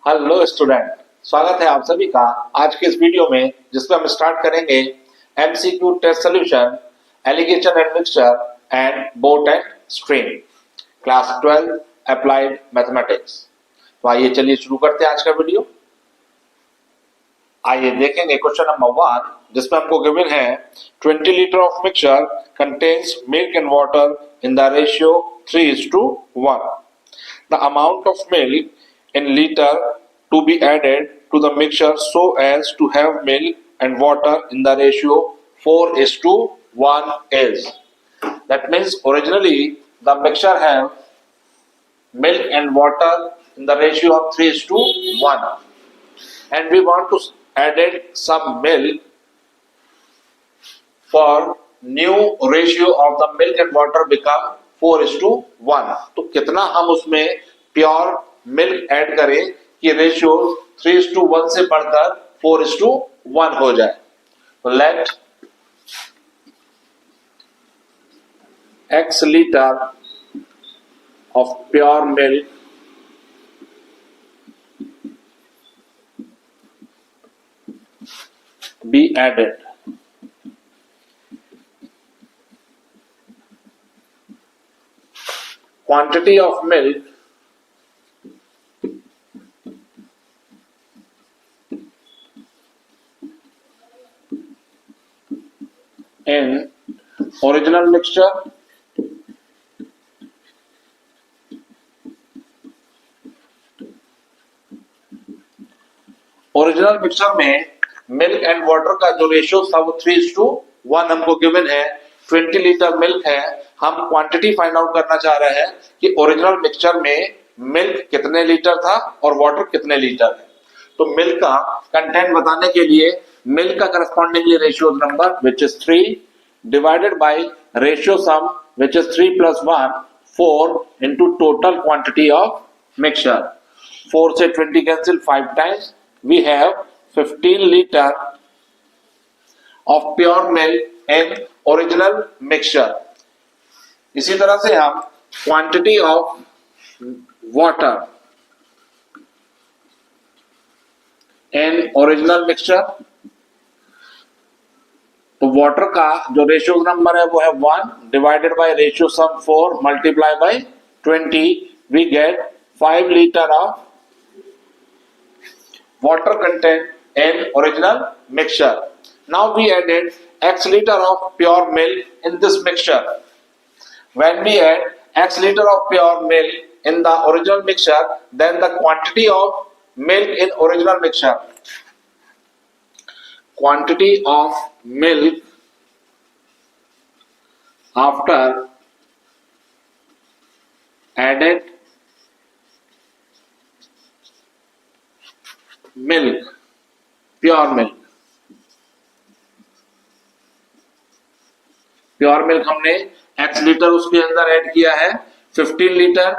Hello student, स्वागत है आप सभी का आज के इस वीडियो में, जिसमें हम स्टार्ट करेंगे MCQ test solution, alligation and mixture and boat and stream, class 12 applied mathematics. तो आइए चलिए शुरू करते हैं आज का वीडियो। आइए देखेंगे क्वेश्चन नंबर 1, जिसमें हमको गिवन है 20 litre of mixture contains milk and water in the ratio 3:1। The amount of milk in liter to be added to the mixture so as to have milk and water in the ratio 4:1 is. That means originally the mixture have milk and water in the ratio of 3:1 and we want to add some milk for new ratio of the milk and water become 4:1। तो कितना हम उसमें pure milk add करें कि ratio 3:1 से बढ़कर 4:1 हो जाए। तो let x litre of pure milk be added. Quantity of milk in original mixture original mixture में मिल्क एंड वाटर का जो रेशियो था वो 3:1 हमको गिवन है। 20 लीटर मिल्क है, हम क्वांटिटी फाइंड आउट करना चाह रहे हैं कि ओरिजिनल मिक्सचर में मिल्क कितने लीटर था और वाटर कितने लीटर है। तो मिल्क का कंटेंट बताने के लिए मिल्क का correspondingly ratio number which is 3 divided by ratio sum which is 3 + 1 4 into total quantity of mixture। 4 से 20 cancel 5 times, we have 15 liter of pure milk in original mixture। इसी तरह से हम quantity of water in original mixture, तो water का जो ratio number है वो है 1 divided by ratio sum 4 multiply by 20, we get 5 litre of water content in original mixture। Now we added x liter of pure milk in this mixture। When we add x liter of pure milk in the original mixture, then the quantity of milk in original mixture, quantity of milk after added milk, pure milk, pure milk हमने x litre उसके अंदर add किया है। 15 litre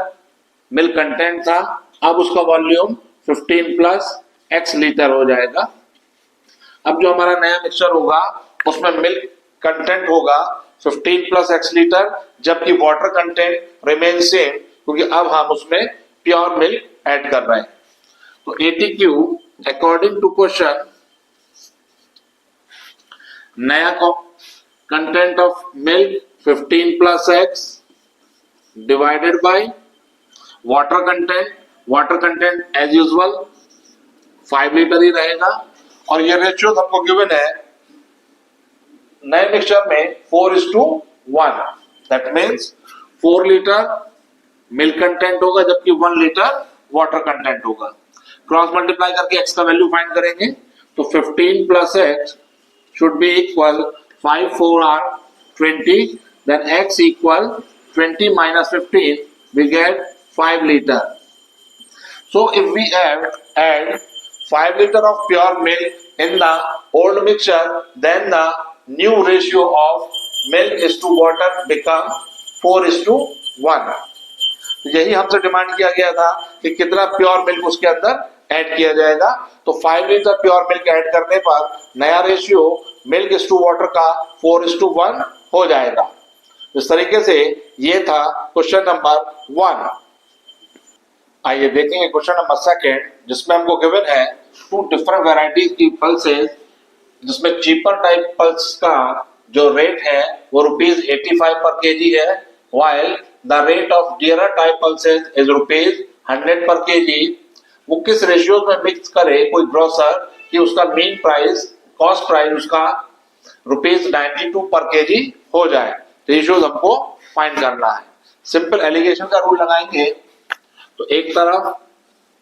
milk content था, अब उसका volume 15 + x litre हो जाएगा। अब जो हमारा नया मिक्सचर होगा उसमें मिल्क कंटेंट होगा 15 + x लीटर, जबकि वाटर कंटेंट रिमेन सेम, क्योंकि अब हम उसमें प्योर मिल्क ऐड कर रहे हैं। तो ATQ अकॉर्डिंग टू क्वेश्चन, नया content of milk 15 + x divided by water content as usual 5 litre ही रहेगा। और ये रेशियो हमको गिवन है नए मिक्सचर में 4:1। That means 4 litre milk content होगा जबकि 1 लीटर वाटर कंटेंट होगा। क्रॉस मल्टीप्लाई करके x का वैल्यू फाइंड करेंगे, तो 15 + x should be equal 5 4 are 20, then x equal 20 - 15, we get 5 liter। So if we add 5 liter of pure milk in the old mixture, then the new ratio of milk is to water become 4:1। यही हमसे demand किया गया था कि कितना pure milk उसके अंदर add किया जाएगा। तो 5 लीटर प्योर मिल्क ऐड करने पर नया ratio milk is to water का 4:1 हो जाएगा। इस तरीके से ये था क्वेश्चन नंबर 1। आइए देखेंगे क्वेश्चन नंबर सेकेंड, जिसमें हमको गिवन है टू डिफरेंट वैरायटीज की पल्सेस, जिसमें चीपर टाइप पल्स का जो रेट है वो ₹85 पर केजी है, while the rate of dearer type pulses is ₹100 पर केजी। वो किस रेशियो में मिक्स करे कोई ग्रोसर कि उसका मेन प्राइस, कॉस्ट प्राइस उसका ₹92 पर केजी हो जाए। रेशियोज हमको फाइंड करना है। सिंपल एलिगेशन का रूल लगाएंगे तो एक तरफ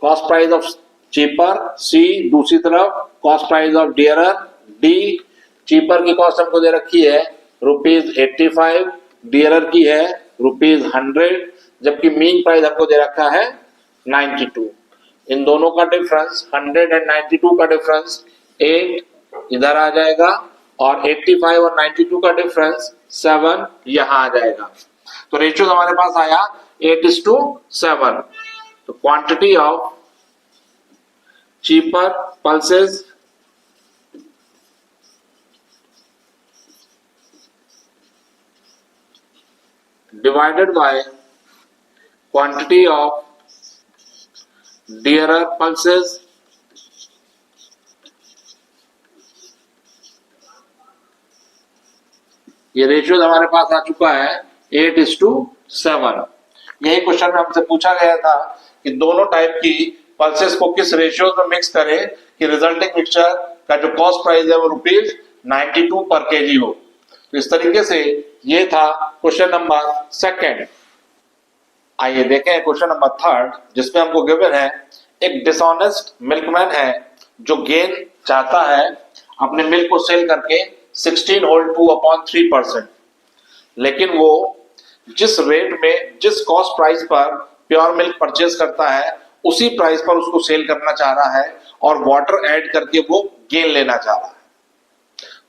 कॉस्ट प्राइस ऑफ चीपर सी, दूसरी तरफ cost price of dearer D. Cheaper की कॉस्ट हमको दे रखी है ₹85, डियरर की है ₹100, जबकि मीन प्राइस हमको दे रखा है 92। इन दोनों का डिफरेंस 100 एंड 92 का डिफरेंस 8 इधर आ जाएगा और 85 और 92 का डिफरेंस 7 यहां आ जाएगा। तो रेशियो हमारे पास आया 8:7। तो quantity of cheaper pulses divided by quantity of dearer pulses ये रेशियो हमारे पास आ चुका है 8:7। यही क्वेश्चन में हमसे पूछा गया था कि दोनों टाइप की पल्सेस को किस रेशियो में मिक्स करें कि रिजल्टिंग मिक्सचर का जो कॉस्ट प्राइस है वो ₹92 पर केजी हो। तो इस तरीके से ये था क्वेश्चन नंबर सेकंड। आइए देखें क्वेश्चन नंबर थर्ड, जिसमें हमको गिवन है एक डिसऑनेस्ट मिल्कमैन है जो गेन चाहता है अपने मिल्क को सेल करके 16 होल 2/3%, लेकिन वो जिस रेट में जिस कॉस्ट प्राइस पर प्योर मिल्क परचेज करता है उसी प्राइस पर उसको सेल करना चाह रहा है और वाटर ऐड करके वो गेन लेना चाह रहा है।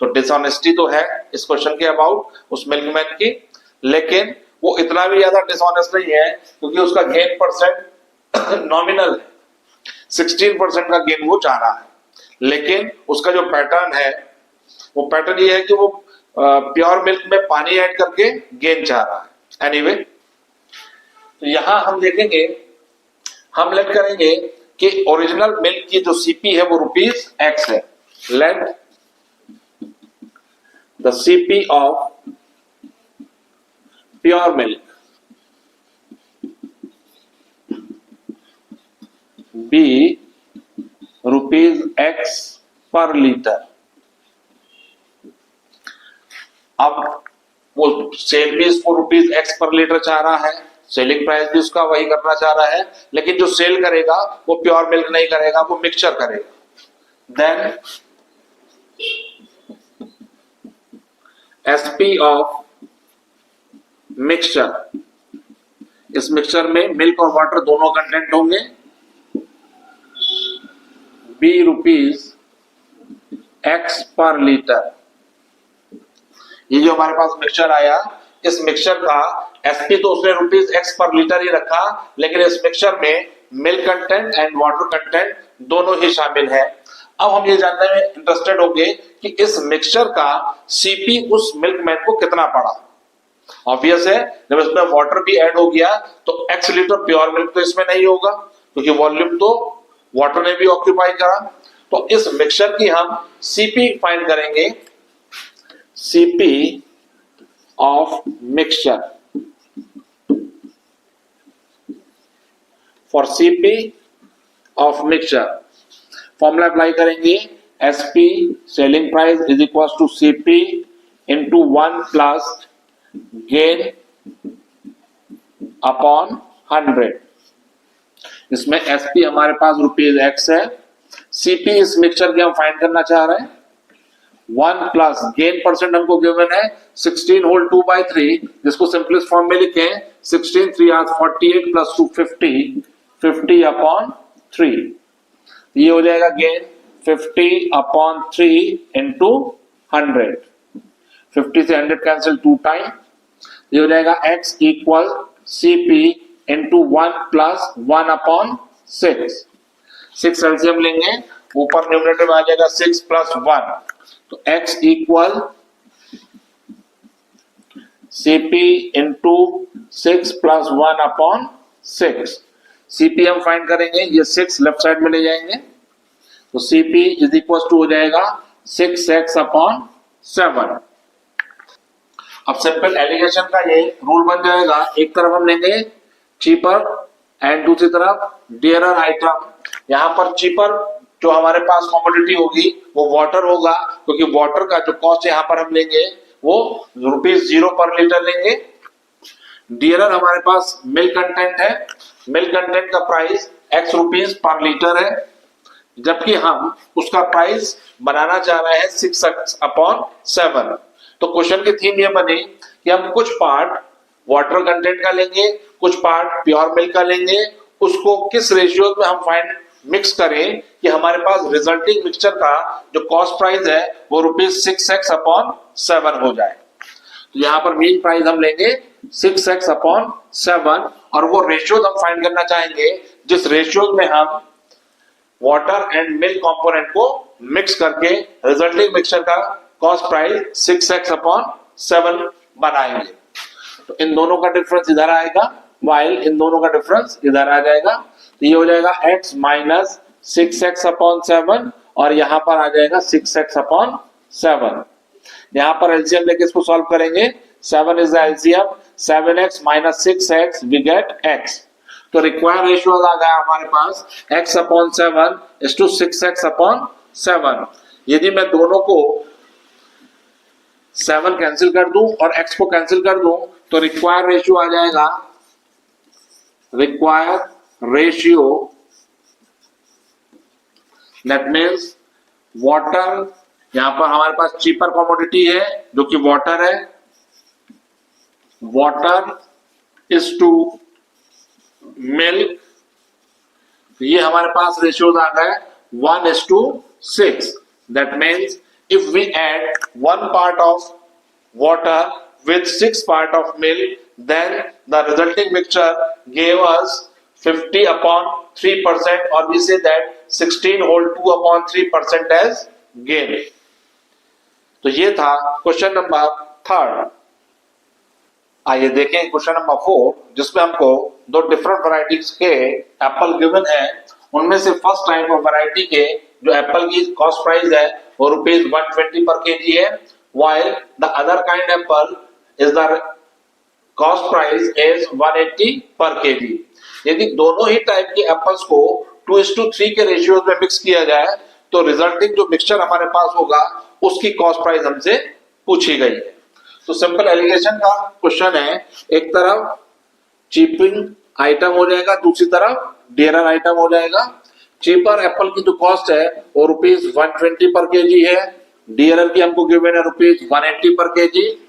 तो डिसऑनेस्टी तो है इस क्वेश्चन के अबाउट उस मिल्कमैन की, लेकिन वो इतना भी ज्यादा डिसऑनेस्ट नहीं है क्योंकि उसका गेन परसेंट नॉमिनल है, 16% का गेन वो चाह रहा है, लेकिन उसका जो पैटर्न है वो पैटर्न ये है कि वो प्योर मिल्क में पानी ऐड करके गेन चाह रहा है। एनीवे, तो यहां हम देखेंगे, हम लेट करेंगे कि ओरिजिनल मिल्क की जो सीपी है वो ₹X है। Let the CP of pure milk be ₹X per liter। अब वो सेल भी इसको ₹X पर लीटर चाह रहा है, सेलिंग प्राइस भी उसका वही करना चाह रहा है, लेकिन जो सेल करेगा वो प्योर मिल्क नहीं करेगा, वो मिक्सचर करेगा। देन SP ऑफ मिक्सचर, इस मिक्सचर में मिल्क और वाटर दोनों कंटेंट होंगे, ₹X पर लीटर। ये जो हमारे पास मिक्सचर आया, इस मिक्सचर का SP तो उसने ₹X पर लीटर ही रखा, लेकिन इस मिक्सचर में milk content and water content दोनों ही शामिल है। अब हम ये जानने में इंटरेस्टेड होंगे कि इस मिक्सचर का सीपी उस मिल्कमैन को कितना पड़ा। ऑब्वियस है, जब इसमें वाटर भी ऐड हो गया तो X लीटर प्योर मिल्क तो इसमें नहीं होगा क्योंकि वॉल्यूम तो वाटर ने भी ऑक्यूपाई करा। तो इस मिक्सचर की हम सीपी फाइंड करेंगे, CP of mixture. For CP of mixture formula apply करेंगे, SP selling price is equal to CP into 1 plus gain upon 100। इसमें SP हमारे पास ₹X है, CP इस मिक्सचर की हम फाइंड करना चाह रहे हैं, 1 प्लस गेन परसेंट हमको गिवन है 16 होल 2/3, जिसको सिंपलेस्ट फॉर्म में लिखें 16 3 48 प्लस 2 50/3। ये हो जाएगा गेन 50/3 इंटू 100। 50 से 100 कैंसिल 2 टाइम, ये हो जाएगा X equal CP into 1 plus 1/6। 6 LCM लेंगे, ऊपर न्यूमरेटर में आ जाएगा 6 प्लस 1, तो X equal CP into 6 plus 1/6। Cp हम फाइंड करेंगे, ये 6 लेफ्ट साइड में ले जाएंगे, तो Cp इज इक्वल टू हो जाएगा 6x/7। अब सिंपल एलिगेशन का ये रूल बन जाएगा, एक तरफ हम लेंगे चीपर एंड दूसरी तरफ डियरर आइटम। यहाँ पर चीपर जो हमारे पास कमोडिटी होगी वो वाटर होगा, क्योंकि वाटर का जो कॉस्ट यहाँ पर हम लेंगे वो ₹0 पर लीटर लेंगे। डियरर हमारे पास मिल्क कंटेंट है, मिल्क कंटेंट का प्राइस ₹X पर लीटर है, जबकि हम उसका प्राइस बनाना चाह रहे हैं 6x/7। तो क्वेश्चन की थीम ये बनी कि हम कुछ पार्ट वाटर कंटेंट का लेंगे, कुछ पार्ट प्योर मिल्क का लेंगे, उसको किस रेशियो में हम फाइंड मिक्स करें कि हमारे पास रिजल्टिंग मिक्सचर का जो कॉस्ट प्राइस है वो ₹6x/7 हो जाए। तो यहाँ पर मीन प्राइस हम लेंगे 6x/7 और वो रेशियोज हम फाइंड करना चाहेंगे जिस रेशियोज में हम वाटर एंड मिल्क कंपोनेंट को मिक्स करके रिजल्टिंग मिक्सचर का कॉस्ट प्राइस 6x/7 बनाएंगे। तो इन दोनों का डिफरेंस इधर आएगा, वाइल इन दोनों का डिफरेंस इधर आ जाएगा, तो ये हो जाएगा x माइनस 6x/7 और यहाँ पर आ जाएगा 6x/7। यहाँ पर एलसीएम लेके इसको सॉल्व करेंगे, 7 is the LCM, 7x minus 6x we get x। तो रिक्वायर्ड रेशियो आ गया हमारे पास x/7 इज टू 6x/7। यदि मैं दोनों को 7 कैंसिल कर दूं और x को कैंसिल कर दूं तो रिक्वायर्ड रेशियो आ जाएगा, required ratio that means water, यहां पर हमारे पास चीपर कमोडिटी है जो कि वाटर है, वाटर इज टू मिल्क, ये हमारे पास रेशियोज आ गए 1:6। That means if we add 1 part of water with 6 part of milk, then the resulting mixture gave us 50/3%, or we say that 16/2/3% as gain। तो ये था क्वेश्चन नंबर 3। आइए देखें question number 4, जिसमें हमको दो डिफरेंट वैरायटीज के एप्पल गिवन है। उनमें से फर्स्ट टाइप ऑफ वैरायटी के जो एप्पल की कॉस्ट प्राइस है वो ₹120 पर केजी है, while the other kind apple is the cost price is 180 per kg। यदि दोनों ही टाइप के एप्पल्स को 2:3 के रेशियो में मिक्स किया जाए तो रिजल्टिंग जो मिक्सचर हमारे पास होगा उसकी कॉस्ट प्राइस हमसे पूछी गई है। तो सिंपल एलिगेशन का क्वेश्चन है, एक तरफ चीपिंग आइटम हो जाएगा, दूसरी तरफ डियरर आइटम हो जाएगा। चीपर एप्पल की जो कॉस्ट है वो ₹120 पर केजी है, डियरर की हमको गिवन है ₹180 पर केजी।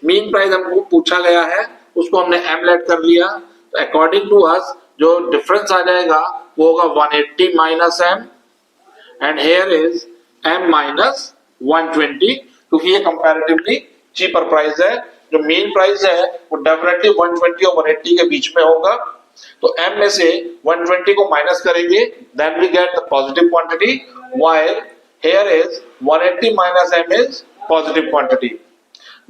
मीन प्राइस हमको पूछा गया है, उसको हमने m लेट कर लिया, तो अकॉर्डिंग टू अस जो डिफरेंस आ जाएगा वो होगा 180 minus m and here is m minus 120, क्योंकि ये कंपैरेटिवली चीपर प्राइस है। जो मेन प्राइस है वो डेफिनेटली 120 और 180 के बीच में होगा, तो m में से 120 को माइनस करेंगे, then we get the positive quantity, while here is 180 minus m is positive quantity.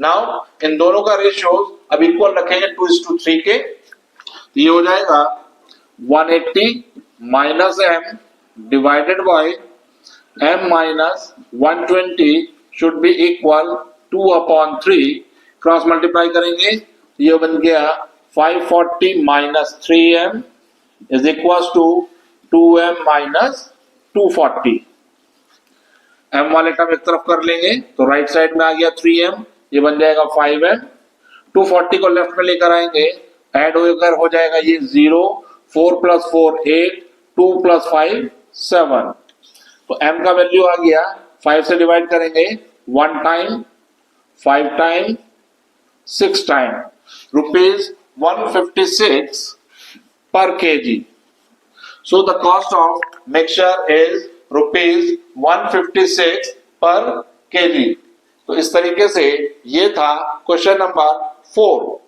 Now इन दोनों का रेशियो अब इक्वल रखेंगे 2:3 के, तो ये हो जाएगा 180 minus m divided by m minus 120 should be equal 2/3, cross multiply करेंगे, ये बन गया 540 minus 3m is equal to 2m minus 240। m वाले टर्म एक तरफ कर लेंगे तो राइट साइड में आ गया 3m, ये बन जाएगा 5m। 240 को लेफ्ट में लेकर आएंगे, ऐड होकर हो जाएगा ये 0, 4 + 4 8, 2 + 5 7। तो m का वैल्यू आ गया, 5 से डिवाइड करेंगे 1 time, 5 time, 6 time, ₹156 per kg। So the cost of mixture is ₹156 per kg। तो इस तरीके से ये था क्वेश्चन नंबर 4।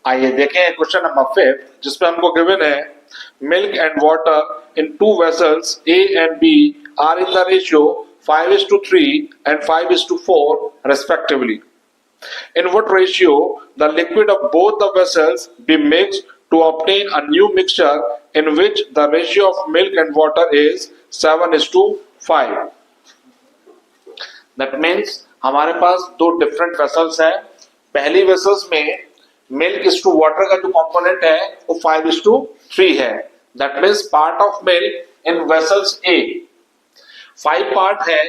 आइए देखें क्वेश्चन नंबर 5, जिसमें हमको गिवन है milk and water in 2 vessels A and B are in the ratio 5:3 and 5:4 respectively। In what ratio the liquid of both the vessels be mixed to obtain a new mixture in which the ratio of milk and water is 7:5. That means हमारे पास दो different vessels हैं. पहली vessels में milk is to water का जो component है वो 5:3 है. That means part of milk in vessels A 5 part है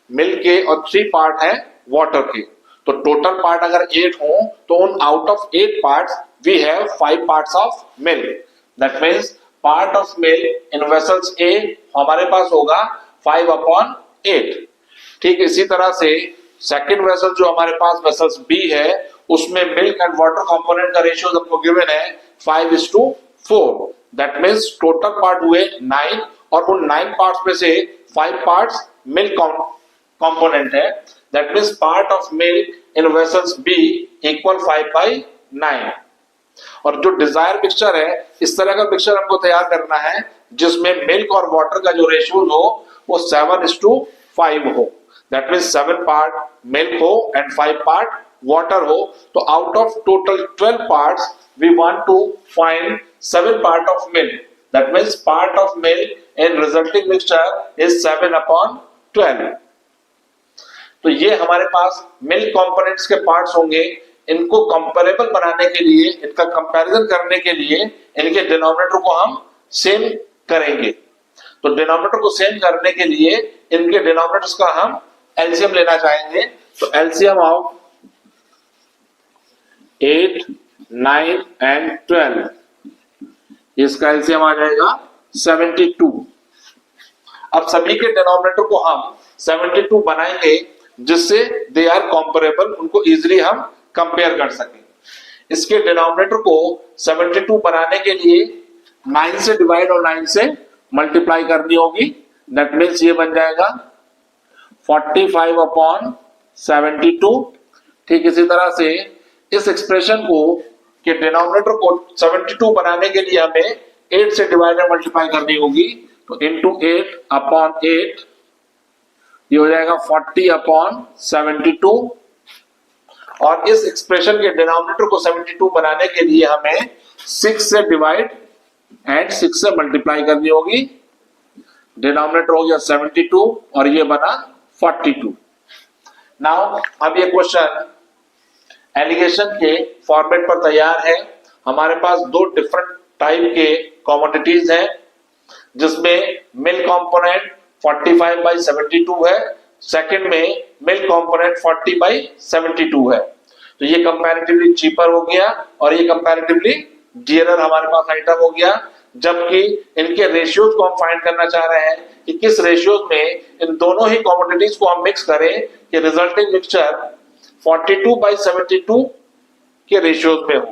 मिल्क के और 3 पार्ट है वाटर के. तो टोटल पार्ट अगर 8 हो तो उन out of 8 parts we have 5 parts of milk. That means part of milk in vessels A हमारे पास होगा 5/8. ठीक इसी तरह से सेकंड वेसल जो हमारे पास वेसल्स बी है उसमें मिल्क एंड वाटर कंपोनेंट का रेशियो हमको गिवन है 5:4. दैट मीन्स टोटल पार्ट हुए 9 और उन 9 पार्ट्स में से 5 पार्ट्स मिल्क कंपोनेंट है. That means part of milk in vessels be equal 5/9. और जो डिजायर मिक्सचर है इस तरह का मिक्सचर हमको तैयार करना है जिसमें मिल्क और वाटर का जो रेशियो हो वो 7:5 हो. दैट मीन्स 7 पार्ट मिल्क हो एंड 5 पार्ट वाटर हो. तो out of total 12 parts we want to find 7 part of milk. That means part of milk in resulting mixture is 7/12. तो ये हमारे पास मिल्क कंपोनेंट्स के पार्ट्स होंगे. इनको कंपेरेबल बनाने के लिए इनका कंपैरिजन करने के लिए इनके डिनोमिनेटर को हम सेम करेंगे. तो डिनोमिनेटर को सेम करने के लिए इनके डिनोमिनेटर्स का हम एलसीएम लेना चाहेंगे. तो एलसीएम ऑफ 8, 9 एंड 12 इसका एलसीएम आ जाएगा 72. अब सभी के डिनोमिनेटर को हम 72 बनाएंगे जिससे दे आर कंपेरेबल, उनको इजीली हम कंपेयर कर सकें. इसके डिनोमिनेटर को 72 बनाने के लिए 9 से डिवाइड और 9 से मल्टीप्लाई करनी होगी. दैट मीन्स ये बन जाएगा 45/72. ठीक इसी तरह से इस एक्सप्रेशन को के डिनोमिनेटर को 72 बनाने के लिए हमें 8 से डिवाइड और मल्टीप्लाई करनी होगी. तो इंटू 8/8 ये हो जाएगा 40/72. और इस एक्सप्रेशन के डिनोमिनेटर को 72 बनाने के लिए हमें 6 से डिवाइड एंड 6 से मल्टीप्लाई करनी होगी. डिनोमिनेटर हो गया 72 और ये बना 42. नाउ अब ये क्वेश्चन एलिगेशन के फॉर्मेट पर तैयार है. हमारे पास दो डिफरेंट टाइप के कमोडिटीज हैं जिसमें मिल्क कंपोनेंट 45/72 है. सेकंड में मिल्क कंपोनेंट 40/72 है. तो ये कंपैरेटिवली चीपर हो गया और ये कंपैरेटिवली डियरर हमारे पास आइटम हो गया. जबकि इनके रेशियोज को हम फाइंड करना चाह रहे हैं कि किस रेशियोज में इन दोनों ही कमोडिटीज को हम मिक्स करें कि रिजल्टिंग मिक्सचर 42/72 के रेशियोज में हो.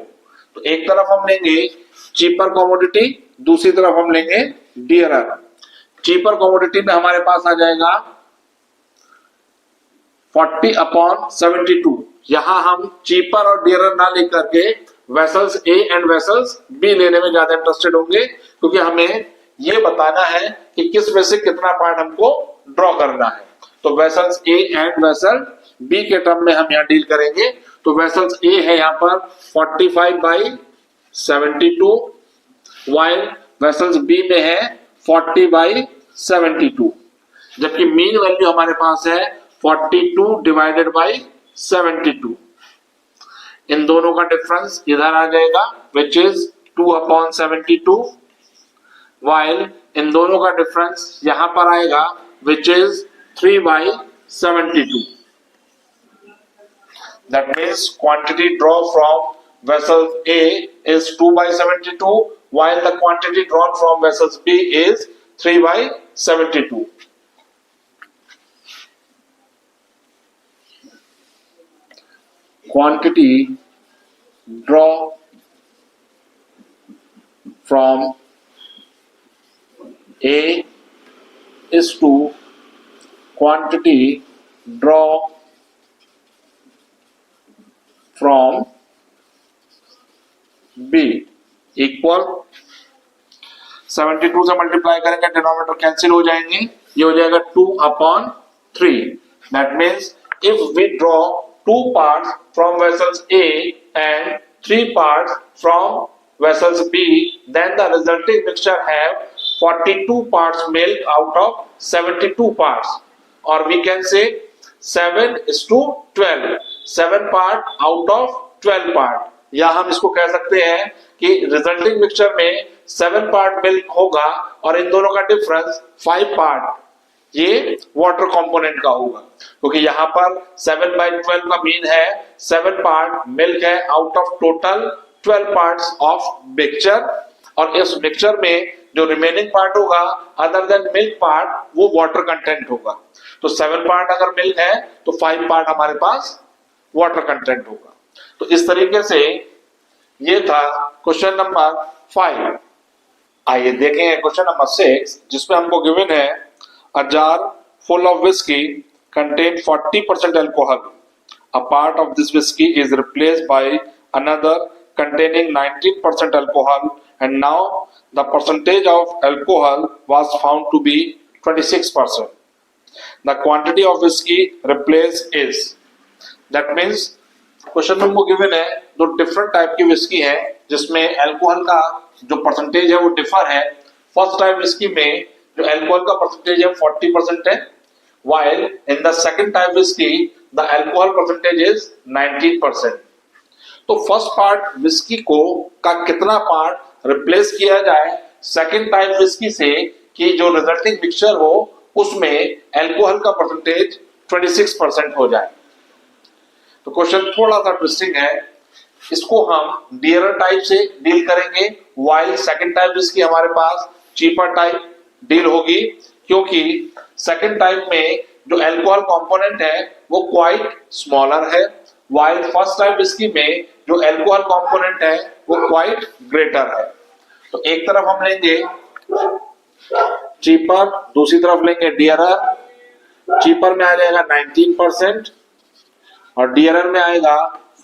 तो एक तरफ हम लेंगे चीपर कमोडिटी, दूसरी तरफ हम लेंगे डियरर. चीपर कमोडिटी में हमारे पास आ जाएगा 40/72. यहां हम चीपर और डियरर ना लेकर के vessels A and vessels B लेने में ज्यादा इंटरेस्टेड होंगे क्योंकि हमें ये बताना है कि किस में से कितना पार्ट हमको ड्रॉ करना है. तो vessels A and vessel B के टर्म में हम यहाँ डील करेंगे. तो वेसल्स ए है यहाँ पर 45/72 वाइल वेसल्स बी में है 40/72. जबकि मीन वैल्यू हमारे पास है 42/72. इन दोनों का डिफरेंस इधर आ जाएगा विच इज 2/72 वाइल इन दोनों का डिफरेंस यहां पर आएगा which is 3/72. That means quantity draw from vessel A is 2/72 while the quantity drawn from vessels B is 3/72. Quantity draw from A is to quantity draw from B equal 72 से multiply करेंगे denominator cancel हो जाएंगे. ये हो जाएगा 2/3. That means if we draw 2 parts from vessels A and 3 parts from vessels B, then the resulting mixture have 42 parts milk out of 72 parts, or we can say 7:12, 7 part out of 12 part, या हम इसको कह सकते हैं कि resulting mixture में 7 part milk होगा और इन दोनों का डिफरेंस 5 पार्ट ये वाटर कंपोनेंट का होगा, क्योंकि यहाँ पर 7/12 का मीन है 7 पार्ट मिल्क है out of total 12 parts of mixture, और इस मिक्सचर में जो रिमेनिंग पार्ट होगा अदर देन मिल्क पार्ट वो वाटर कंटेंट होगा। तो 7 पार्ट अगर मिल्क है तो 5 पार्ट हमारे पास वाटर कंटेंट होगा। तो इस तरीके से ये था क्वेश्चन नंबर 5। आइए देखेंगे क्वेश्चन नंबर 6, जिसमें हमको गिवन है a jar full of whiskey contain 40% alcohol. A part of this whiskey is replaced by another containing 19% alcohol, and now the percentage of alcohol was found to be 26%. The quantity of whiskey replaced is, that means question में हमको given है दो different type की whisky है जिसमें alcohol का जो percentage है वो डिफर है। फर्स्ट टाइप विस्की में जो अल्कोहल का परसेंटेज है 40% है, while in the second type whiskey the alcohol percentage is 19%. तो फर्स्ट पार्ट विस्की को का कितना पार्ट रिप्लेस किया जाए सेकंड टाइप विस्की से कि जो रिजल्टिंग मिक्सचर हो उसमें अल्कोहल का परसेंटेज 26% हो जाए। तो क्वेश्चन थोड़ा सा ट्विस्टिंग है, इसको हम डियरर टाइप से डील करेंगे, while सेकंड टाइप विस्की हमारे पास चीपर टाइप डील होगी, क्योंकि सेकंड टाइप में जो अल्कोहल कंपोनेंट है वो क्वाइट स्मॉलर है, while फर्स्ट टाइप विस्की में जो अल्कोहल कंपोनेंट है वो क्वाइट ग्रेटर है। तो एक तरफ हम लेंगे चीपर, दूसरी तरफ लेंगे डियरर। चीपर में आ जाएगा 19% और डियरर में आएगा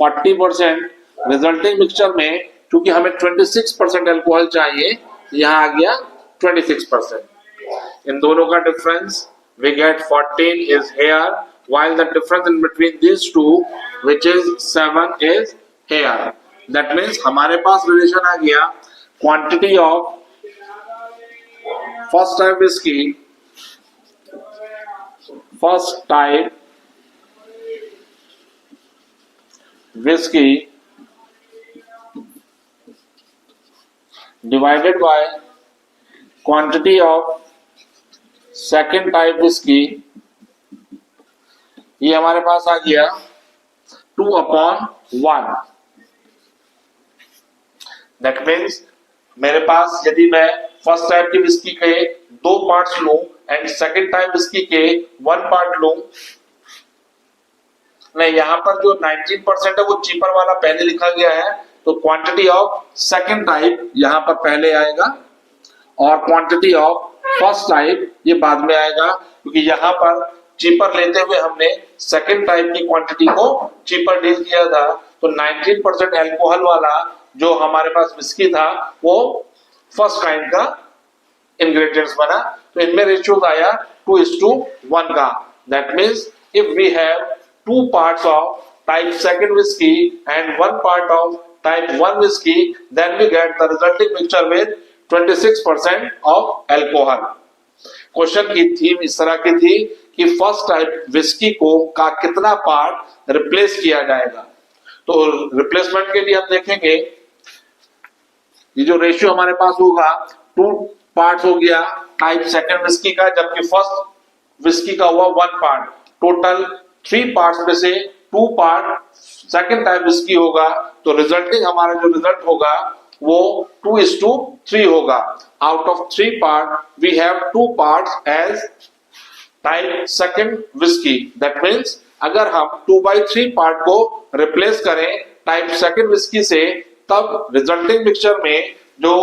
40%। रिजल्टिंग मिक्सचर में क्योंकि हमें 26% अल्कोहल चाहिए, यहाँ आ गया 26%। इन दोनों का difference we get 14 is here, while the difference in between these two which is 7 is here. That means हमारे पास रिलेशन आ गया quantity of first type whiskey, first type whiskey divided by quantity of second type whisky, ये हमारे पास आ गया 2/1। That means मेरे पास यदि मैं फर्स्ट टाइप की विस्की के 2 पार्ट्स लूं एंड सेकेंड टाइप विस्की के 1 पार्ट लूं, नहीं यहाँ पर जो 19% है वो चीपर वाला पहले लिखा गया है, तो क्वांटिटी ऑफ सेकेंड टाइप यहाँ पर पहले आएगा और क्वांटिटी ऑफ फर्स्ट टाइप ये बाद में आएगा, क्योंकि यहाँ पर चीपर लेते हुए हमने सेकेंड टाइप की क्वांटिटी को चीपर डील किया था। तो 19% अल्कोहल वाला जो हमारे पास विस्की था वो फर्स्ट काइंड का इंग्रेडिएंट्स बना, तो इनमें रेशियो आया 2:1 का। That means if we have 2 parts of type second whisky and 1 part of type 1 whisky, then we get the resulting mixture with 26% of alcohol. Question की थीम इस तरह की थी कि फर्स्ट टाइप विस्की को का कितना पार्ट रिप्लेस किया जाएगा। तो रिप्लेसमेंट के लिए हम देखेंगे ये जो रेशियो हमारे पास होगा 2 पार्ट्स हो गया टाइप सेकंड विस्की का, जबकि फर्स्ट विस्की का हुआ 1 पार्ट। टोटल 3 पार्ट्स में से 2 पार्ट सेकंड टाइप विस्की होगा, तो रिजल्टिंग हमारा जो रिजल्ट होगा वो 2:3 होगा। Out of 3 part we have 2 parts as type second whisky. That means अगर हम 2/3 पार्ट को रिप्लेस करें टाइप सेकंड विस्की से, तब रिजल्टिंग मिक्सचर में जो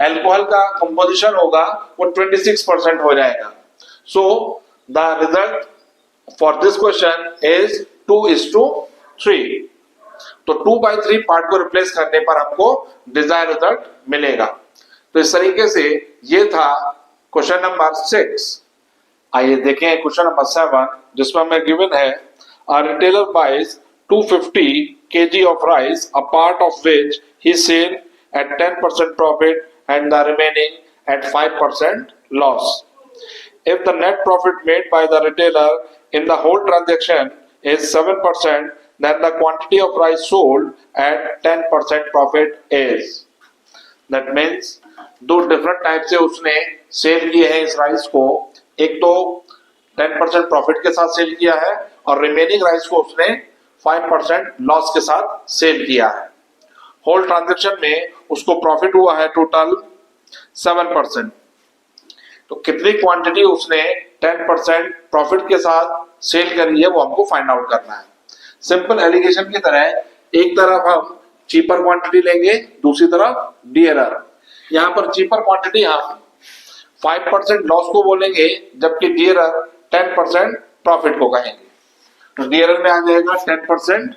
अल्कोहल का कंपोजिशन होगा वो 26% हो जाएगा। So the result for this question is 2:3। तो 2/3 पार्ट को रिप्लेस करने पर हमको डिजायर रिजल्ट मिलेगा। तो इस तरीके से ये था क्वेश्चन नंबर 6। आइए देखें क्वेश्चन नंबर 7, जिसमें हमें गिवन है a retailer buys 250 kg of rice, a part of which he sell at 10% profit and the remaining at 5% loss. If the net profit made by the retailer in the whole transaction is 7%, then the quantity of rice sold at 10% profit is. That means दो different type से उसने cell किए हैं इस rice को. एक तो 10% profit के साथ सेल किया है और रिमेनिंग राइस को उसने 5% लॉस के साथ सेल किया है. होल ट्रांजैक्शन में उसको प्रॉफिट हुआ है टोटल 7%. तो कितनी क्वांटिटी उसने 10% प्रॉफिट के साथ सेल करी है वो हमको फाइंड आउट करना है. सिंपल एलिगेशन की तरह एक तरफ हम चीपर क्वांटिटी लेंगे, दूसरी तरफ डियरर. यहाँ पर चीपर क्वांटिटी हम 5% लॉस को बोलेंगे, जबकि डियरर 10% प्रॉफिट को कहेंगे. तो डियरर में आ जाएगा 10%,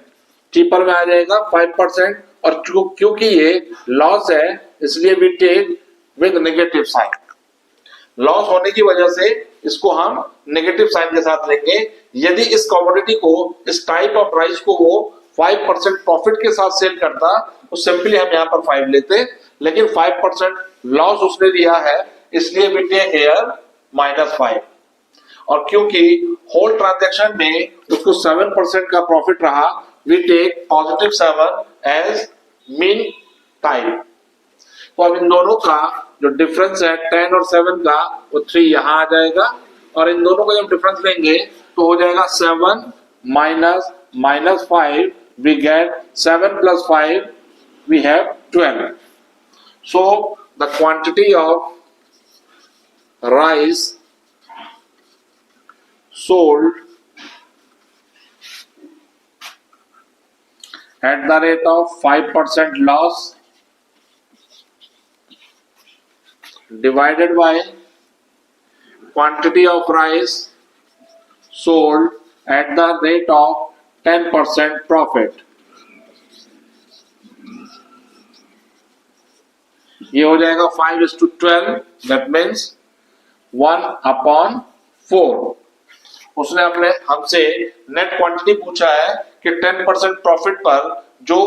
चीपर में आ जाएगा 5%. और क्योंकि ये लॉस है इसलिए we take with negative sign. Loss होने की वजह से इसको हम नेगेटिव साइन के साथ लेंगे. यदि इस कमोडिटी को, इस टाइप ऑफ राइस को वो 5% प्रॉफिट के साथ सेल करता तो सिंपली हम यहाँ पर 5 लेते, लेकिन 5% लॉस उसने लिया है इसलिए वी टेक हियर -5. और क्योंकि होल ट्रांजैक्शन में उसको 7% का प्रॉफिट रहा, we take +7 as mean type. तो अब इन दोनों का जो डिफरेंस है 10 और 7 का, वो 3 यहाँ आ जाएगा. और इन दोनों का जब डिफरेंस लेंगे तो हो जाएगा 7 - -5. We get 7 + 5, we have 12. So the quantity of rice sold at the rate of 5% loss divided by quantity of rice sold at the rate of 10% profit. ये हो जाएगा 5:12. That means 1/4. उसने अपने हमसे नेट क्वांटिटी पूछा है कि 10% प्रॉफिट पर जो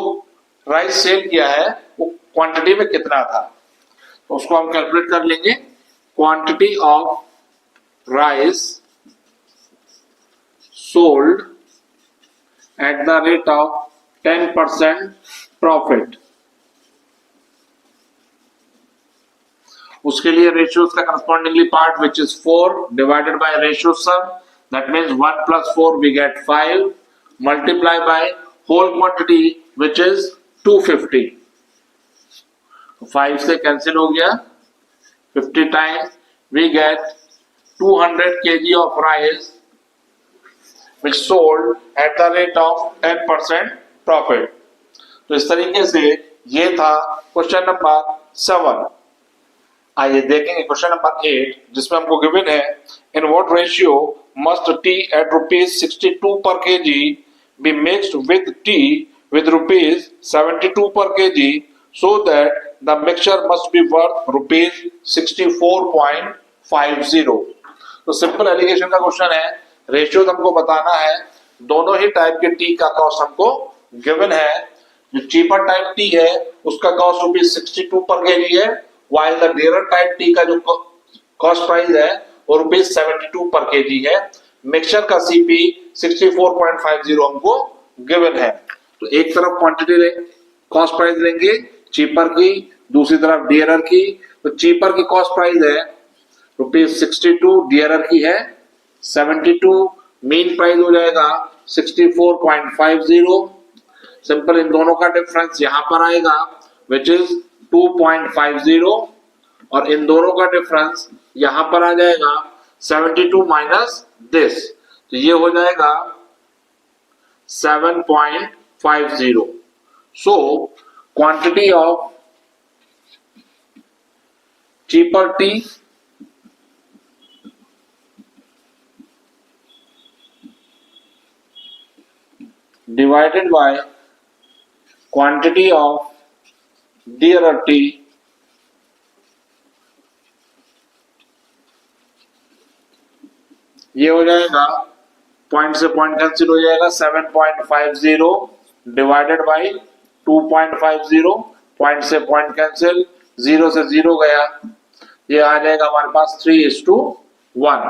राइस सेल किया है वो क्वांटिटी में कितना था. तो उसको हम कैलकुलेट कर लेंगे. Quantity of rice sold at the rate of 10% profit. उसके लिए ratios का correspondingly part which is 4 divided by ratio sum, that means 1 + 4 we get 5, multiply by whole quantity which is 250. 5 से cancel हो गया, 50 times we get 200 kg of rice which sold at the rate of 10% profit. तो इस तरीके से ये था question number 7. आइए देखेंगे क्वेश्चन नंबर 8 जिसमें हमको गिवन है in what ratio must tea at ₹62 per kg be mixed with tea with ₹72 per kg so that the mixture must be worth ₹64.50. तो सिंपल एलिगेशन का क्वेश्चन है. रेशियो हमको बताना है. दोनों ही टाइप के टी का कॉस्ट हमको गिवन है. जो चीपर टाइप टी है उसका कॉस्ट ₹62 per kg है, while the dearer type T का जो कॉस्ट प्राइस है वो ₹72 per kg है. मिक्सचर का सीपी 64.50 हमको गिवन है. तो एक तरफ क्वांटिटी कॉस्ट प्राइस लेंगे चीपर की, दूसरी तरफ डियरर की. तो चीपर की कॉस्ट प्राइस है ₹62, डियरर की है 72. मीन प्राइस हो जाएगा 64.50. सिंपल इन दोनों का डिफरेंस यहां पर आएगा विच इज 2.50 और इन दोनों का डिफरेंस यहां पर आ जाएगा 72 माइनस दिस. तो ये हो जाएगा 7.50. So quantity of cheaper T divided by quantity of dearer tea ये हो जाएगा पॉइंट से पॉइंट कैंसिल हो जाएगा 7.50 डिवाइडेड बाय 2.50 पॉइंट से पॉइंट कैंसिल, 0 से 0 गया, ये आ जाएगा हमारे पास 3:1.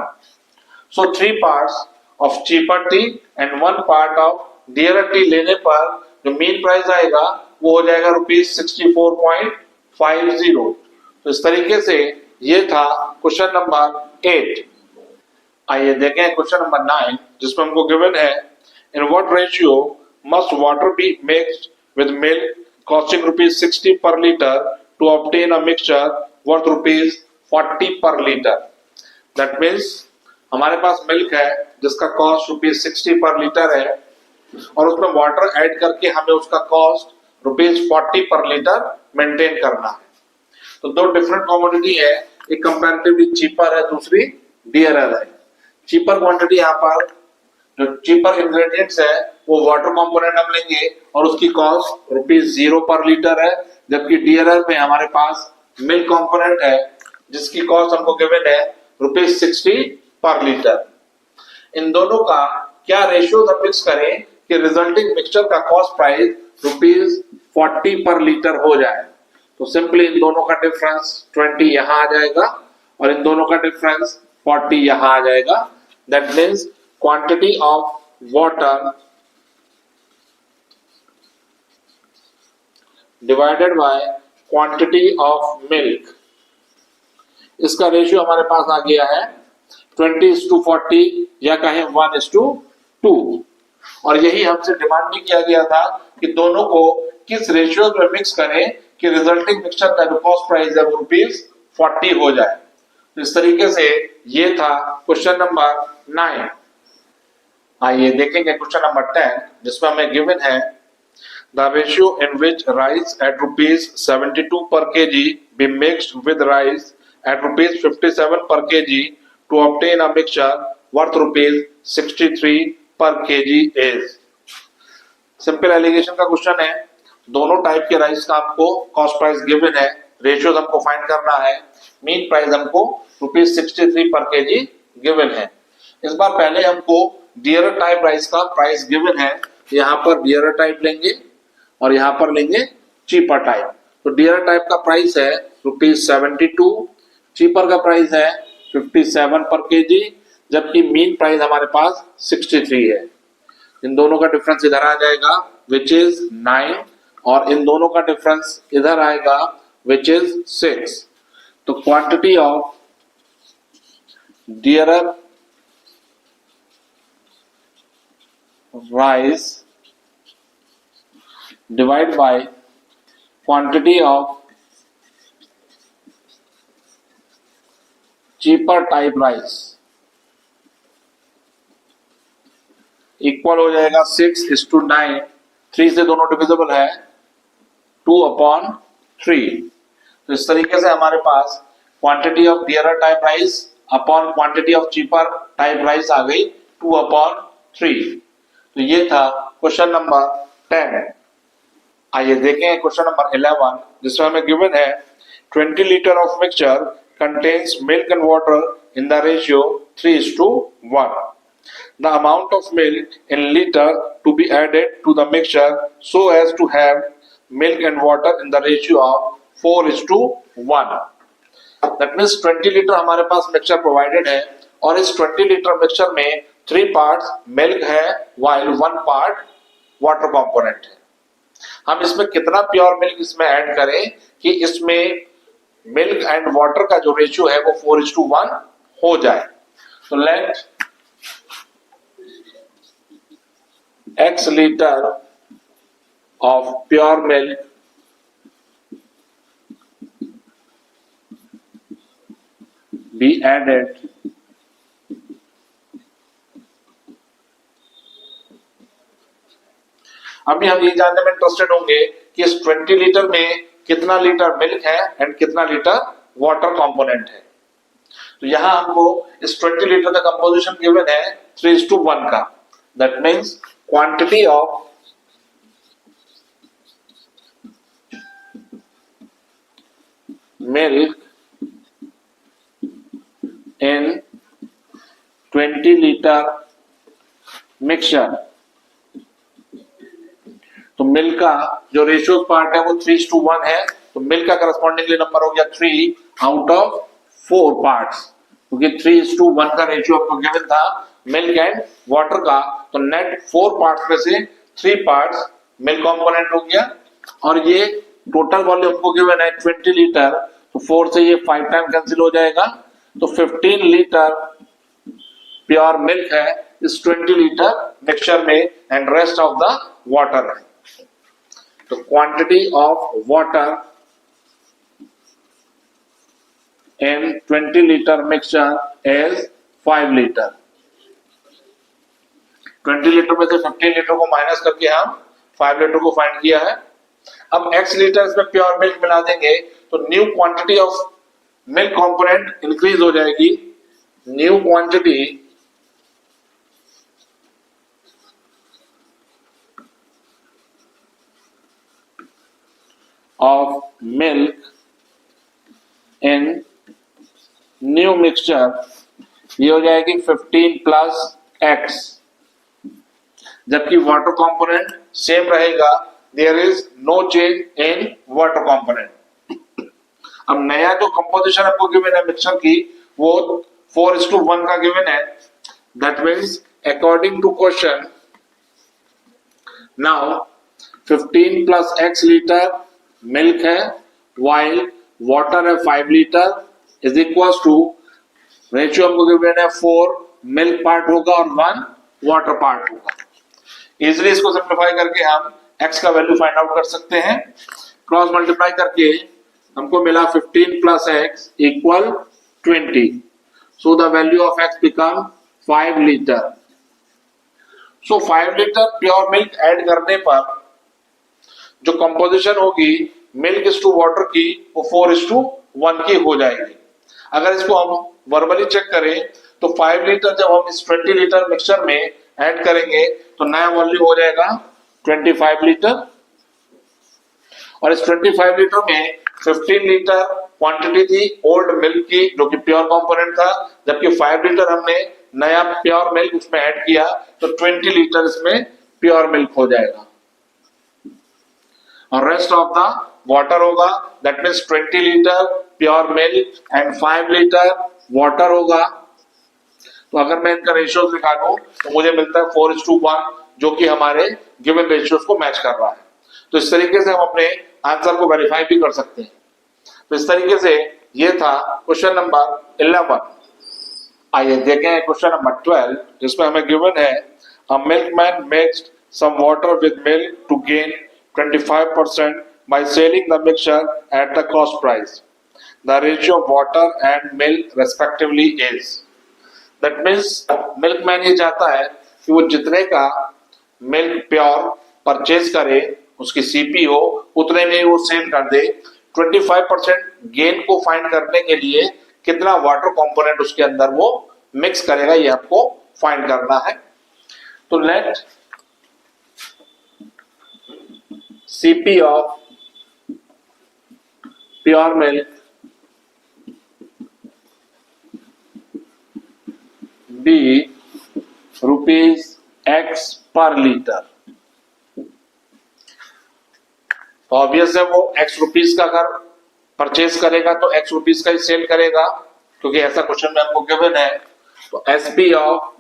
सो 3 parts of cheaper T and 1 part of dearer T लेने पर जो मीन प्राइस आएगा वो हो जाएगा ₹64.50. तो इस तरीके से ये था क्वेश्चन नंबर 8. आइए देखें क्वेश्चन नंबर 9, जिसमें हमको गिवन है in what ratio must water be mixed with milk costing ₹60 per litre to obtain a mixture worth ₹40 per litre. That means हमारे पास मिल्क है जिसका कॉस्ट ₹60 पर लीटर है और उसमें वाटर ऐड करके हमें उसका कॉस्ट ₹40 पर लीटर मेंटेन करना है. तो दो डिफरेंट कमोडिटी है, एक कंपैरेटिवली चीपर है, दूसरी डियरर है. चीपर क्वांटिटी यहाँ पर जो चीपर इंग्रेडिएंट्स है वो वाटर कंपोनेंट हम लेंगे और उसकी कॉस्ट ₹0 पर लीटर है, जबकि डियरर में हमारे पास मिल्क कंपोनेंट है जिसकी कॉस्ट हमको गिवन है ₹60 पर लीटर. इन दोनों का क्या रेशियो हम मिक्स करें कि रिजल्टिंग मिक्सचर का कॉस्ट प्राइस ₹40 पर लीटर हो जाए. तो सिंपली इन दोनों का डिफरेंस 20 यहाँ आ जाएगा और इन दोनों का डिफरेंस 40 यहाँ आ जाएगा. That means quantity of water divided by quantity of milk, इसका रेशियो हमारे पास आ गया है 20:40 या कहें 1:2. और यही हमसे डिमांड भी किया गया था कि दोनों को किस रेशियो में मिक्स करें कि रिजल्टिंग मिक्सचर का जो कॉस्ट प्राइस है वो ₹40 हो जाए. तो इस तरीके से ये था क्वेश्चन नंबर 9. आइए देखेंगे क्वेश्चन नंबर 10, जिसमें हमें गिवन है the ratio in which rice at ₹72 per kg be mixed with rice at ₹57 per kg to obtain a mixture worth ₹63 per kg is. Simple alligation का क्वेश्चन है. दोनों type के rice का हमको cost price given है, ratios हमको find करना है, मीन प्राइस हमको ₹63 पर kg गिवन है. इस बार पहले हमको डियरर टाइप राइस का प्राइस गिवन है, यहाँ पर डियरर टाइप लेंगे और यहाँ पर लेंगे चीपर टाइप. तो डियरर टाइप का प्राइस है ₹72, चीपर का प्राइस है 57 पर kg, जबकि मीन प्राइस हमारे पास 63 है. इन दोनों का डिफरेंस इधर आ जाएगा विच इज 9 और इन दोनों का डिफरेंस इधर आएगा विच इज 6. तो quantity of dearer rice divide by quantity of cheaper type rice equal हो जाएगा 6:9. 3 से दोनों डिविजिबल है, 2/3. तो इस तरीके से हमारे पास quantity of dearer type rice upon quantity of cheaper type rice आ गई 2/3. तो ये था क्वेश्चन नंबर 10. आइए देखें क्वेश्चन नंबर 11, जिसमें हमें गिवन है 20 litre of mixture contains milk and water in the ratio 3:1. The amount of milk in liter to be added to the mixture so as to have milk and water in the ratio of 4:1. That means 20 litre हमारे पास mixture provided है और इस 20 litre mixture में 3 parts milk है while 1 part water component है. हम इसमें कितना प्योर मिल्क इसमें ऐड करें कि इसमें मिल्क एंड वाटर का जो रेशियो है वो 4:1 हो जाए. तो let x litre of pure milk be added अभी हम ये जानने में इंटरेस्टेड होंगे कि इस 20 लीटर में कितना लीटर मिल्क है एंड कितना लीटर वाटर कंपोनेंट है. तो यहां हमको इस 20 लीटर का कंपोजिशन गिवन है 3:1 का. That means quantity of milk in 20 litre mixture. तो मिल्क का जो रेशियो पार्ट है वो 3:1 है, तो मिल्क का करस्पॉन्डिंगली नंबर हो गया 3 आउट ऑफ 4 पार्ट्स, क्योंकि 3:1 का रेशियो आपको गिवन था मिल्क एंड वाटर का, तो नेट 4 पार्ट्स में से 3 पार्ट्स मिल्क कंपोनेंट हो गया। और ये टोटल वॉल्यूम आपको गिवन है 20 लीटर, तो 4 से ये 5 टाइम कैंसिल हो जाएगा, तो 15 लीटर प्योर मिल्क है इस 20 लीटर मिक्सचर में, and rest of the water है। तो quantity of water in 20 liter mixture is 5 litre. 20 litre में से 15 लीटर को माइनस करके हम 5 लीटर को फाइंड किया है। अब x लीटर इसमें प्योर मिल्क मिला देंगे तो new quantity of milk component increase हो जाएगी। New quantity of milk in new mixture ये हो जाएगी 15 प्लस x, जबकि वाटर कंपोनेंट सेम रहेगा, there is no change in water component. अब नया जो कंपोजिशन आपको गिवन है मिक्सचर की वो 4:1 का गिवन है, that means according to question now 15 plus x litre milk है वाइल वाटर है 5 litre is equal to ratio हमको गिवन है 4 मिल्क पार्ट होगा और 1 वाटर पार्ट होगा। इजिली इसको सिंप्लीफाई करके हम x का वैल्यू फाइंड आउट कर सकते हैं। क्रॉस मल्टीप्लाई करके हमको मिला 15 plus x equal 20, so the value of x become 5 litre. So 5 litre pure milk add करने पर जो कंपोजिशन होगी मिल्क इज टू वाटर की वो 4:1 की हो जाएगी। अगर इसको हम वर्बली चेक करें तो 5 लीटर जब हम इस 20 लीटर मिक्सचर में ऐड करेंगे तो नया वॉल्यूम हो जाएगा 25 लीटर, और इस 25 लीटर में 15 लीटर क्वांटिटी थी ओल्ड मिल्क की जो कि प्योर कंपोनेंट था, जबकि 5 लीटर हमने नया प्योर मिल्क उसमें ऐड किया तो 20 लीटर इसमें प्योर मिल्क हो जाएगा, और रेस्ट ऑफ द वाटर होगा, that means 20 litre pure milk and 5 litre water होगा। तो अगर मैं इनका रेशियो निकाल दूं तो मुझे मिलता है 4:1, जो कि हमारे गिवन रेशियोज को मैच कर रहा है। तो इस तरीके से हम अपने आंसर को वेरीफाई भी कर सकते हैं। तो इस तरीके से ये था क्वेश्चन नंबर 11। आइए देखें क्वेश्चन नंबर 12, जिसमें हमें गिवन है a milkman mixed some water with milk to gain 25% by selling the mixture at the cost price. The ratio of water and milk respectively is. That means milkman ये चाहता है कि वो जितने का मिल्क प्योर परचेज करे उसकी CP हो उतने में वो सेल कर दे। 25% गेन को फाइंड करने के लिए कितना वाटर कंपोनेंट उसके अंदर वो मिक्स करेगा ये आपको फाइंड करना है। तो let CP of pure milk be ₹X per litre. तो ऑब्वियस है वो X रुपीज का अगर परचेज करेगा तो X रुपीज का ही सेल करेगा, क्योंकि ऐसा क्वेश्चन में आपको गिवन है। तो SP of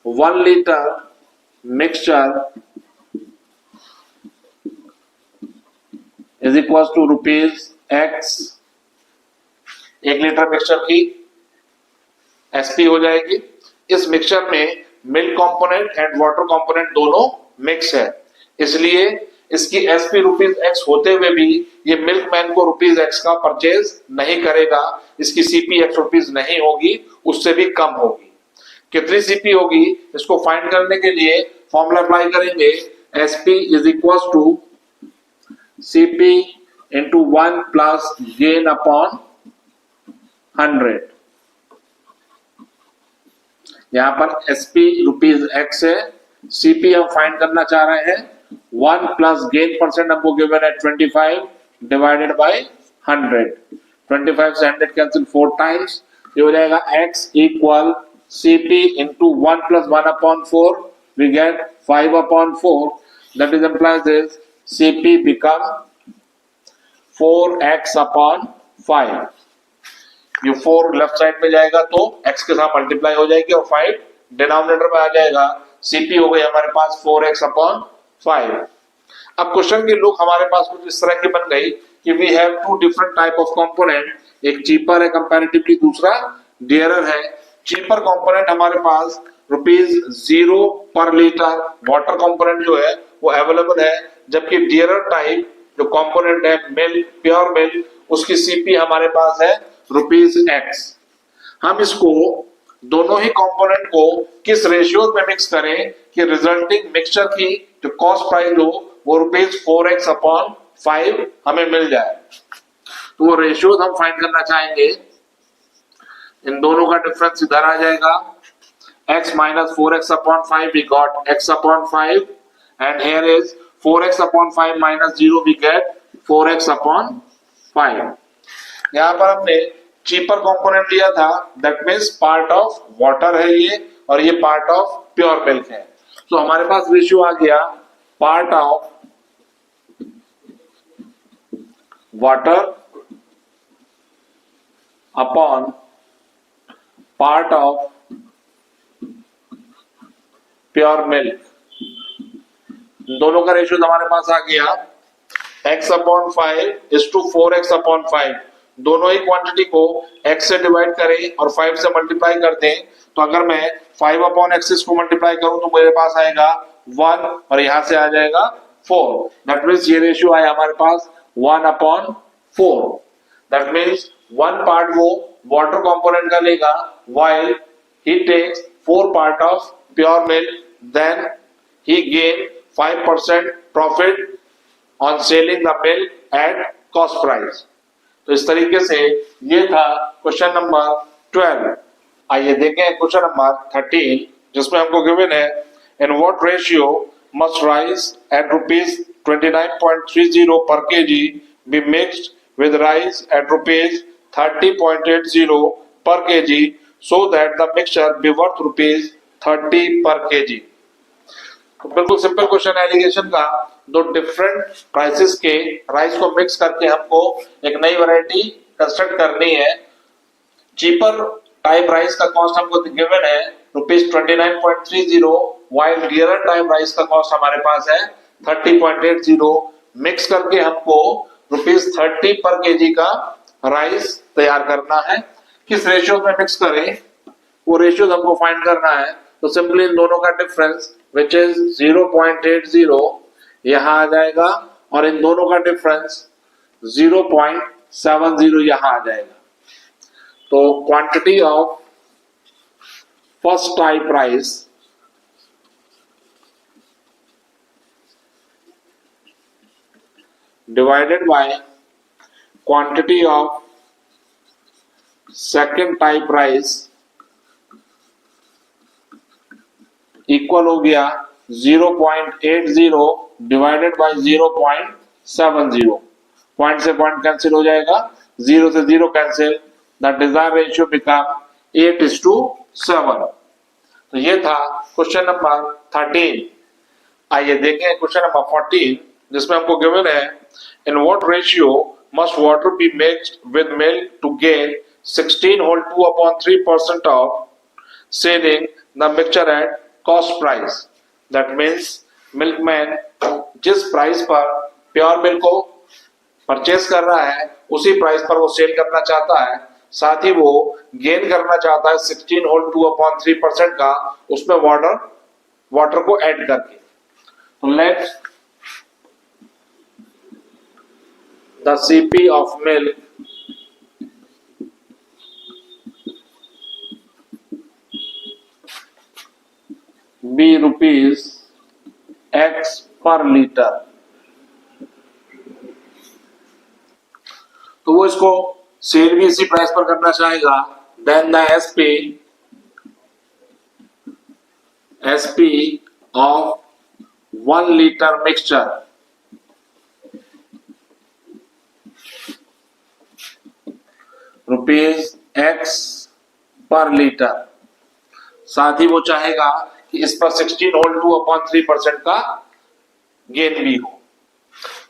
1 litre mixture is equal to ₹X। 1 litre mixture की एसपी हो जाएगी। इस मिक्सचर में milk component and water component दोनों मिक्स है, इसलिए इसकी एसपी ₹X होते हुए भी ये मिल्कमैन को ₹X का परचेज नहीं करेगा, इसकी सीपी ₹X नहीं होगी, उससे भी कम होगी। कितनी सीपी होगी इसको फाइंड करने के लिए फॉर्मूला अप्लाई करेंगे। SP is equal to CP into 1 plus gain upon 100। यहां पर एसपी ₹X है, सीपी हम फाइंड करना चाह रहे हैं 1 प्लस गेन परसेंट हमको गिवन है 25 डिवाइडेड बाय 100। 25 से 100 कैंसिल 4 टाइम्स, ये हो जाएगा X equal CP into 1 plus 1 upon 4 we get 5/4. That is implies this Cp become 4x/5. ये 4 लेफ्ट साइड में जाएगा तो x के साथ मल्टीप्लाई हो जाएगी और 5 डिनोमिनेटर में आ जाएगा। Cp हो गई हमारे पास 4x/5। अब क्वेश्चन की लुक हमारे पास कुछ इस तरह की बन गई कि we have two different type of component, एक चीपर है कंपैरेटिवली, दूसरा डियरर है। चीपर कंपोनेंट हमारे पास ₹0 पर लीटर वाटर कंपोनेंट जो है वो अवेलेबल है, जबकि डियरर टाइप जो कंपोनेंट है मिल्क, प्योर मिल्क, उसकी सीपी हमारे पास है ₹X। हम इसको दोनों ही कंपोनेंट को किस रेशियो में मिक्स करें कि रिजल्टिंग मिक्सचर की जो कॉस्ट प्राइस हो वो ₹4x/5 हमें मिल जाए। तो वो रेशियो हम फाइंड करना चाहेंगे। इन दोनों का डिफरेंस इधर आ जाएगा, x minus 4x/5 we got x/5 and here is 4x/5 minus 0 we get 4x/5। यहाँ पर हमने चीपर कंपोनेंट लिया था, that means part of water है ये और ये पार्ट ऑफ प्योर मिल्क है। तो हमारे पास रेशियो आ गया part of water upon part of pure milk. दोनों का रेशियो हमारे पास आ गया x/5 is to 4x/5। दोनों ही क्वांटिटी को x से डिवाइड करें और 5 से मल्टीप्लाई कर दें, तो अगर मैं 5/x को मल्टीप्लाई करूं तो मेरे पास आएगा 1 और यहां से आ जाएगा 4। दैट मीन्स ये रेशियो आया हमारे पास 1/4। दैट मीन्स 1 पार्ट वो वाटर कंपोनेंट का लेगा while he takes 4 part of pure milk, then he gain 5% profit on selling the milk at cost price। तो इस तरीके से ये था क्वेश्चन नंबर 12। आइए देखें क्वेश्चन नंबर 13, जिसमें हमको गिवन है in what ratio must rice at ₹29.30 per kg be mixed with rice at ₹30.80 per kg so that the mixture be worth ₹30 per kg। तो बिल्कुल सिंपल क्वेश्चन एलिगेशन का, दो different prices के rice को mix करके हमको एक नई वैरायटी कंस्ट्रक्ट करनी है। चीपर टाइप राइस का कॉस्ट हमको गिवन है ₹29.30, while डियरर टाइप राइस का कॉस्ट हमारे पास है 30.80। मिक्स करके हमको ₹30 पर केजी का राइस तैयार करना है। किस रेशियो में मिक्स करें वो रेशियो हमको फाइंड करना है। तो सिंपली इन दोनों का डिफरेंस विच इज 0.80 यहां आ जाएगा और इन दोनों का डिफरेंस 0.70 यहां आ जाएगा। तो quantity of first type rice divided by quantity of second type rice equal हो गया 0.80 डिवाइडेड बाय 0.70। पॉइंट से पॉइंट कैंसिल हो जाएगा, 0 से 0 cancel, the desired ratio become 8:7। तो ये था क्वेश्चन नंबर 13। आइए देखें क्वेश्चन नंबर 14, जिसमें हमको गिवन है in what ratio must water be mixed with milk to gain 16/2/3% of selling the mixture at cost price. That means milkman जिस price पर प्योर मिल्क को परचेस कर रहा है उसी प्राइस पर वो सेल करना चाहता है, साथ ही वो गेन करना चाहता है 16/2/3% का, उसमें वाटर को ऐड करके। तो let the CP of milk be ₹X per litre. तो वो इसको सेल भी इसी प्राइस पर करना चाहेगा। Then the SP of 1 litre mixture ₹X per litre. साथ ही वो चाहेगा कि इस पर 16 होल 2/3% का गेन भी हो।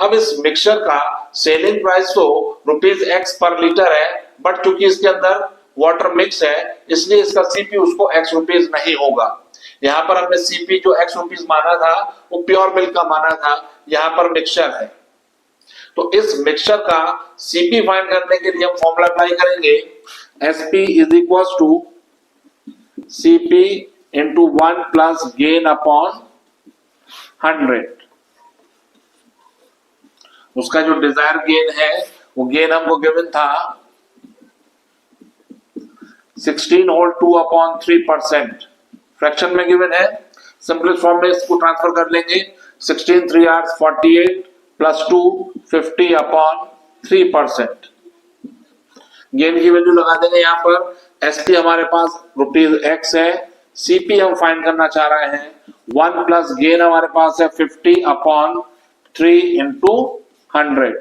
अब इस मिक्सचर का सेलिंग प्राइस तो ₹X पर लीटर है, बट चूंकि इसके अंदर वाटर मिक्स है इसलिए इसका सीपी उसको ₹X नहीं होगा। यहाँ पर हमने सीपी जो ₹X माना था वो प्योर मिल्क का माना था, यहाँ पर मिक्सचर है। तो इस मिक्सचर का सीपी फाइंड करने के लिए हम फॉर्मूला अप्लाई करेंगे, SP is equal to CP into 1 plus gain upon 100। उसका जो डिजायर गेन है वो गेन हमको गिवन था 16 होल 2/3%, फ्रैक्शन में गिवन है। सिंपलेस्ट फॉर्म में इसको ट्रांसफर कर लेंगे, 16 3 आवर्स 48 प्लस 2 50/3%। गेन की वैल्यू लगा देंगे यहाँ पर। एसपी हमारे पास ₹X है, सीपी हम फाइंड करना चाह रहे हैं 1 प्लस गेन हमारे पास है 50/3 इंटू 100।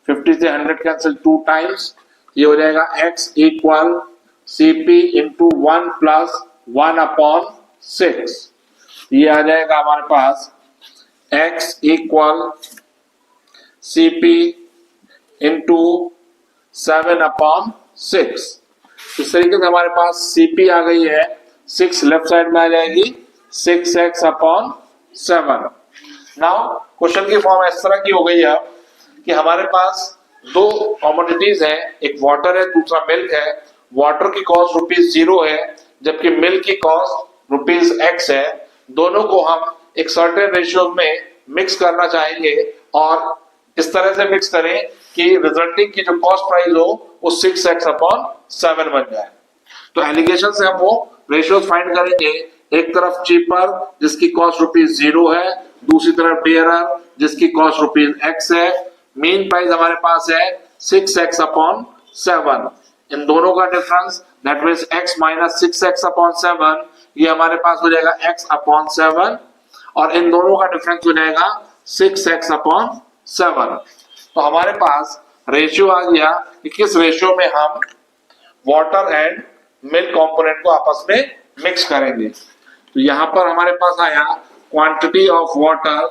50 से 100 कैंसिल 2 टाइम्स, ये हो जाएगा X equal CP into 1 plus 1/6। ये आ जाएगा हमारे पास X इक्वल CP इंटू 7/6। इस तरीके से हमारे पास CP आ गई है, 6 लेफ्ट साइड में आ जाएगी 6x/7। नाउ क्वेश्चन की फॉर्म इस तरह की हो गई है कि हमारे पास दो कमोडिटीज है, एक वाटर है दूसरा मिल्क है। वाटर की कॉस्ट ₹0 है जबकि मिल्क की कॉस्ट ₹X है। दोनों को हम एक सर्टेन रेशियो में मिक्स करना चाहेंगे और इस तरह से मिक्स करें कि रिजल्टिंग की जो कॉस्ट प्राइस हो वो 6x/7 बन जाए। तो एलिगेशन से हम वो रेशियो फाइंड करेंगे, एक तरफ चीपर जिसकी कॉस्ट ₹0 है, दूसरी तरफ डियरर जिसकी कॉस्ट ₹X है। मेन प्राइस हमारे पास है 6x/7। इन दोनों का difference that means x minus 6x/7, ये हमारे पास हो जाएगा x/7 और इन दोनों का डिफरेंस हो जाएगा 6x/7। तो हमारे पास रेशियो आ गया कि किस रेशियो में हम वाटर एंड मिल्क कंपोनेंट को आपस में मिक्स करेंगे। तो यहां पर हमारे पास आया quantity of water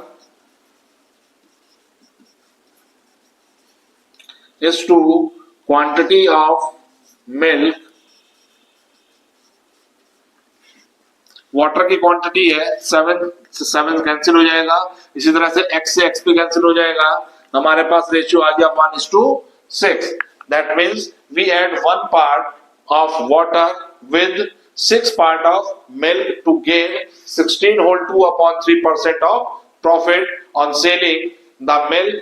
is to quantity of milk. Water की क्वांटिटी है 7 से 7 कैंसिल हो जाएगा, इसी तरह से x से x भी कैंसिल हो जाएगा। हमारे पास रेशियो आ गया 1:6। That means we add 1 part of water with 6 part of milk to gain 16 whole 2/3% of profit on selling the milk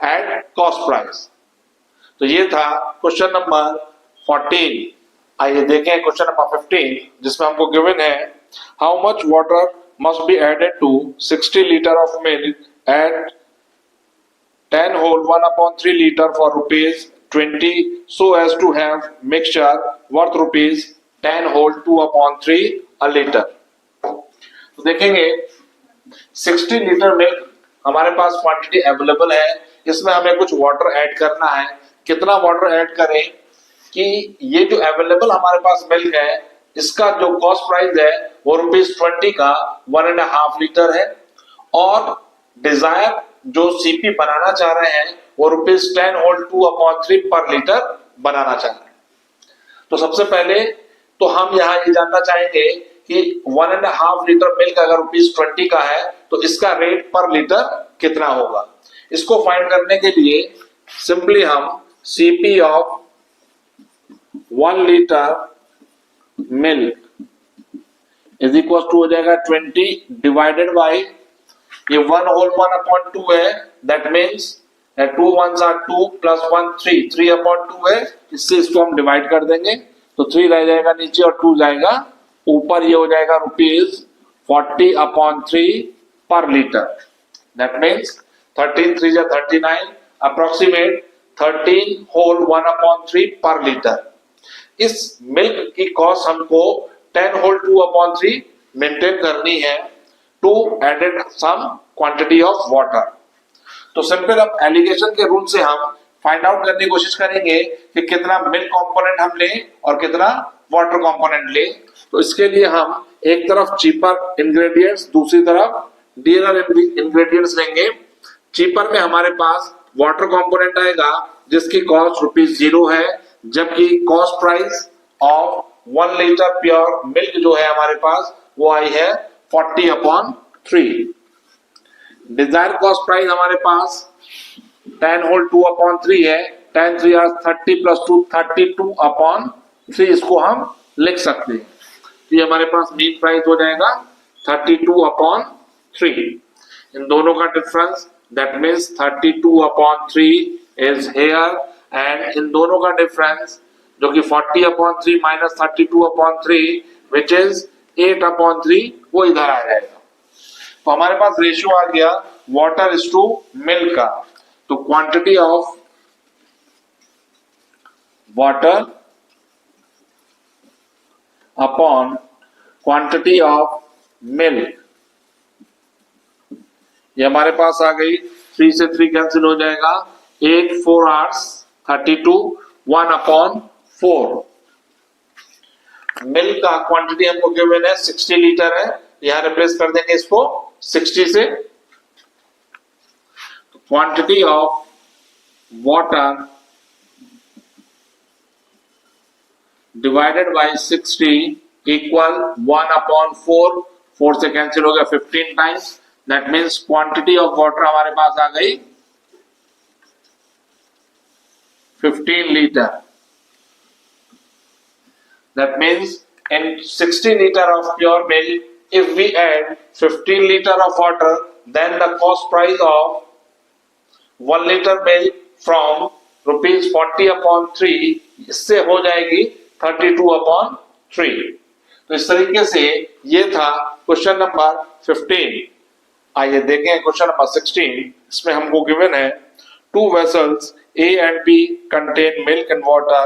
at cost price. तो ये था क्वेश्चन नंबर 14। आइए देखें क्वेश्चन नंबर 15 जिसमें हमको गिवन है how much water must be added to 60 litre of milk at 10 whole 1/3 litre for ₹20 so as to have mixture worth ₹10 whole 2/3 a liter। तो देखेंगे 60 लीटर मिल्क हमारे पास क्वांटिटी अवेलेबल है, इसमें हमें कुछ वाटर ऐड करना है। कितना वाटर ऐड करें कि ये जो अवेलेबल हमारे पास मिल्क है इसका जो कॉस्ट प्राइस है वो ₹20 का 1.5 लीटर है और डिजायर जो सीपी बनाना चाह रहे हैं वो ₹10 होल 2/3 पर लीटर बनाना चाह रहे हैं। तो सबसे पहले तो हम यहाँ ये जानना चाहेंगे कि 1.5 लीटर मिल्क अगर ₹20 का है तो इसका रेट पर लीटर कितना होगा। इसको फाइंड करने के लिए सिंपली हम CP of 1 litre milk is equal to हो जाएगा 20 डिवाइडेड बाई ये 1 होल 1/2 है, that means 2 1s are 2 plus 1 3/2 है। इससे इसको हम डिवाइड कर देंगे तो 3 रह जाएगा नीचे और 2 जाएगा ऊपर, ये हो जाएगा ₹40/3 per litre. That means 13 3 39 approximate 13 whole 1/3 per litre. इस मिल्क की कॉस्ट हमको 10 होल 2/3 मेंटेन करनी है to added some quantity of water. तो सिंपल अब एलिगेशन के रूल से हम फाइंड आउट करने की कोशिश करेंगे कि कितना मिल्क कंपोनेंट हम लें और कितना वाटर कंपोनेंट लें। तो इसके लिए हम एक तरफ चीपर इंग्रेडिएंट्स, दूसरी तरफ डियरर इंग्रेडिएंट्स लेंगे। चीपर में हमारे पास वाटर कंपोनेंट आएगा जिसकी कॉस्ट ₹0 है, जबकि cost price of 1 litre pure milk जो है हमारे पास वो आई है 40/3। डिजायर कॉस्ट प्राइस हमारे पास 10 होल 2/3 है, 10 3 are 30 + 2 32/3 इसको हम लिख सकते हैं। तो ये हमारे पास मीन प्राइस हो जाएगा 32/3। इन दोनों का difference that means 32/3 is here, and इन दोनों का डिफरेंस जो कि 40/3 माइनस 32/3 विच इज 8/3 वो इधर आ जाएगा। तो हमारे पास रेशियो आ गया वाटर इज टू मिल्क का। तो quantity of water upon quantity of milk, ये हमारे पास आ गई। 3 से 3 कैंसिल हो जाएगा, 8 4 hours 32 1/4। मिल्क का क्वांटिटी हमको गिवन है 60 लीटर है, यहां रिप्लेस कर देंगे इसको 60 से। Quantity of water divided by 60 equal 1/4। 4 से कैंसिल हो गया 15 times, that means quantity of water हमारे पास आ गई 15 litre. That means in 60 liter of pure milk, if we add 15 liter of water, then the cost price of 1 liter milk from ₹40/3 इससे हो जाएगी 32/3। तो इस तरीके से ये था क्वेश्चन नंबर 15। आइए देखें क्वेश्चन नंबर 16। इसमें हमको गिवन है 2 vessels A and B contain milk and water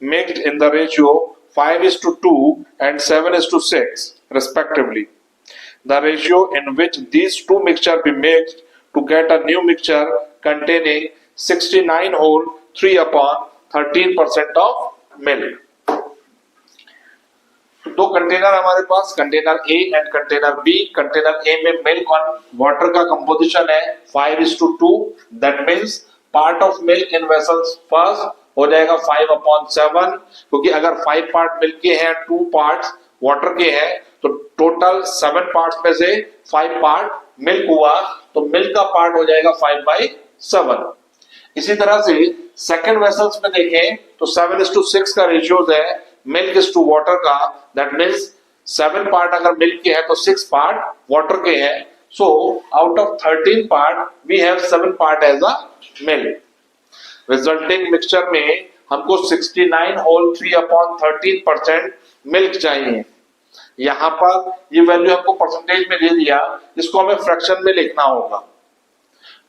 mixed in the ratio 5:2 and 7:6 respectively. The ratio in which these two mixture be mixed to get a new mixture containing 69 whole 3/13% of milk. दो container हमारे पास, container A and container B। Container A में milk और water का composition है 5:2। That means part of milk in vessels first हो जाएगा 5/7, क्योंकि अगर 5 पार्ट मिल्क के हैं 2 पार्ट्स वाटर के हैं तो टोटल 7 पार्ट्स में से 5 पार्ट मिल्क हुआ, तो मिल्क का पार्ट हो जाएगा 5/7। इसी तरह से सेकंड वेसल्स में देखें तो 7:6 का रेशियो है मिल्क इज टू वाटर का। दैट मीन्स 7 पार्ट अगर मिल्क के हैं तो 6 पार्ट वाटर के हैं। So out of 13 part we have 7 part as a milk. Resulting mixture में हमको 69 होल 3/13% मिल्क चाहिए। यहां पर ये वैल्यू हमको परसेंटेज में दे दिया, इसको हमें फ्रैक्शन में लिखना होगा।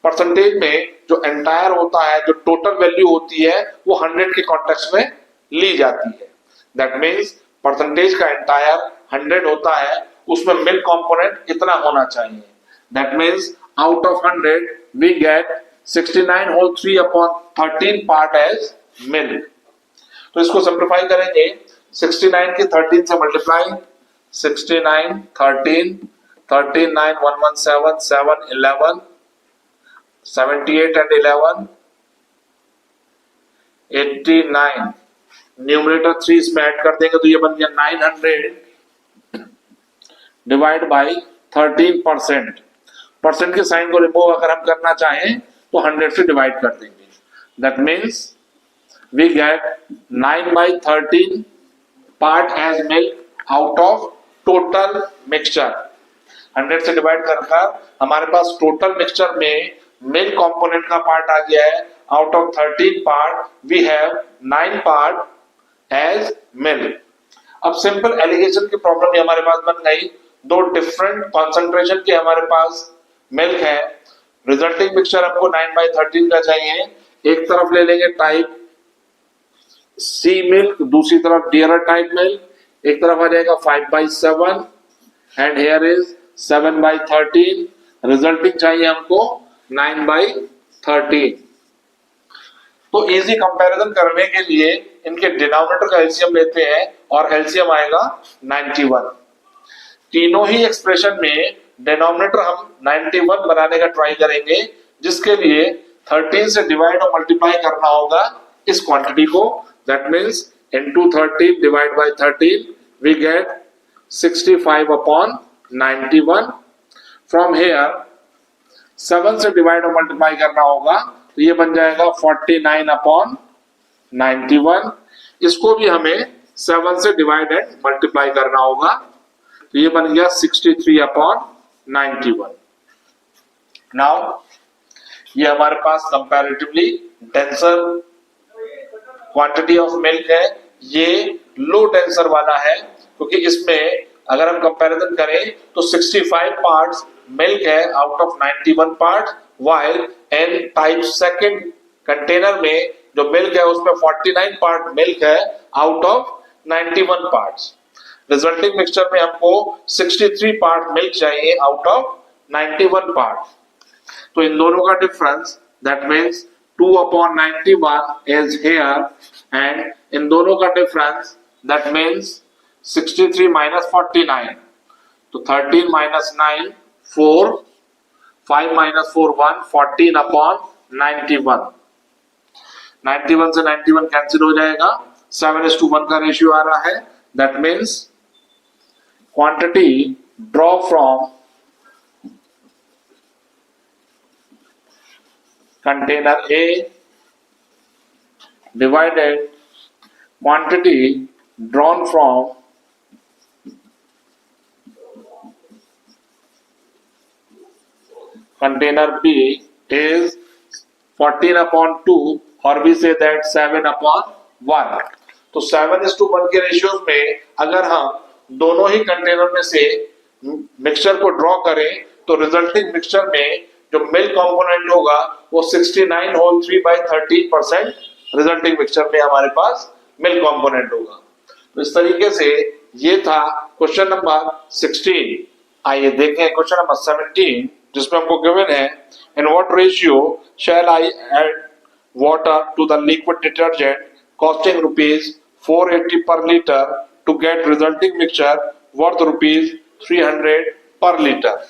परसेंटेज में जो एंटायर होता है, जो टोटल वैल्यू होती है वो 100 के कॉन्टेक्स्ट में ली जाती है। दैट मीन्स परसेंटेज का एंटायर 100 होता है, उसमें मिल्क कंपोनेंट कितना होना चाहिए। That means out of 100 we get 69 whole 3/13 part as milk. तो इसको सिंप्लीफाई करेंगे, 69 के 13 से मल्टीप्लाई, 69 13 13 9 117 7 11 78 एंड 11 89। न्यूमरेटर 3 इसमें ऐड कर देंगे तो ये बन गया 900 डिवाइड बाई 13%। परसेंट के साइन को रिमूव अगर हम करना चाहें तो 100 से डिवाइड कर देंगे। That means we get 9/13 part as milk out of total mixture. 100 से डिवाइड कर हमारे पास टोटल मिक्सचर में मिल्क कंपोनेंट का पार्ट आ गया है। Out of 13 part we have 9 part as milk. अब सिंपल एलिगेशन की प्रॉब्लम हमारे पास बन गई। दो डिफरेंट कॉन्सेंट्रेशन के हमारे पास मिल्क है। रिजल्टिंग मिक्सचर हमको 9/13 का चाहिए। एक तरफ ले लेंगे टाइप सी मिल्क, दूसरी तरफ डियरर टाइप मिल्क। एक तरफ आ जाएगा 5/7 एंड हियर इज 7/13। रिजल्टिंग चाहिए हमको 9/13। तो इजी कंपैरिजन करने के लिए इनके डिनोमिनेटर का एलसीएम लेते हैं और एलसीएम आएगा 91। तीनों ही एक्सप्रेशन में डिनोमिनेटर हम 91 बनाने का ट्राई करेंगे, जिसके लिए 13 से डिवाइड और मल्टीप्लाई करना होगा इस क्वांटिटी को. That means into 13 divide by 13 we get 65 upon 91. From here 7 से डिवाइड और मल्टीप्लाई करना होगा, तो ये बन जाएगा 49 अपॉन 91. इसको भी हमें 7 से डिवाइड एंड मल्टीप्लाई करना होगा, तो ये बन गया 63 अपॉन 91. नाउ ये हमारे पास comparatively denser quantity of milk है. ये लो डेंसर वाला है, क्योंकि इसमें अगर हम कंपैरिजन करें तो 65 पार्ट्स मिल्क है out of 91 part, while in type second container में जो मिल्क है उसमें 49 पार्ट मिल्क है out of 91 parts. Resulting mixture में हमको 63 पार्ट मिल्क चाहिए आउट ऑफ 91 पार्ट. तो इन दोनों का difference that means 2 upon 91 is here, and इन दोनों का डिफरेंस दैट मीन्स 63 माइनस 49, तो 13 माइनस 9 4, 5 माइनस 4 1, 14 अपॉन 91. 91 से 91 कैंसिल हो जाएगा, 7:1 का रेशियो आ रहा है. That means quantity draw from container A divided quantity drawn from container B is 14 upon 2, or we say that 7 upon 1. तो 7:1 के रेशियो में अगर हम दोनों ही कंटेनर में से मिक्सचर को ड्रॉ करें तो रिजल्टिंग मिक्सचर में जो मिल्क कंपोनेंट होगा वो 69 होल 3 बाई 13% रिजल्टिंग मिक्सचर में हमारे पास मिल्क कंपोनेंट होगा. तो इस तरीके से ये था क्वेश्चन नंबर 16. आइए देखें क्वेश्चन नंबर 17, जिसमें हमको गिवन है in what ratio shall I add water to the liquid detergent costing rupees 480 per litre to get resulting mixture worth rupees 300 per litre.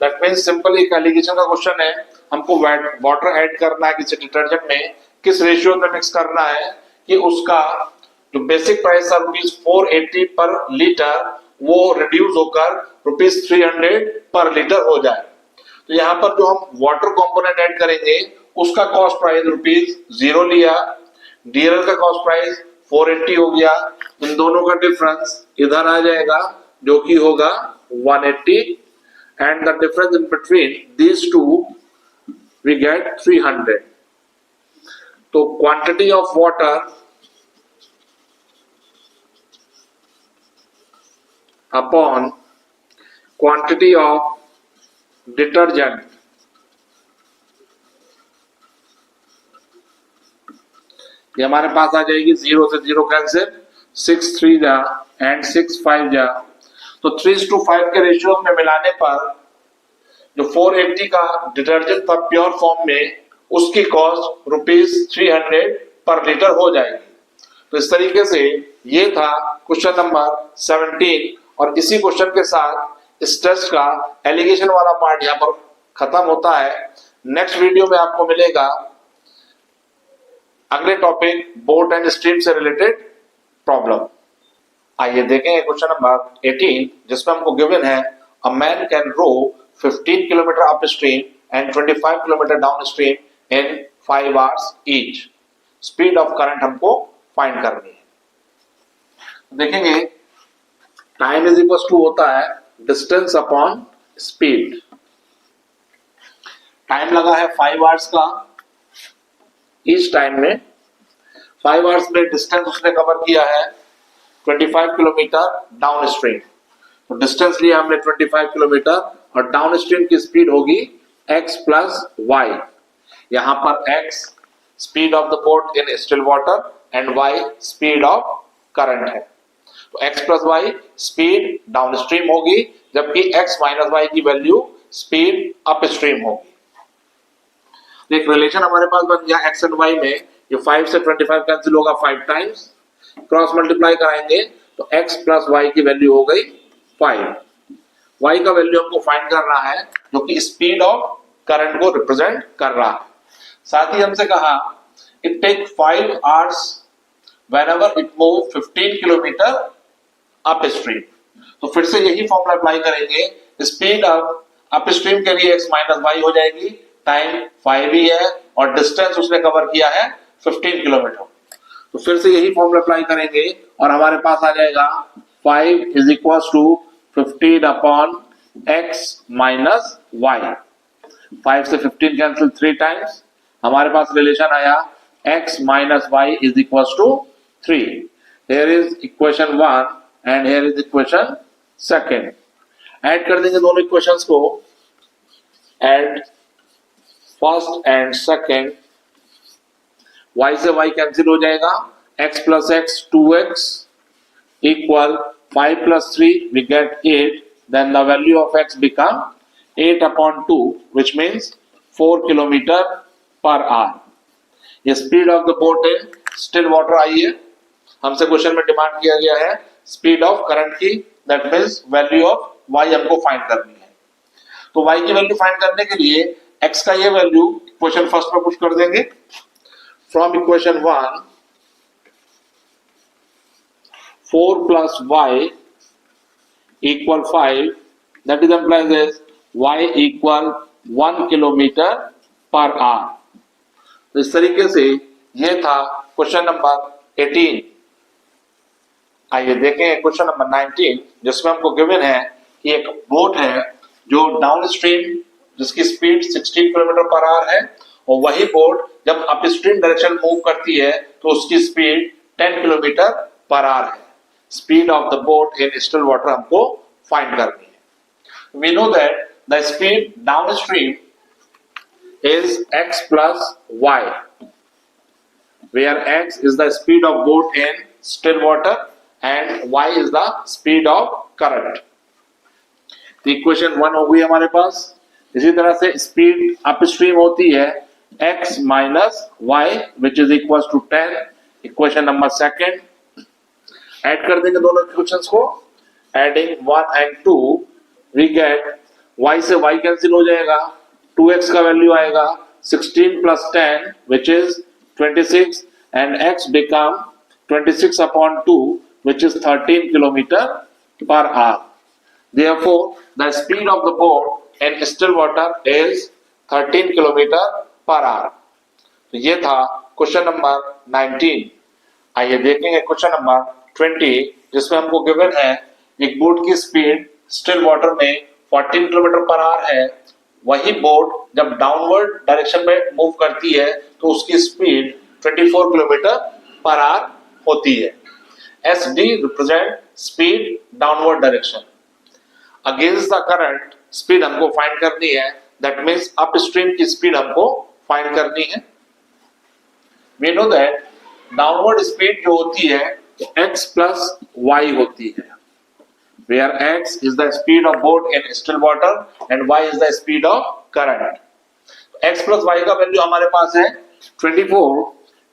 That means simple एक alligation का question है. हमको water add करना है किसी detergent में, किस ratio में मिक्स करना है कि उसका जो बेसिक प्राइस था रुपीज 480 पर लीटर वो रिड्यूस होकर रुपीज 300 पर लीटर हो जाए. तो यहाँ पर जो हम वाटर कंपोनेंट ऐड करेंगे उसका कॉस्ट प्राइस रुपीज 0 लिया, डीएलएल का कॉस्ट प्राइस 480 हो गया. इन दोनों का डिफरेंस इधर आ जाएगा जो कि होगा 180, and the difference in between these two we get 300. तो quantity of water upon quantity of detergent ये हमारे पास आ जाएगी 0 से 0 कैंसिल, 6 3 जा एंड 6 5 जा. तो 3:5 के रेशियो में मिलाने पर जो 480 का डिटर्जेंट था प्योर फॉर्म में उसकी कॉस्ट रुपीज 300 पर लीटर हो जाएगी. तो इस तरीके से ये था क्वेश्चन नंबर 17, और इसी क्वेश्चन के साथ इस टेस्ट का एलिगेशन वाला पार्ट यहाँ पर खत्म होता है. नेक्स्ट वीडियो में आपको मिलेगा अगले टॉपिक बोट एंड स्ट्रीम से रिलेटेड प्रॉब्लम. आइए देखेंगे क्वेश्चन नंबर 18, जिसमें हमको गिवन है a man can row 15 kilometre upstream and 25 kilometre down stream in 5 hours each. Speed of current हमको फाइंड करनी है. देखेंगे टाइम इज इक्वल टू होता है डिस्टेंस अपॉन स्पीड. टाइम लगा है 5 आवर्स का. इस टाइम में 5 आवर्स में डिस्टेंस उसने कवर किया है 25 किलोमीटर डाउन स्ट्रीम. तो डिस्टेंस लिया हमने 25 किलोमीटर और डाउन स्ट्रीम की स्पीड होगी x प्लस वाई. यहां पर x speed of the boat in still water and y speed of current है. तो x plus y speed down stream होगी, जबकि x माइनस वाई की वैल्यू स्पीड अप स्ट्रीम होगी. एक रिलेशन हमारे पास बन गया x एंड y में. ये 5 से 25 कैंसिल होगा 5 टाइम्स, क्रॉस मल्टीप्लाई कराएंगे तो x प्लस वाई की वैल्यू हो गई 5। y का वैल्यू हमको फाइंड करना है जो कि स्पीड ऑफ करंट को रिप्रेजेंट कर रहा है। साथ ही हमसे कहा it take 5 hours whenever it move 15 kilometre upstream. तो फिर से यही फॉर्मूला अप्लाई करेंगे, स्पीड ऑफ अप स्ट्रीम के लिए x माइनस वाई हो जाएगी, टाइम 5 ही है और डिस्टेंस उसने कवर किया है 15 किलोमीटर। तो फिर से यही फॉर्मूला अप्लाई करेंगे और हमारे पास आ जाएगा 5 is equal to 15 upon x minus y. 5 से 15 कैंसिल 3 टाइम्स, हमारे पास रिलेशन आया x minus y is equal to 3। Here is equation 1 and here is equation second. Add कर देंगे दोनों इक्वेशंस को, add first and second, y से y cancel हो जाएगा, x plus x 2x equal 5 plus 3 we get 8, then the value of x become 8 upon 2 which means 4 kilometre पर hour. ये speed of the boat in still water आई है, हमसे question में demand किया गया है स्पीड ऑफ करंट की, that means value of y हमको फाइंड करनी है। तो y की वैल्यू फाइंड करने के लिए x का ये वैल्यू इक्वेशन फर्स्ट में पुट कर देंगे। From equation 1 4 plus y equal 5, that is implies as y equal 1 kilometre पर आवर। तो इस तरीके से ये था क्वेश्चन नंबर 18। आइए देखें क्वेश्चन नंबर 19, जिसमें हमको गिवन है कि एक बोट है जो डाउन स्ट्रीम जिसकी स्पीड 16 किलोमीटर पर आवर है और वही बोट जब अप स्ट्रीम डायरेक्शन मूव करती है तो उसकी स्पीड 10 किलोमीटर पर आवर है। Speed of the boat in still water हमको फाइंड करनी है। We know that the speed down stream is x plus y, where x is the speed of boat in still water and y is the speed of current। तो equation 1 हो गई हमारे पास। इसी तरह से स्पीड अपस्ट्रीम होती है x minus y which is equal to 10, equation number second. Add कर देंगे दोनों इक्वेशंस को, adding 1 and 2 we get y से y कैंसिल हो जाएगा, 2x का वैल्यू आएगा 16 plus 10 which is 26 and x become 26 upon 2 which is 13 kilometre पर hour. Therefore, the speed of the boat in still water is 13 kilometre पर hour. तो ये था क्वेश्चन नंबर 19। आइए देखेंगे क्वेश्चन नंबर 20, जिसमें हमको गिवन है एक बोट की स्पीड स्टिल वाटर में 14 किलोमीटर पर आवर है, वही बोट जब डाउनवर्ड डायरेक्शन में मूव करती है तो उसकी स्पीड 24 किलोमीटर पर आवर होती है। SD represent speed downward direction. Against the current speed हमको फाइंड करनी है, दैट मीन्स अप स्ट्रीम की स्पीड हमको फाइंड करनी है। We know that downward speed जो होती है x प्लस वाई होती है, where x is the speed of boat in still water and y is the speed of current। x plus y का वैल्यू हमारे पास है 24,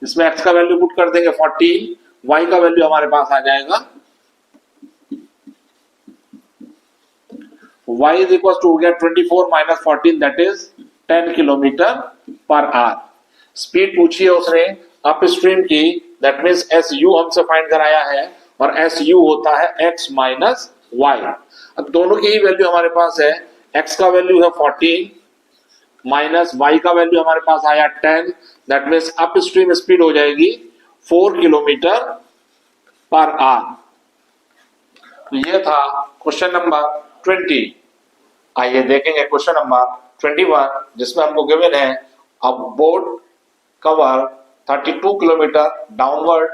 इसमें x का वैल्यू पुट कर देंगे 14, y का वैल्यू हमारे पास आ जाएगा y is equal to हो गया 24 माइनस 14 दैट इज 10 किलोमीटर पर आवर। स्पीड पूछी है उसने अप स्ट्रीम की, दैट मीन्स SU हमसे फाइंड कराया है और SU होता है x माइनस y। अब दोनों की ही वैल्यू हमारे पास है, x का वैल्यू है 14 माइनस y का वैल्यू हमारे पास आया 10, that means up stream speed हो जाएगी 4 किलोमीटर पर आवर। तो ये था क्वेश्चन नंबर 20। आइए देखेंगे क्वेश्चन नंबर 21, जिसमें हमको गिवन है a boat cover 32 kilometre downward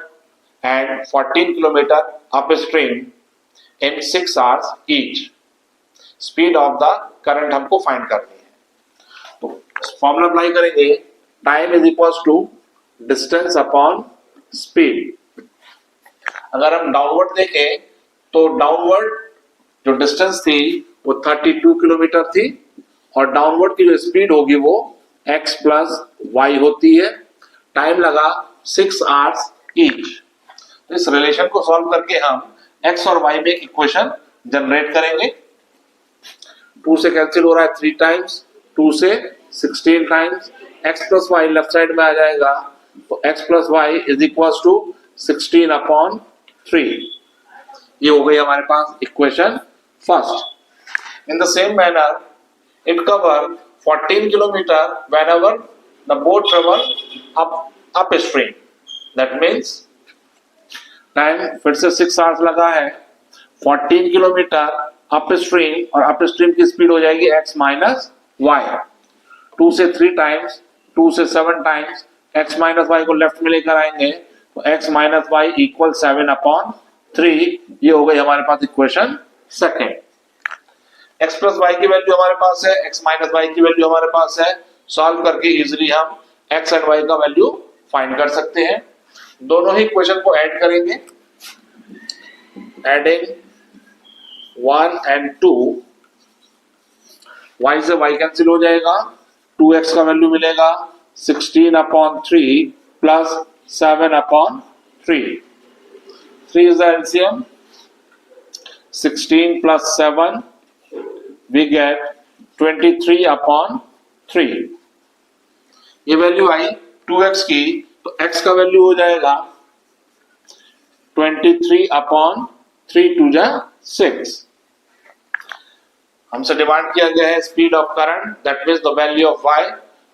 and 14 kilometre upstream in 6 hours each. Speed of the current हमको फाइंड करनी है। तो फॉर्मूला अप्लाई करेंगे, time is equal to distance upon speed. अगर हम डाउनवर्ड देखें तो डाउनवर्ड जो डिस्टेंस थी वो 32 किलोमीटर थी और डाउनवर्ड की जो स्पीड होगी वो x प्लस वाई होती है। टाइम लगा 6 hours ईच। तो इस रिलेशन को सॉल्व करके हम x और y में एक इक्वेशन जनरेट करेंगे। 2 से कैंसिल हो रहा है 3 टाइम्स, 2 से 16 times, x plus y left side में आ जाएगा, तो x plus y is equal to 16 upon 3। ये हो गई हमारे पास equation first. In the same manner it cover 14 kilometre whenever the boat travel upstream, that means time फिर से 6 आवर्स लगा है, 14 किलोमीटर अपस्ट्रीम, और अपस्ट्रीम की स्पीड हो जाएगी x माइनस वाई। 2 से 3 टाइम्स, 2 से 7 टाइम्स, x माइनस वाई को लेफ्ट में लेकर आएंगे तो x minus y equal 7 upon 3। ये हो गई हमारे पास equation second. x plus y की वैल्यू हमारे पास है, x माइनस वाई की वैल्यू हमारे पास है। सॉल्व करके इजिली हम x एंड y का वैल्यू फाइंड कर सकते हैं। दोनों ही इक्वेशन को ऐड करेंगे, एडिंग 1 and 2, y से y कैंसिल हो जाएगा, 2x का वैल्यू मिलेगा 16 upon 3 plus 7 upon 3। 3 is the LCM, 16 plus 7 we get 23 upon 3। ये वैल्यू आई 2x की, तो x का वैल्यू हो जाएगा 23 अपॉन 3 2 जा 6। हमसे डिमांड किया गया है speed of current, that means the value of y।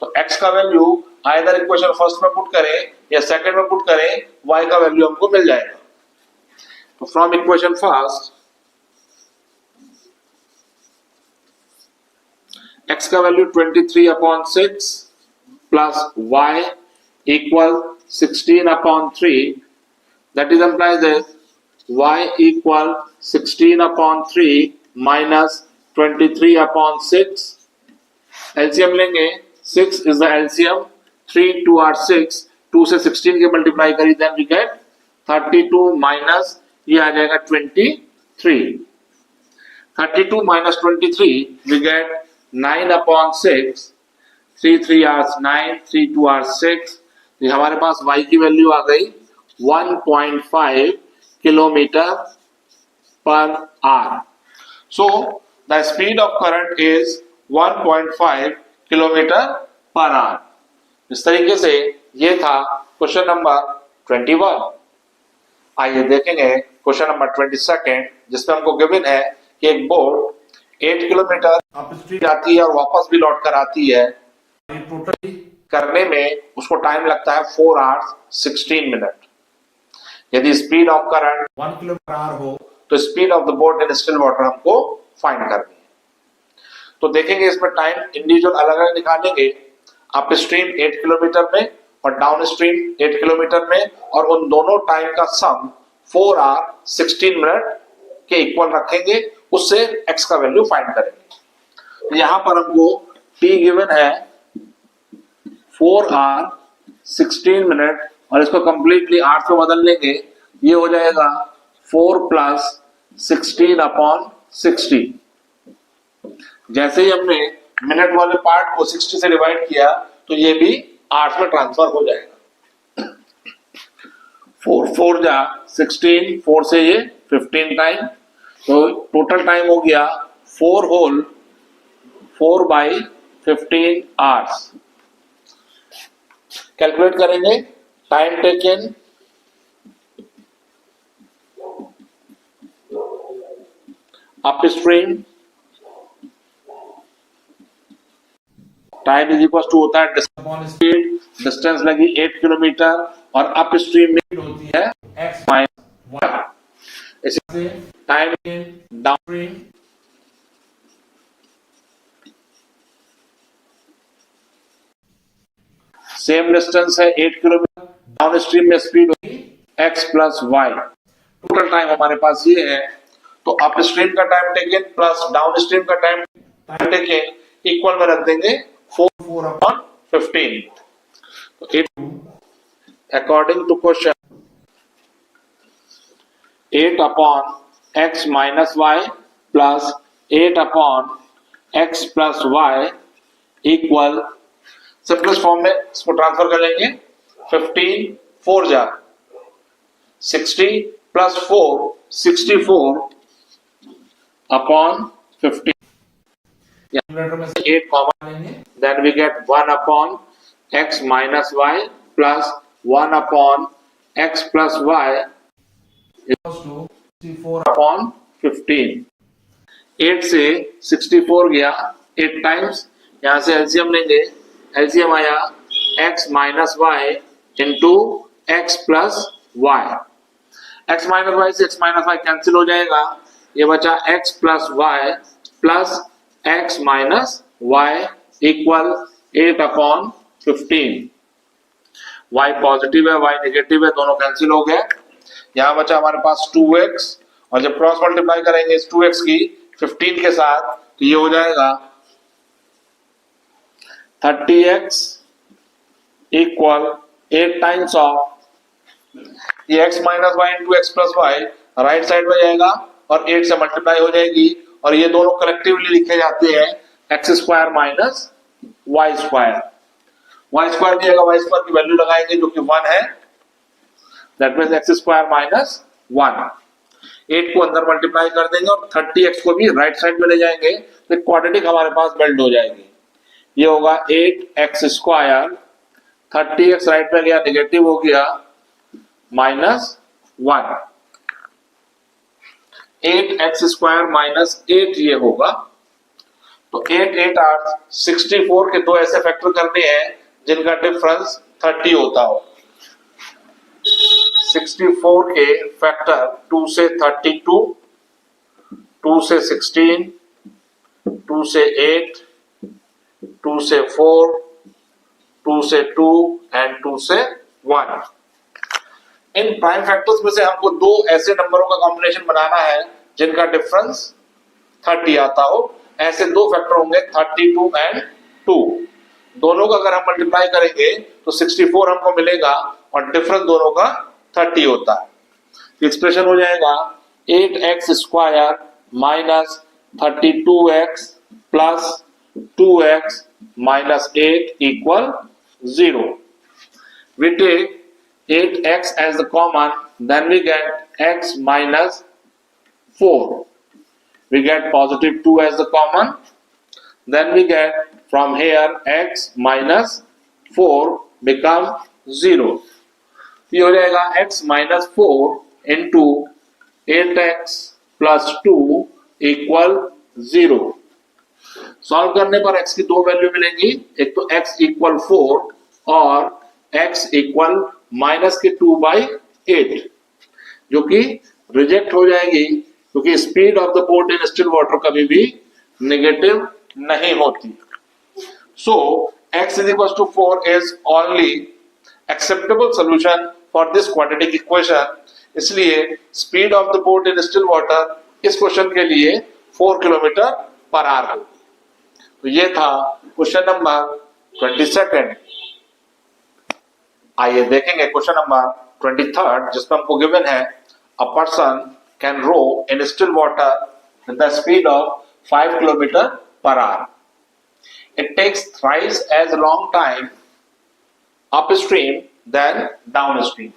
तो x का वैल्यू आइदर इक्वेशन फर्स्ट में पुट करें या सेकंड में पुट करें, y का वैल्यू हमको मिल जाएगा। तो फ्रॉम इक्वेशन फर्स्ट x का value 23 upon 6 plus y equal 16 upon 3, that is implies y equal 16 upon 3 minus 23 upon 6। LCM लेंगे, 6 इज द एलसीएम, 3 2 आर 6, 2 से 16 के मल्टीप्लाई करी देन वी गेट 32 माइनस ये आ जाएगा 23। 32 minus 23 we get 9 upon 6, 3 3 hours 9, 3 2 hours 6। ये हमारे पास y की value आ गई 1.5 किलोमीटर पर hour. So the speed of current is 1.5 kilometre per hour. इस तरीके से ये था क्वेश्चन नंबर 21। आइए देखेंगे क्वेश्चन नंबर 22 जिसमें हमको गिवन है कि एक बोट 8 किलोमीटर अपस्ट्रीम जाती है और वापस भी लौट कर आती है। टोटली करने में उसको टाइम लगता है 4 आवर्स 16 मिनट। यदि speed of current 1 kilometre our हो तो speed of the boat in still water हमको फाइंड करनी है। तो देखेंगे इसमें टाइम इंडिविजुअल अलग अलग निकालेंगे, अपस्ट्रीम 8 किलोमीटर में और डाउन स्ट्रीम 8 किलोमीटर में, और उन दोनों टाइम का सम 4 आवर 16 मिनट के इक्वल रखेंगे, उससे x का वैल्यू फाइंड करेंगे। तो यहां पर हमको t गिवन है 4 आवर 16 मिनट, और इसको कंप्लीटली आवर्स में बदल लेंगे, ये हो जाएगा 4 प्लस 16 अपॉन 60। जैसे ही हमने मिनट वाले पार्ट को 60 से डिवाइड किया तो ये भी आवर्स में ट्रांसफर हो जाएगा। 4 4 जा 16, 4 से ये 15 टाइम, तो टोटल टाइम हो गया 4 होल 4 बाई 15 आवर्स। कैलकुलेट करेंगे time taken, upstream time is equal to होता है डिस्टेंस स्पीड, डिस्टेंस लगी 8 किलोमीटर और अपस्ट्रीम में होती है x माइनस y। इसी से time in downstream same distance है 8 किलोमीटर, डाउनस्ट्रीम में स्पीड होगी x plus y. Total time हमारे पास ये है, तो अपस्ट्रीम का टाइम टेकन प्लस डाउनस्ट्रीम का टाइम टेकन इक्वल में रख देंगे 4 अपॉन 15। तो it according to question 8 upon x minus y plus 8 upon x plus y equal, simplest form में इसको ट्रांसफर कर लेंगे, 15 4 जा 60 प्लस 4 64 अपॉन 15, न्यूमरेटर में से 8 कॉमन लेंगे, then we get 1 upon x minus y plus 1 upon x plus y equals to 64 upon 15। 8 से 64 गया 8 टाइम्स, यहां से एलसीएम लेंगे, एलसीएम आया x minus y into x plus y. X minus y से एक्स माइनस वाई कैंसिल हो जाएगा, ये बचा x plus y plus x minus y equal 8 upon 15। y positive है y नेगेटिव है, दोनों कैंसिल हो गए। यहां बचा हमारे पास 2x, और जब क्रॉस मल्टीप्लाई करेंगे इस 2x की 15 के साथ तो ये हो जाएगा 30x इक्वल 8 टाइम्स ऑफ ये x minus y into x plus y right side में जाएगा और 8 से मल्टीप्लाई हो जाएगी, और ये दोनों कलेक्टिवली लिखे जाते हैं x square minus y square. Y square दिएगा, वाई स्क्वायर की वैल्यू लगाएंगे जो कि 1 है, that means x square minus 1। 8 को अंदर मल्टीप्लाई कर देंगे और 30x को भी राइट साइड में ले जाएंगे, तो क्वाड्रेटिक हमारे पास बिल्ड हो जाएगी। ये होगा 8x स्क्वायर, 30x राइट में गया नेगेटिव हो गया माइनस 1, 8x स्क्वायर माइनस 8 ये होगा। तो 8 8 8 64 के दो ऐसे फैक्टर करने हैं जिनका डिफरेंस 30 होता हो। 64 के फैक्टर 2 से 32, 2 से 16, 2 से 8, 2 से 4, 2 से 2 एंड 2 से 1। इन प्राइम फैक्टर्स में से हमको दो ऐसे नंबरों का कॉम्बिनेशन बनाना है जिनका डिफरेंस 30 आता हो। ऐसे दो फैक्टर होंगे 32 एंड 2, दोनों का अगर हम मल्टीप्लाई करेंगे तो 64 हमको मिलेगा और डिफरेंस दोनों का 30 होता है। एक्सप्रेशन हो जाएगा 8x square minus 32x plus 2x minus 8 equal 0। We take 8x as the common, then we get x minus 4. We get positive 2 as the common, then we get from here x minus 4 become 0. ये हो जाएगा x minus 4 into 8x plus 2 equal 0. Solve करने पर x की दो value मिलेंगी, एक तो x इक्वल 4 और x इक्वल माइनस के 2/8, जो कि रिजेक्ट हो जाएगी क्योंकि speed of the boat in still water कभी भी नेगेटिव नहीं होती। सो x is equals to 4 is only acceptable solution for this quadratic equation। इसलिए speed of the boat in still water इस क्वेश्चन के लिए 4 किलोमीटर पर आवर होगी। तो ये था क्वेश्चन नंबर 22। आइए देखेंगे क्वेश्चन नंबर 23 जिसमें हमको गिवन है a person can row in still water with the speed of 5 kilometre पर hour. It takes thrice as long time upstream than downstream.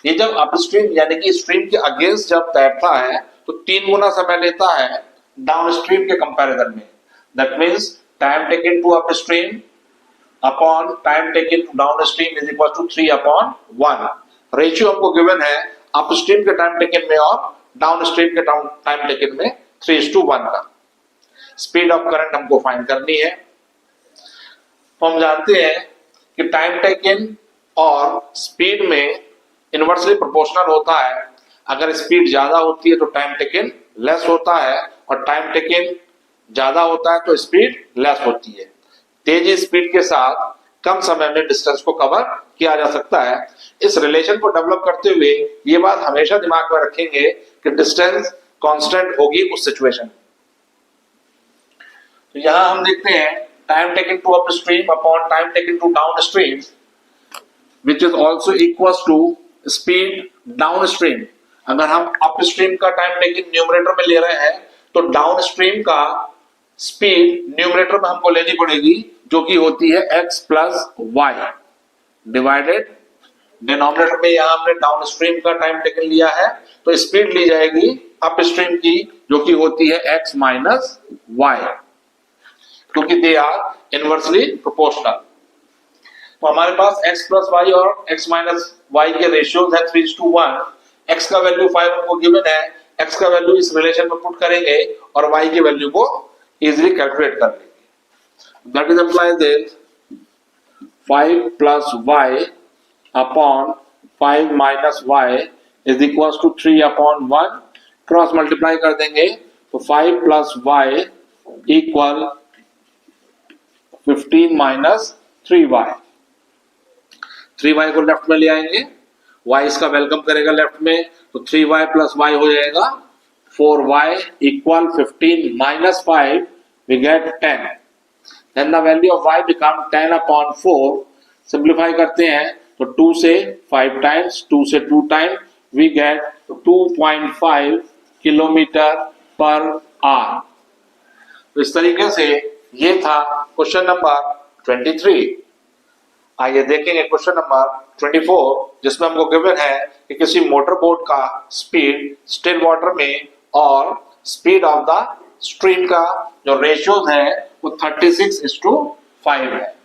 ये जब अपस्ट्रीम यानी कि स्ट्रीम के अगेंस्ट जब तैरता है तो 3 गुना समय लेता है डाउनस्ट्रीम के कंपैरिजन में। That means time taken to upstream upon time taken to downstream is equal to 3 upon 1। Ratio हमको गिवन है अपस्ट्रीम के टाइम टेकन में और डाउनस्ट्रीम के टाइम टेकन में 3:1 का। स्पीड ऑफ करंट हमको फाइंड करनी है। तो हम जानते हैं कि टाइम टेकन और स्पीड में इनवर्सली प्रोपोर्शनल होता है। अगर स्पीड ज्यादा होती है तो टाइम टेकन लेस होता है, और टाइम टेकन ज्यादा होता है तो स्पीड लेस होती है। तेज स्पीड के साथ कम समय में डिस्टेंस को कवर किया जा सकता है। इस रिलेशन को डेवलप करते हुए ये बात हमेशा दिमाग में रखेंगे कि डिस्टेंस कांस्टेंट होगी उस सिचुएशन में। तो यहां हम देखते हैं time taken to upstream upon time taken to downstream which is also equals to speed downstream. अगर हम अपस्ट्रीम का टाइम टेकन न्यूमरेटर में ले रहे हैं तो डाउनस्ट्रीम का स्पीड न्यूमरेटर में हमको लेनी पड़ेगी, जो कि होती है x plus y divided denominator में यहां हमने डाउनस्ट्रीम का टाइम टेकन लिया है तो स्पीड ली जाएगी अपस्ट्रीम की जो कि होती है x माइनस वाई, क्योंकि दे आर इनवर्सली प्रोपोर्शनल। तो हमारे पास x प्लस वाई और x माइनस वाई के रेशियोज है 3:1। x का वैल्यू 5 हमको गिवन है, x का वैल्यू इस रिलेशन में पुट करेंगे और y की वैल्यू को इजीली कैलकुलेट कर लेंगे। That is implies this 5 plus y upon 5 minus y is equal to 3/1। Cross multiply कर देंगे तो 5 plus y equal 15 minus 3y। 3y को लेफ्ट में ले आएंगे, y इसका वेलकम करेगा लेफ्ट में, तो 3y प्लस y हो जाएगा 4y equal 15 minus 5 we get 10। then the value of y become 10/4। Simplify करते हैं तो 2 से 5 टाइम्स, 2 से 2 टाइम we get 2.5 किलोमीटर पर आवर। तो इस तरीके से ये था क्वेश्चन नंबर 23। आइए देखेंगे क्वेश्चन नंबर 24, जिसमें हमको गिवन है कि किसी मोटर बोट का स्पीड स्टिल वाटर में और स्पीड ऑफ द स्ट्रीम का जो रेशियोज है वो 36:5 है।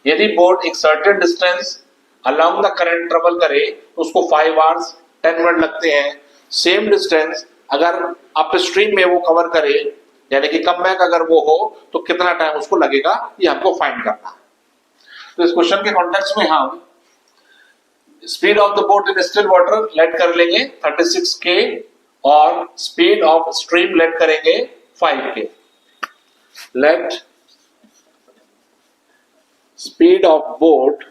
यदि बोट एक certain distance along the current travel करे तो उसको 5 आवर्स 10 मिनट लगते हैं। सेम डिस्टेंस अगर अप स्ट्रीम में वो कवर करे, यानी कि कम बैक अगर वो हो, तो कितना टाइम उसको लगेगा, ये हमको फाइंड करना है। तो इस क्वेश्चन के कॉन्टेक्स्ट में हम speed of the boat in still water let कर लेंगे 36 के और स्पीड ऑफ स्ट्रीम लेट करेंगे 5 के। Let speed of boat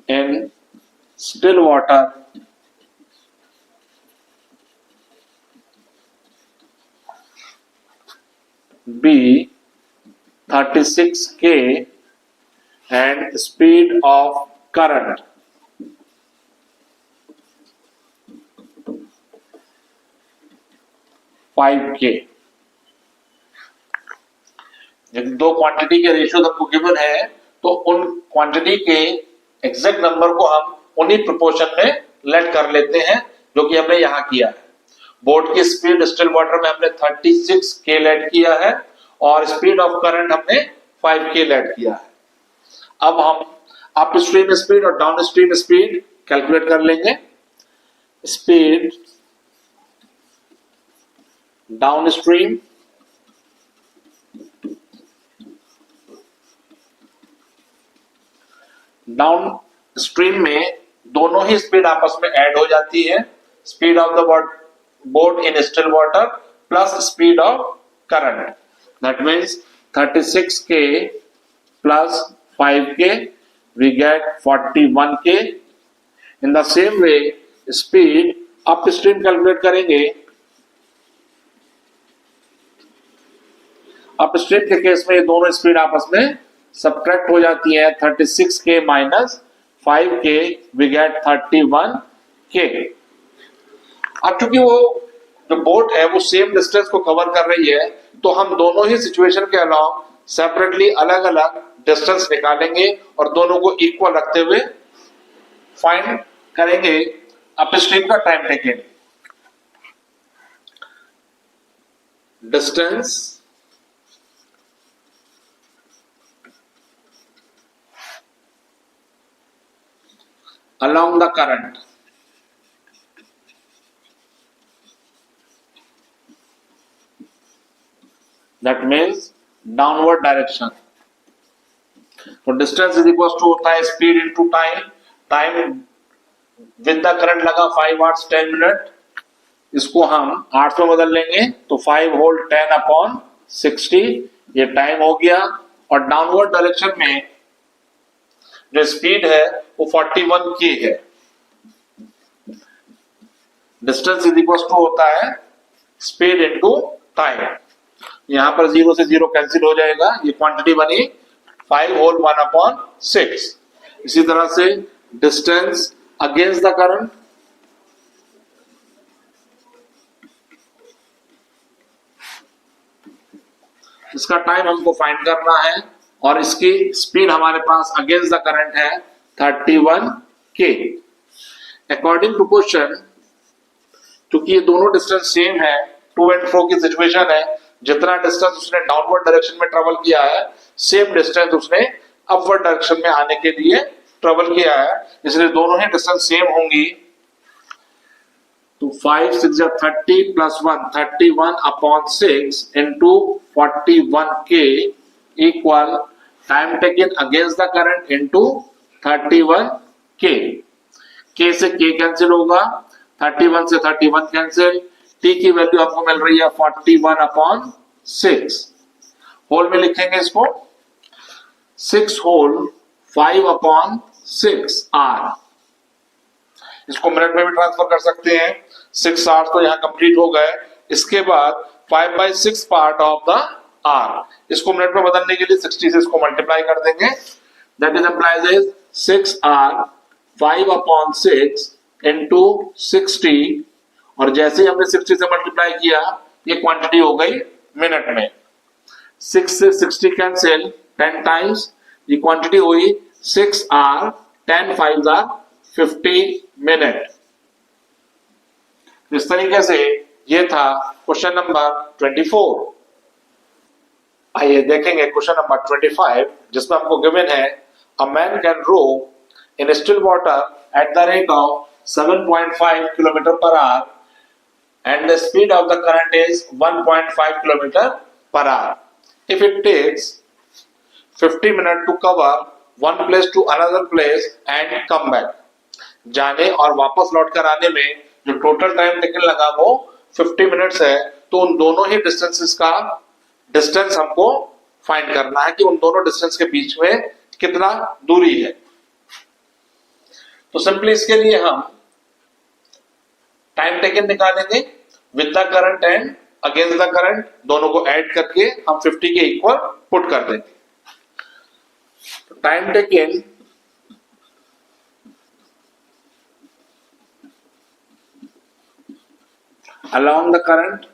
in still water be 36 k and speed of current k। यदि दो क्वांटिटी के रेशियो आपको गिवन है तो उन क्वांटिटी के एग्जैक्ट नंबर को हम उन्हीं प्रोपोर्शन में लेट कर लेते हैं, जो कि हमने यहां किया है। बोट की स्पीड स्टिल वाटर में हमने 36 के लेट किया है और स्पीड ऑफ करंट हमने 5 के लेट किया है। अब हम अप स्ट्रीम स्पीड और डाउन स्ट्रीम स्पीड कैलकुलेट कर लेंगे। स्पीड डाउन स्ट्रीम में दोनों ही स्पीड आपस में ऐड हो जाती है। Speed of the boat in still water plus speed of current, that means 36k plus 5k we get 41k। in the same way speed upstream calculate करेंगे। Upstream के case में ये दोनों स्पीड आपस में सब्ट्रैक्ट हो जाती है, 36k minus 5k we get 31k। अब चूंकि वो जो बोट है वो सेम डिस्टेंस को कवर कर रही है, तो हम दोनों ही सिचुएशन के अलावा सेपरेटली अलग अलग डिस्टेंस निकालेंगे और दोनों को इक्वल रखते हुए फाइंड करेंगे अपस्ट्रीम का time taken. Distance along the current, that means downward direction. तो डिस्टेंस इज इक्वल टू होता है speed into time. Time with the current लगा 5 आवर्स 10 मिनट, इसको हम 8 में बदल लेंगे तो 5 होल 10/60 ये टाइम हो गया। और डाउनवर्ड डायरेक्शन में जो स्पीड है वो 41 k है। डिस्टेंस इज इक्वल टू होता है स्पीड इनटू टाइम। यहां पर 0 से 0 कैंसिल हो जाएगा, ये क्वांटिटी बनी 5 होल 1/6। इसी तरह से डिस्टेंस अगेंस्ट द करंट, इसका टाइम हमको फाइंड करना है और इसकी स्पीड हमारे पास अगेंस्ट द करंट है 31 k। अकॉर्डिंग टू क्वेश्चन, क्योंकि ये दोनों डिस्टेंस सेम है, टू एंड फ्रो की सिचुएशन है, जितना डिस्टेंस उसने डाउनवर्ड डायरेक्शन में ट्रेवल किया है सेम डिस्टेंस उसने अपवर्ड डायरेक्शन में आने के लिए ट्रेवल किया है, इसलिए दोनों ही डिस्टेंस सेम होंगी। तो 5 6 जा 30 plus 1 31 upon 6 into 41k equal time taken against the current into 31k। k से k कैंसिल होगा, 31 से 31 कैंसिल, t की वैल्यू आपको मिल रही है 41 अपॉन 6। होल में लिखेंगे इसको 6 होल 5 अपॉन 6 r। इसको मिनट में भी ट्रांसफर कर सकते हैं। 6 आवर्स तो यहाँ कंप्लीट हो गए। इसके बाद 5/6 पार्ट ऑफ द आर, इसको मिनट में बदलने के लिए 60 से इसको मल्टीप्लाई कर देंगे। That is implies is 6 are 5 upon 6 into 60, और जैसे ही हमने 60 से मल्टीप्लाई किया ये क्वांटिटी हो गई मिनट में। 6 से 60 कैंसिल, 10 टाइम्स, ये क्वांटिटी हुई 6 आर 10 5 आर 50 मिनट। इस तरीके से ये था क्वेश्चन नंबर 24। आइए देखेंगे क्वेश्चन नंबर 25, जिसमें हमको गिवन है a man can row in still water at the rate of 7.5 kilometre पर hour and the speed of the current is 1.5 kilometre पर hour. If it takes 50 minute to cover one place to another place and come back, जाने और वापस लौट कर आने में जो टोटल टाइम टेकन लगा वो 50 मिनट्स है, तो उन दोनों ही डिस्टेंसेस का डिस्टेंस हमको फाइंड करना है कि उन दोनों डिस्टेंस के बीच में कितना दूरी है। तो सिंपली इसके लिए हम टाइम टेकन निकालेंगे with the current and against the current, दोनों को ऐड करके हम 50 के इक्वल पुट कर देंगे। Time taken along the current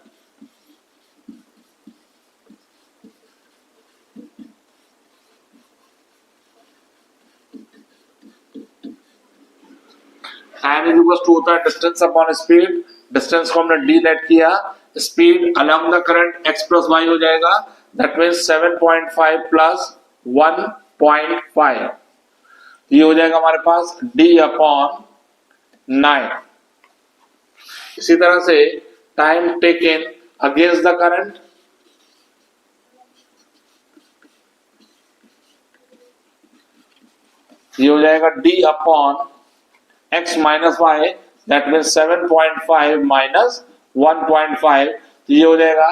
time is equal to होता है डिस्टेंस अपॉन स्पीड। डिस्टेंस को हमने डी लेट किया, speed along the current x plus y हो जाएगा, दैट मीन्स 7.5 प्लस 1.5, ये हो जाएगा हमारे पास d अपॉन 9। इसी तरह से time taken against the current, ये हो जाएगा d upon x minus y, that means 7.5 minus 1.5, ये हो जाएगा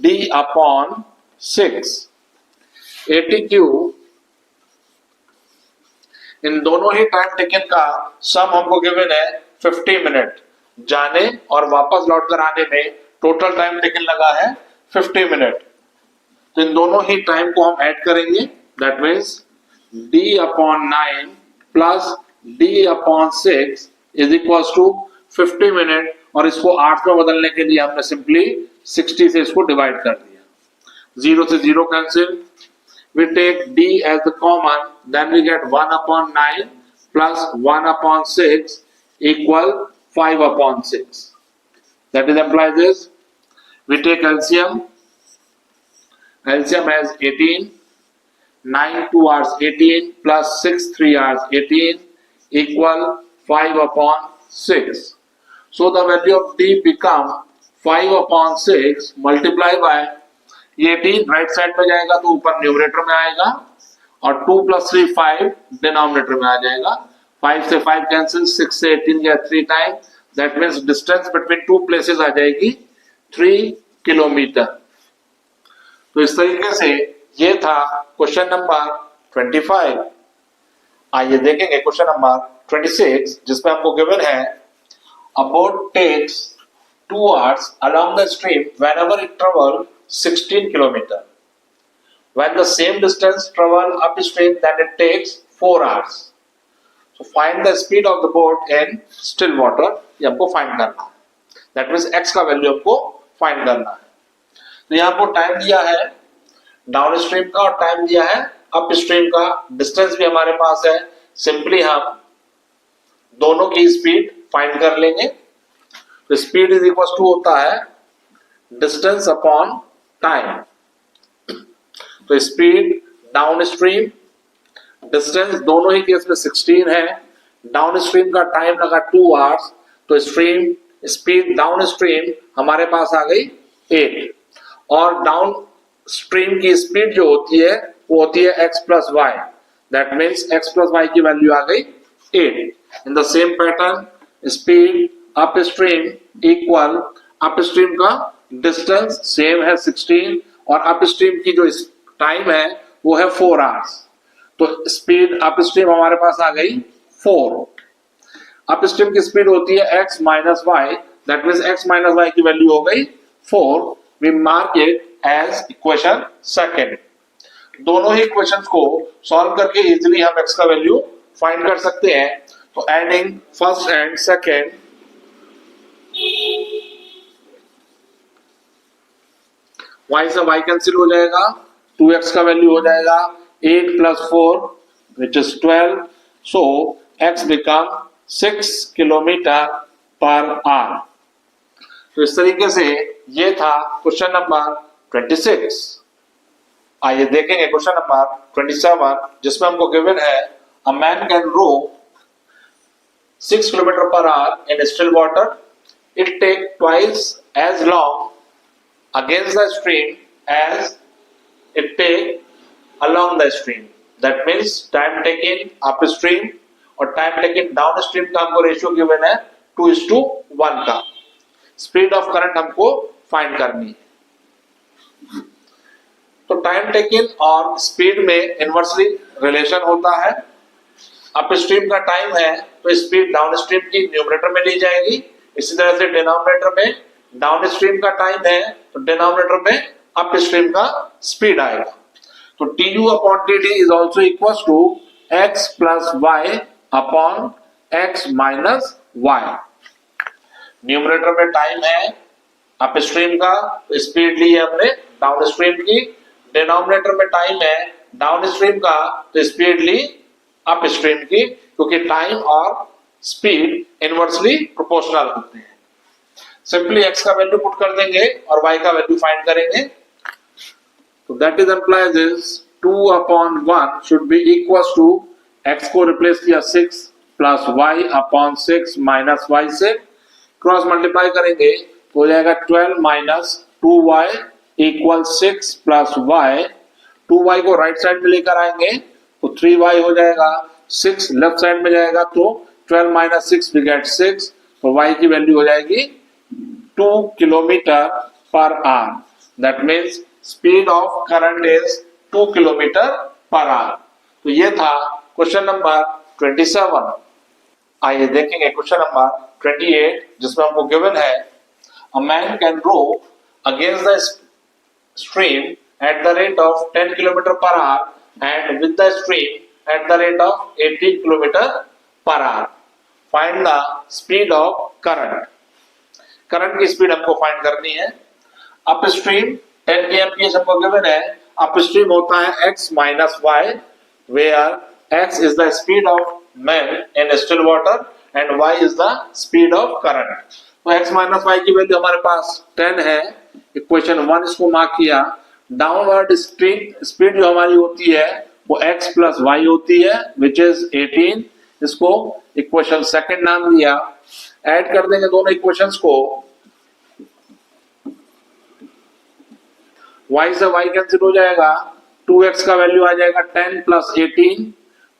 d अपॉन 6। ATQ, इन दोनों ही टाइम टेकन का सम हमको गिवन है 50 मिनट, जाने और वापस लौटकर आने में टोटल टाइम टेकन लगा है 50 मिनट। तो इन दोनों ही टाइम को हम ऐड करेंगे, that means d upon 9 plus d upon 6 is equal to 50 minute, और इसको 8 में बदलने के लिए हमने सिंपली 60 से इसको डिवाइड कर दिया। 0 से 0 cancel, we take d as the common, then we get 1 upon 9 plus 1 upon 6 equal 5 upon 6. That is implies this. We take LCM. LCM has 18. 9 2 hours 18 plus 6 3 hours 18 equal 5 upon 6. So the value of d become 5 upon 6 multiplied by, ये 18 right side में जाएगा तो ऊपर numerator में आएगा, और 2 plus 3 5 denominator में आ जाएगा। 5 से 5 कैंसिल, 6 से 18 गया 3 time, that means distance between two places आ जाएगी 3 किलोमीटर। तो इस तरीके से ये था क्वेश्चन नंबर 25। आइए देखेंगे क्वेश्चन नंबर 26, जिसमें हमको गिवन है a boat takes 2 hours along the stream whenever it travel 16 kilometer. When the same distance travel upstream, then it takes 4 hours. So find the speed of the boat in still water. ये हमको find करना है, that means x का value हमको find करना है। तो यहाँ पर टाइम दिया है डाउन स्ट्रीम का और टाइम दिया है अप स्ट्रीम का, डिस्टेंस भी हमारे पास है। सिंपली हम दोनों की स्पीड फाइंड कर लेंगे। तो स्पीड इज इक्वल टू होता है डिस्टेंस अपॉन टाइम। तो स्पीड डाउन स्ट्रीम, डिस्टेंस दोनों ही केस में 16 है, डाउन स्ट्रीम का टाइम लगा 2 आवर्स, तो स्ट्रीम स्पीड डाउन स्ट्रीम हमारे पास आ गई 8, और डाउन स्ट्रीम की स्पीड जो होती है वो होती है x plus y, that means x plus y की वैल्यू आ गई 8। In the same pattern speed up stream equal, up stream का डिस्टेंस सेम है 16 और अप स्ट्रीम की जो टाइम है वो है 4 आवर्स, तो स्पीड अप स्ट्रीम हमारे पास आ गई 4। अप स्ट्रीम की स्पीड होती है x minus y, that means x minus y की वैल्यू हो गई 4। We mark it as equation second. दोनों ही इक्वेशंस को सॉल्व करके इजीली हम x का वैल्यू फाइंड कर सकते हैं। तो adding first and second, y से y कैंसिल हो जाएगा, 2x का वैल्यू हो जाएगा 8 plus 4 which is 12, so x become 6 kilometre पर आवर। तो इस तरीके से ये था क्वेश्चन नंबर 26। आइए देखेंगे क्वेश्चन नंबर 27, जिसमें हमको गिवन है a man can row 6 kilometre पर hour in still water, it take twice as long against the stream as it take along the stream. That means time taken upstream और time taken downstream का हमको ratio given है 2:1 का। Speed of current हमको find करनी है। तो time taken और स्पीड में इनवर्सली रिलेशन होता है। अपस्ट्रीम का टाइम है तो स्पीड डाउनस्ट्रीम की न्यूमरेटर में ली जाएगी, इसी तरह से डिनोमिनेटर में डाउन स्ट्रीम का टाइम है तो डिनोमिनेटर में अप स्ट्रीम का स्पीड आएगा। तो du upon dt is also equal to x plus y upon x minus y. Numerator में टाइम है अप स्ट्रीम का तो स्पीड ली है हमने डाउन स्ट्रीम की, डिनोमिनेटर में टाइम है डाउन स्ट्रीम का तो स्पीड ली अप स्ट्रीम की, क्योंकि टाइम और स्पीड इनवर्सली प्रोपोर्शनल होते हैं। सिंपली x का वैल्यू पुट कर देंगे और y का वैल्यू फाइंड करेंगे। तो that is implies is 2 upon 1 should be equal to x को रिप्लेस किया 6 plus y upon 6 minus y से क्रॉस मल्टीप्लाई करेंगे तो हो जाएगा 12 minus 2y equal 6 plus y। 2y को राइट साइड में लेकर आएंगे तो 3y हो जाएगा, 6 लेफ्ट साइड में जाएगा तो 12 माइनस 6 वी गेट 6, तो y की वैल्यू हो जाएगी 2 kilometre per hour. That means speed of current is 2 kilometre पर आवर। तो ये था क्वेश्चन नंबर 27। आइए देखेंगे क्वेश्चन नंबर 28, जिसमें हमको गिवन है a man can row against the stream at the rate of 10 kilometre पर hour and with the stream at the rate of 18 kilometre पर hour. Find the speed of current. Current की speed हमको find करनी है। Upstream 10 kmph हमको given है, upstream होता है x minus y, where x is the speed of man in still water and y is the speed of current. तो x minus y की value हमारे पास 10 है, इक्वेशन 1 इसको mark किया। डाउनवर्ड स्पीड जो हमारी होती है वो x प्लस वाई होती है विच इज 18, इसको इक्वेशन सेकंड नाम दिया। ऐड कर देंगे दोनों इक्वेशंस को, y से y कैंसिल हो जाएगा, 2x का वैल्यू आ जाएगा 10 प्लस 18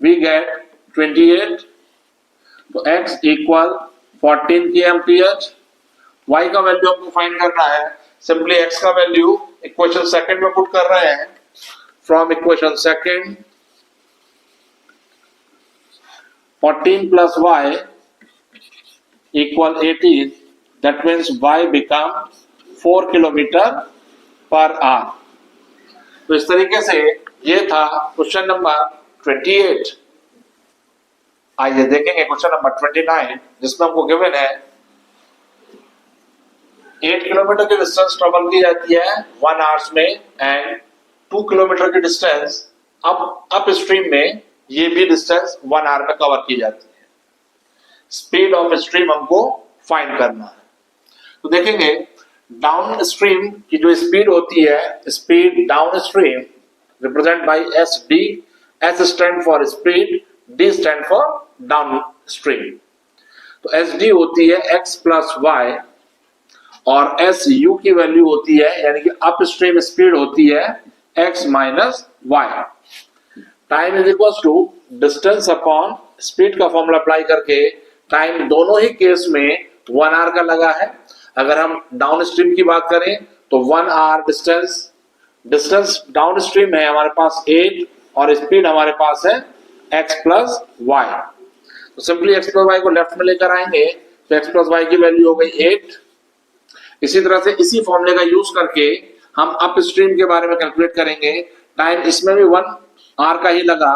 वी गेट 28, तो x इक्वल 14 kmph। y का वैल्यू हमको फाइंड करना है, सिंपली x का वैल्यू इक्वेशन सेकंड में पुट कर रहे हैं। From equation second 14 plus y equal 18, that means y become 4 kilometre पर आवर। तो इस तरीके से ये था क्वेश्चन नंबर 28। आइए देखेंगे क्वेश्चन नंबर 29, जिसमें हमको गिवन है 8 किलोमीटर की डिस्टेंस ट्रेवल की जाती है 1 आवर्स में एंड 2 किलोमीटर की डिस्टेंस अप स्ट्रीम में ये भी डिस्टेंस 1 आवर में कवर की जाती है। स्पीड ऑफ स्ट्रीम हमको फाइंड करना है। तो देखेंगे डाउन स्ट्रीम की जो स्पीड होती है, speed down stream represent by S D. S stand for speed, D stand for down stream. तो एस डी होती है एक्स प्लस वाई और एस यू की वैल्यू होती है यानी कि अप स्ट्रीम स्पीड होती है x minus y. Time is equal to distance upon speed का फॉर्मूला अप्लाई करके टाइम दोनों ही केस में 1 आवर का लगा है। अगर हम डाउन स्ट्रीम की बात करें तो 1 आवर डिस्टेंस डाउन स्ट्रीम है हमारे पास 8 और स्पीड हमारे पास है x प्लस वाई। तो सिंपली x प्लस वाई को लेफ्ट में लेकर आएंगे तो x प्लस वाई की वैल्यू हो गई 8। इसी तरह से इसी फॉर्मूले का यूज करके हम अप स्ट्रीम के बारे में कैलकुलेट करेंगे। टाइम इसमें भी 1 आवर का ही लगा,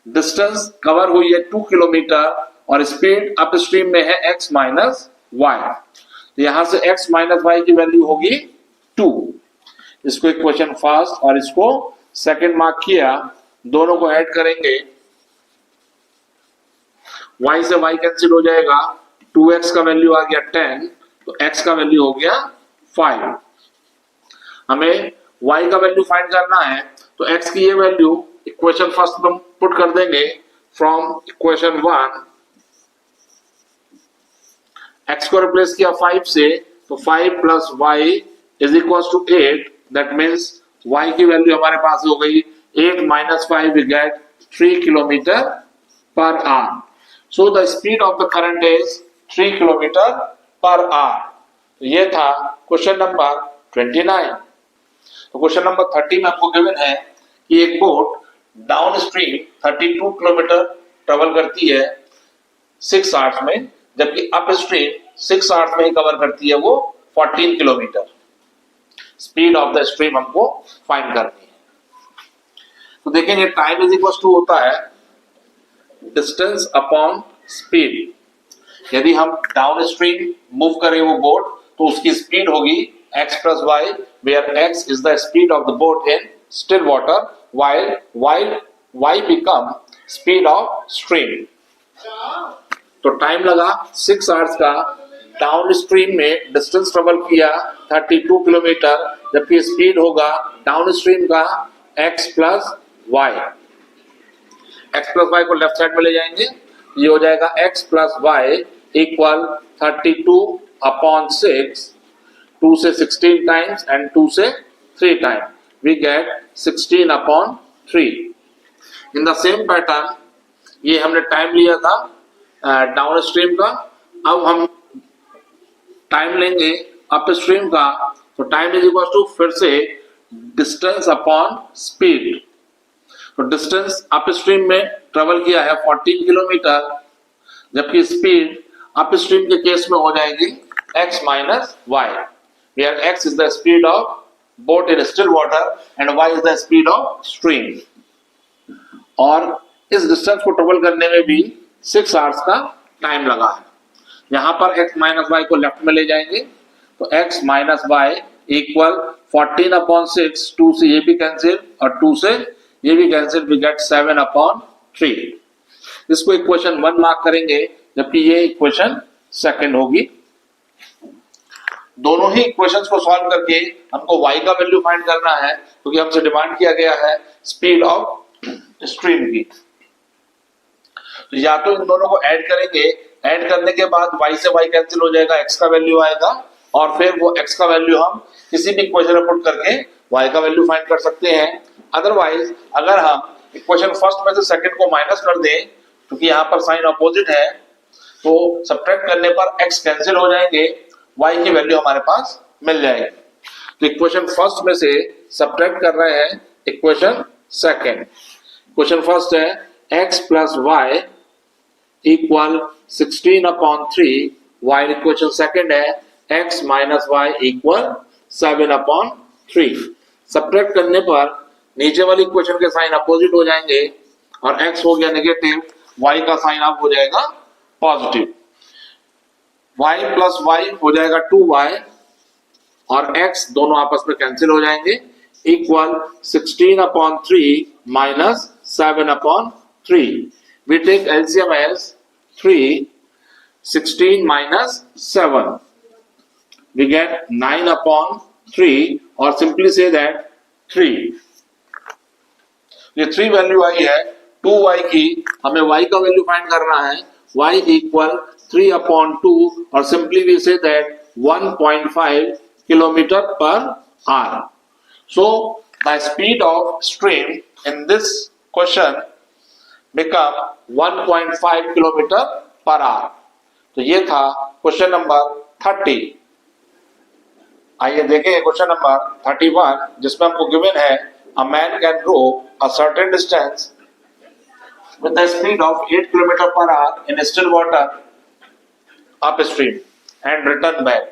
डिस्टेंस कवर हुई है 2 किलोमीटर और स्पीड अप स्ट्रीम में है x माइनस वाई। तो यहां से x माइनस वाई की वैल्यू होगी 2। इसको इक्वेशन फर्स्ट और इसको सेकंड मार्क किया, दोनों को ऐड करेंगे, y से y कैंसिल हो जाएगा, 2x का वैल्यू आ गया 10 तो x का वैल्यू हो गया 5। हमें y का वैल्यू फाइंड करना है तो x की ये वैल्यू इक्वेशन फर्स्ट में पुट कर देंगे फ्रॉम इक्वेशन 1। x को रिप्लेस किया 5 से तो 5 plus y is equal to 8। That means y की वैल्यू हमारे पास हो गई 8 माइनस 5 वी गेट 3 किलोमीटर पर hour. So the speed of the current is 3 kilometre पर आवर। तो ये था क्वेश्चन नंबर 29। तो क्वेश्चन नंबर 30 में हमको गिवन है कि एक boat down stream 32 kilometre travel करती है 6 आवर्स में, जबकि अप स्ट्रीम 6 आवर्स में ही कवर करती है वो 14 kilometre. Speed of the stream हमको फाइंड करनी है। तो देखेंगे टाइम इज इक्वल टू होता है डिस्टेंस अपॉन स्पीड। यदि हम डाउन स्ट्रीम मूव करें वो बोट तो उसकी स्पीड होगी x plus y, where x is the speed of the boat in still water while y become speed of stream. तो टाइम लगा 6 आवर्स का, डाउन स्ट्रीम में डिस्टेंस ट्रेवल किया 32 किलोमीटर, जबकि स्पीड होगा डाउन स्ट्रीम का x plus y. x plus y को left side में ले जाएंगे, ये हो जाएगा x plus y equal 32 upon 6, 2 से 16 टाइम्स एंड 2 से 3 time we get 16 upon 3। In the same pattern ये हमने टाइम लिया था डाउन स्ट्रीम का, अब हम टाइम लेंगे अप स्ट्रीम का। तो टाइम इज इक्वल टू फिर से डिस्टेंस अपॉन स्पीड। तो डिस्टेंस अप स्ट्रीम में ट्रेवल किया है 14 किलोमीटर, जबकि स्पीड अप स्ट्रीम के केस में हो जाएगी x minus y, where x is the speed of boat in still water and y is the speed of stream. और इस डिस्टेंस को ट्रेवल करने में भी 6 आवर्स का टाइम लगा है। यहां पर x माइनस वाई को लेफ्ट में ले जाएंगे तो x minus y equal 14 upon 6, 2 से ये भी कैंसिल और 2 से ये भी कैंसिल, वी गेट 7 अपॉन 3। इसको इक्वेशन 1 मार्क करेंगे, जबकि ये इक्वेशन सेकंड होगी। दोनों ही इक्वेशंस को सॉल्व करके हमको y का वैल्यू फाइंड करना है, क्योंकि हमसे डिमांड किया गया है स्पीड ऑफ स्ट्रीम की। तो या तो इन दोनों को ऐड करेंगे, ऐड करने के बाद y से y कैंसिल हो जाएगा, x का वैल्यू आएगा और फिर वो x का वैल्यू हम किसी भी इक्वेशन में पुट करके y का वैल्यू फाइंड कर सकते हैं। अदरवाइज अगर हम इक्वेशन फर्स्ट में से सेकंड को माइनस कर दें, क्योंकि यहाँ पर साइन अपोजिट है, तो सब्ट्रैक्ट करने पर x कैंसिल हो जाएंगे, y की वैल्यू हमारे पास मिल जाएगी। तो इक्वेशन फर्स्ट में से सब्ट्रैक्ट कर रहे हैं इक्वेशन सेकंड। इक्वेशन फर्स्ट है x plus y equal 16 upon 3, y equation second है x minus y equal 7 upon 3। Subtract करने पर नीचे वाली इक्वेशन के साइन अपोजिट हो जाएंगे और x हो गया नेगेटिव, y का साइन अप हो जाएगा पॉजिटिव। y प्लस वाई हो जाएगा 2y और x दोनों आपस में कैंसिल हो जाएंगे, equal 16 upon 3 minus 7 upon 3। We take LCM as 3, 16 minus 7. We get 9 upon 3 or simply say that 3. ये 3 वैल्यू आई है 2y की, हमें y का वैल्यू फाइंड करना है. y इक्वल 3 अपॉन 2 और simply we say that 1.5 kilometre पर hour. So the speed of stream in this question become 1.5 kilometre पर आवर. तो ये था क्वेश्चन नंबर 30. आइए देखें क्वेश्चन नंबर 31 जिसमें हमको गिवन है a man can row a certain distance with a speed of 8 km per hour in still water upstream and return back.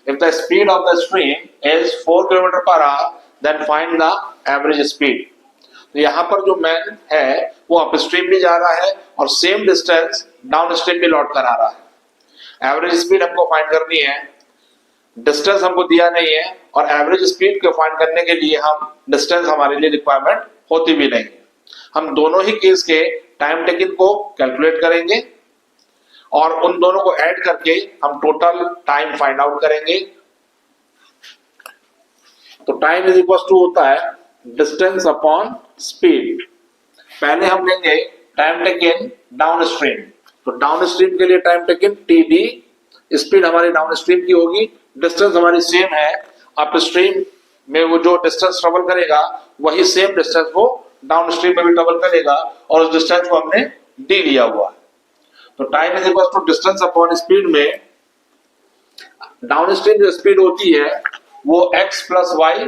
If the speed of the stream is 4 km per hour, then find the average speed. तो यहाँ पर जो man है वो upstream भी जा रहा है और सेम डिस्टेंस डाउन स्ट्रीम भी लौट कर आ रहा है. एवरेज स्पीड हमको फाइंड करनी है. डिस्टेंस हमको दिया नहीं है और एवरेज स्पीड को फाइंड करने के लिए हम डिस्टेंस हमारे लिए रिक्वायरमेंट होती भी नहीं है. हम दोनों ही केस के टाइम टेकिंग को कैलकुलेट करेंगे और उन दोनों को ऐड करके हम टोटल टाइम फाइंड आउट करेंगे. तो टाइम इज इक्वल टू होता है डिस्टेंस अपॉन स्पीड. पहले हम लेंगे टाइम टेकन डाउन स्ट्रीम. तो डाउन स्ट्रीम के लिए टाइम टेकन टीडी, स्पीड हमारी डाउन स्ट्रीम की होगी, डिस्टेंस हमारी सेम है. अप स्ट्रीम में वो जो डिस्टेंस ट्रेवल करेगा वही सेम डिस्टेंस वो डाउन स्ट्रीम में भी ट्रेवल करेगा और उस डिस्टेंस को हमने डी लिया हुआ है. तो time is equal to distance upon speed में डाउन स्ट्रीम जो स्पीड होती है वो x प्लस वाई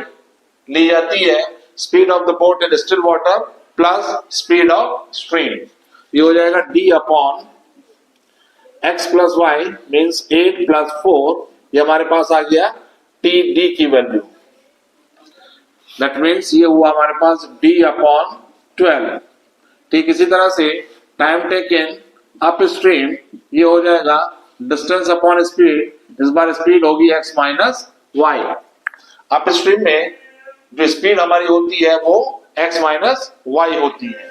ली जाती है. Speed of the boat in still water plus speed of stream. ये हो जाएगा d upon x plus y means 8 plus 4. ये हमारे पास आ गया टी डी की वैल्यू. दैट मीन्स ये हुआ हमारे पास d अपॉन 12. ठीक इसी तरह से टाइम टेकन अप स्ट्रीम ये हो जाएगा डिस्टेंस अपॉन स्पीड. इस बार स्पीड होगी x minus y. Up stream में जो स्पीड हमारी होती है वो x माइनस वाई होती है.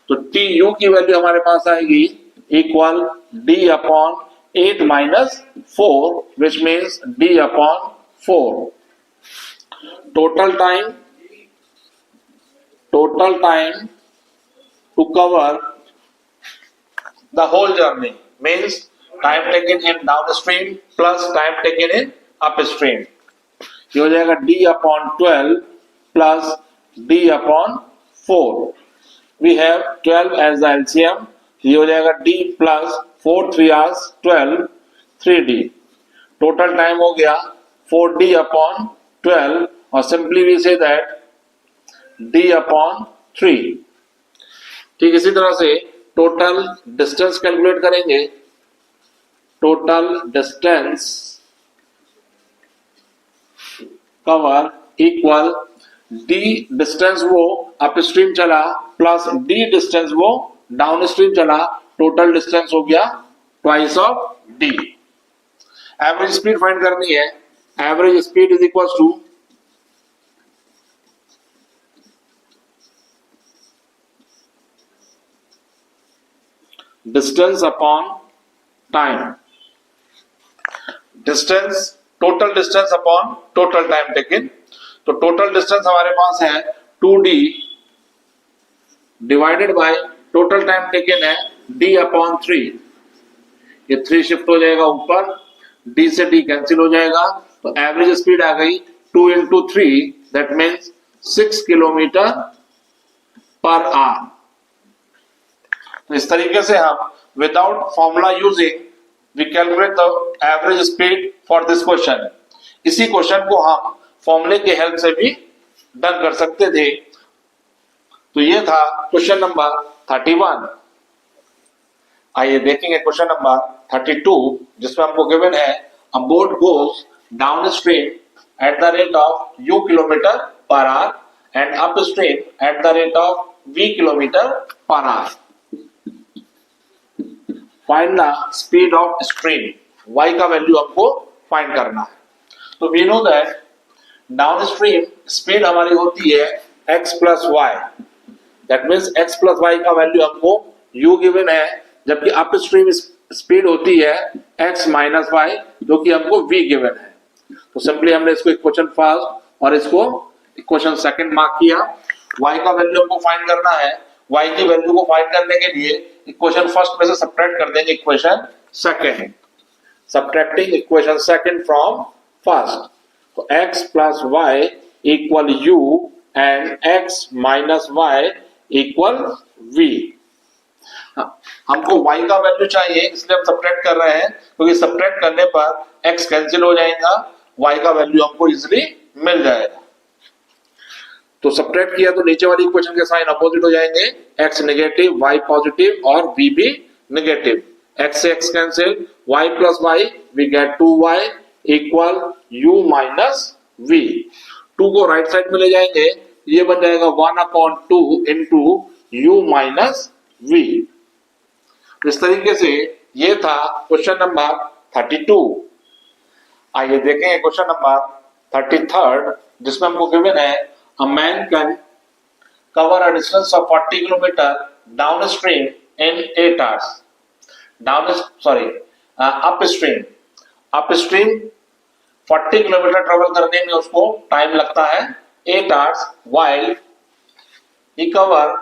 तो टी यू की वैल्यू हमारे पास आएगी equal d upon 8 minus 4 which means d upon 4. Total time to cover the whole journey means time taken in downstream plus time taken in upstream. ये हो जाएगा d upon 12 plus d upon 4. We have 12 as the LCM. ये हो जाएगा d plus 4 3 hours 12 3d. Total time हो गया 4d upon 12 और simply we say that d upon 3. ठीक इसी तरह से टोटल डिस्टेंस कैलकुलेट करेंगे. Total distance cover equal d distance वो अपस्ट्रीम चला प्लस d डिस्टेंस वो डाउन स्ट्रीम चला. टोटल डिस्टेंस हो गया twice of d. Average speed find करनी है. Average speed is equal to distance upon time. Distance total distance upon total time taken. तो total distance हमारे पास है 2d divided by total time taken है d upon 3. ये 3 shift हो जाएगा ऊपर, d से d कैंसिल हो जाएगा. तो एवरेज स्पीड आ गई 2 into 3 दैट मीन्स 6 किलोमीटर पर आवर. तो इस तरीके से हम without formula using we calculate the average speed for this question. इसी क्वेश्चन को हम फॉर्मूले के हेल्प से भी डन कर सकते थे. तो ये था क्वेश्चन नंबर 31. आइए देखेंगे क्वेश्चन नंबर 32 जिसमें हमको गिवन है a boat goes down stream at the rate of u kilometre पर hour and up stream at the rate of v kilometre पर hour. Find the speed of stream. y का value हमको find करना है. तो we know that down stream speed हमारी होती है x plus y. That means x plus y का वैल्यू हमको u गिवन है, जबकि अप स्ट्रीम स्पीड होती है x माइनस वाई, जो कि हमको v गिवन है। तो सिंपली हमने इसको इक्वेशन फर्स्ट और इसको इक्वेशन सेकंड मार्क किया। y का वैल्यू हमको फाइंड करना है। y की वैल्यू को फाइंड करने के लिए इक्वेशन फर्स्ट में से सब्ट्रैक्ट कर देंगे equation second. Subtracting equation second from first, तो x plus y equal u and x minus y equal v। हमको y का वैल्यू चाहिए, इसलिए हम सब्ट्रैक्ट कर रहे हैं, क्योंकि सब्ट्रैक्ट करने पर x कैंसिल हो जाएगा, y का वैल्यू हमको इजीली मिल जाएगा। तो सब्ट्रैक्ट किया तो नीचे वाली इक्वेशन के साइन अपोजिट हो जाएंगे, x नेगेटिव y पॉजिटिव और v भी नेगेटिव। x से x cancel, y plus y we get 2y equal u minus v। 2 को राइट साइड में ले जाएंगे, ये बन जाएगा 1/2 इंटू u माइनस v। इस तरीके से ये था क्वेश्चन नंबर 32। आइए देखेंगे क्वेश्चन नंबर 33, जिसमें हमको गिवन है a man can cover a distance of 40 kilometre down stream in 8 hours. Upstream 40 kilometre travel करने में उसको टाइम लगता है 8 hours, while he cover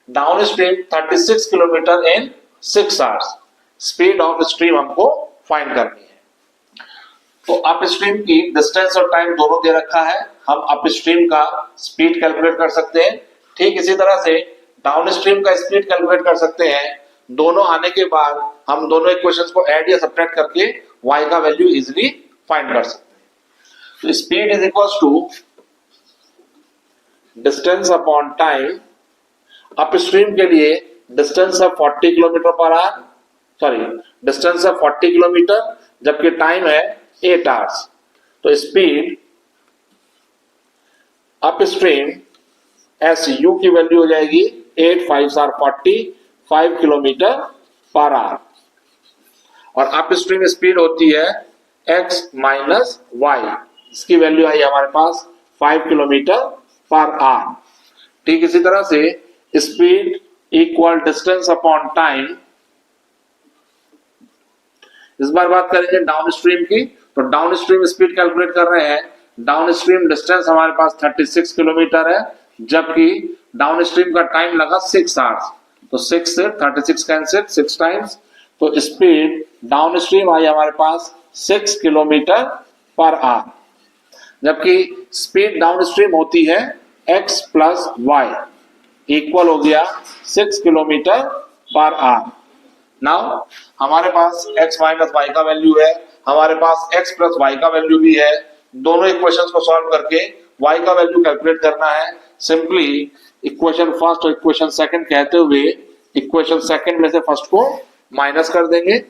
down stream 36 kilometre in 6 hours. Speed of stream हमको find करनी है। तो अप स्ट्रीम की डिस्टेंस और टाइम दोनों दे रखा है, हम अप स्ट्रीम का स्पीड कैलकुलेट कर सकते हैं। ठीक इसी तरह से डाउन स्ट्रीम का स्पीड कैलकुलेट कर सकते हैं। दोनों आने के बाद हम दोनों इक्वेशंस को ऐड या सब्ट्रैक्ट करके y का वैल्यू इजीली फाइंड कर सकते हैं। तो speed is equal to distance upon time. Up stream के लिए डिस्टेंस है 40 किलोमीटर पर आवर, डिस्टेंस है 40 किलोमीटर, जबकि टाइम है 8 आवर्स। तो स्पीड अप स्ट्रीम SU की वैल्यू हो जाएगी 8 5 45 किलोमीटर पर आवर, और अप स्ट्रीम स्पीड होती है x माइनस वाई, इसकी वैल्यू आई हमारे पास 5 किलोमीटर पर आवर। ठीक इसी तरह से speed equal distance upon time. इस बार बात करेंगे डाउन स्ट्रीम की। तो डाउन स्ट्रीम स्पीड कैलकुलेट कर रहे हैं। डाउन स्ट्रीम डिस्टेंस हमारे पास 36 किलोमीटर है, जबकि डाउन स्ट्रीम का टाइम लगा 6 आवर्स। तो 6 से 36 कैंसिल 6 टाइम्स, तो स्पीड डाउन स्ट्रीम आई हमारे पास 6 किलोमीटर पर आवर, जबकि स्पीड डाउन स्ट्रीम होती है x प्लस वाई, इक्वल हो गया 6 किलोमीटर पर आवर। नाउ हमारे पास x माइनस वाई का वैल्यू है, हमारे पास x प्लस वाई का वैल्यू भी है। दोनों इक्वेशंस को सॉल्व करके y का वैल्यू कैलकुलेट करना है। सिंपली इक्वेशन फर्स्ट और इक्वेशन सेकंड कहते हुए इक्वेशन सेकंड में से फर्स्ट को माइनस कर देंगे।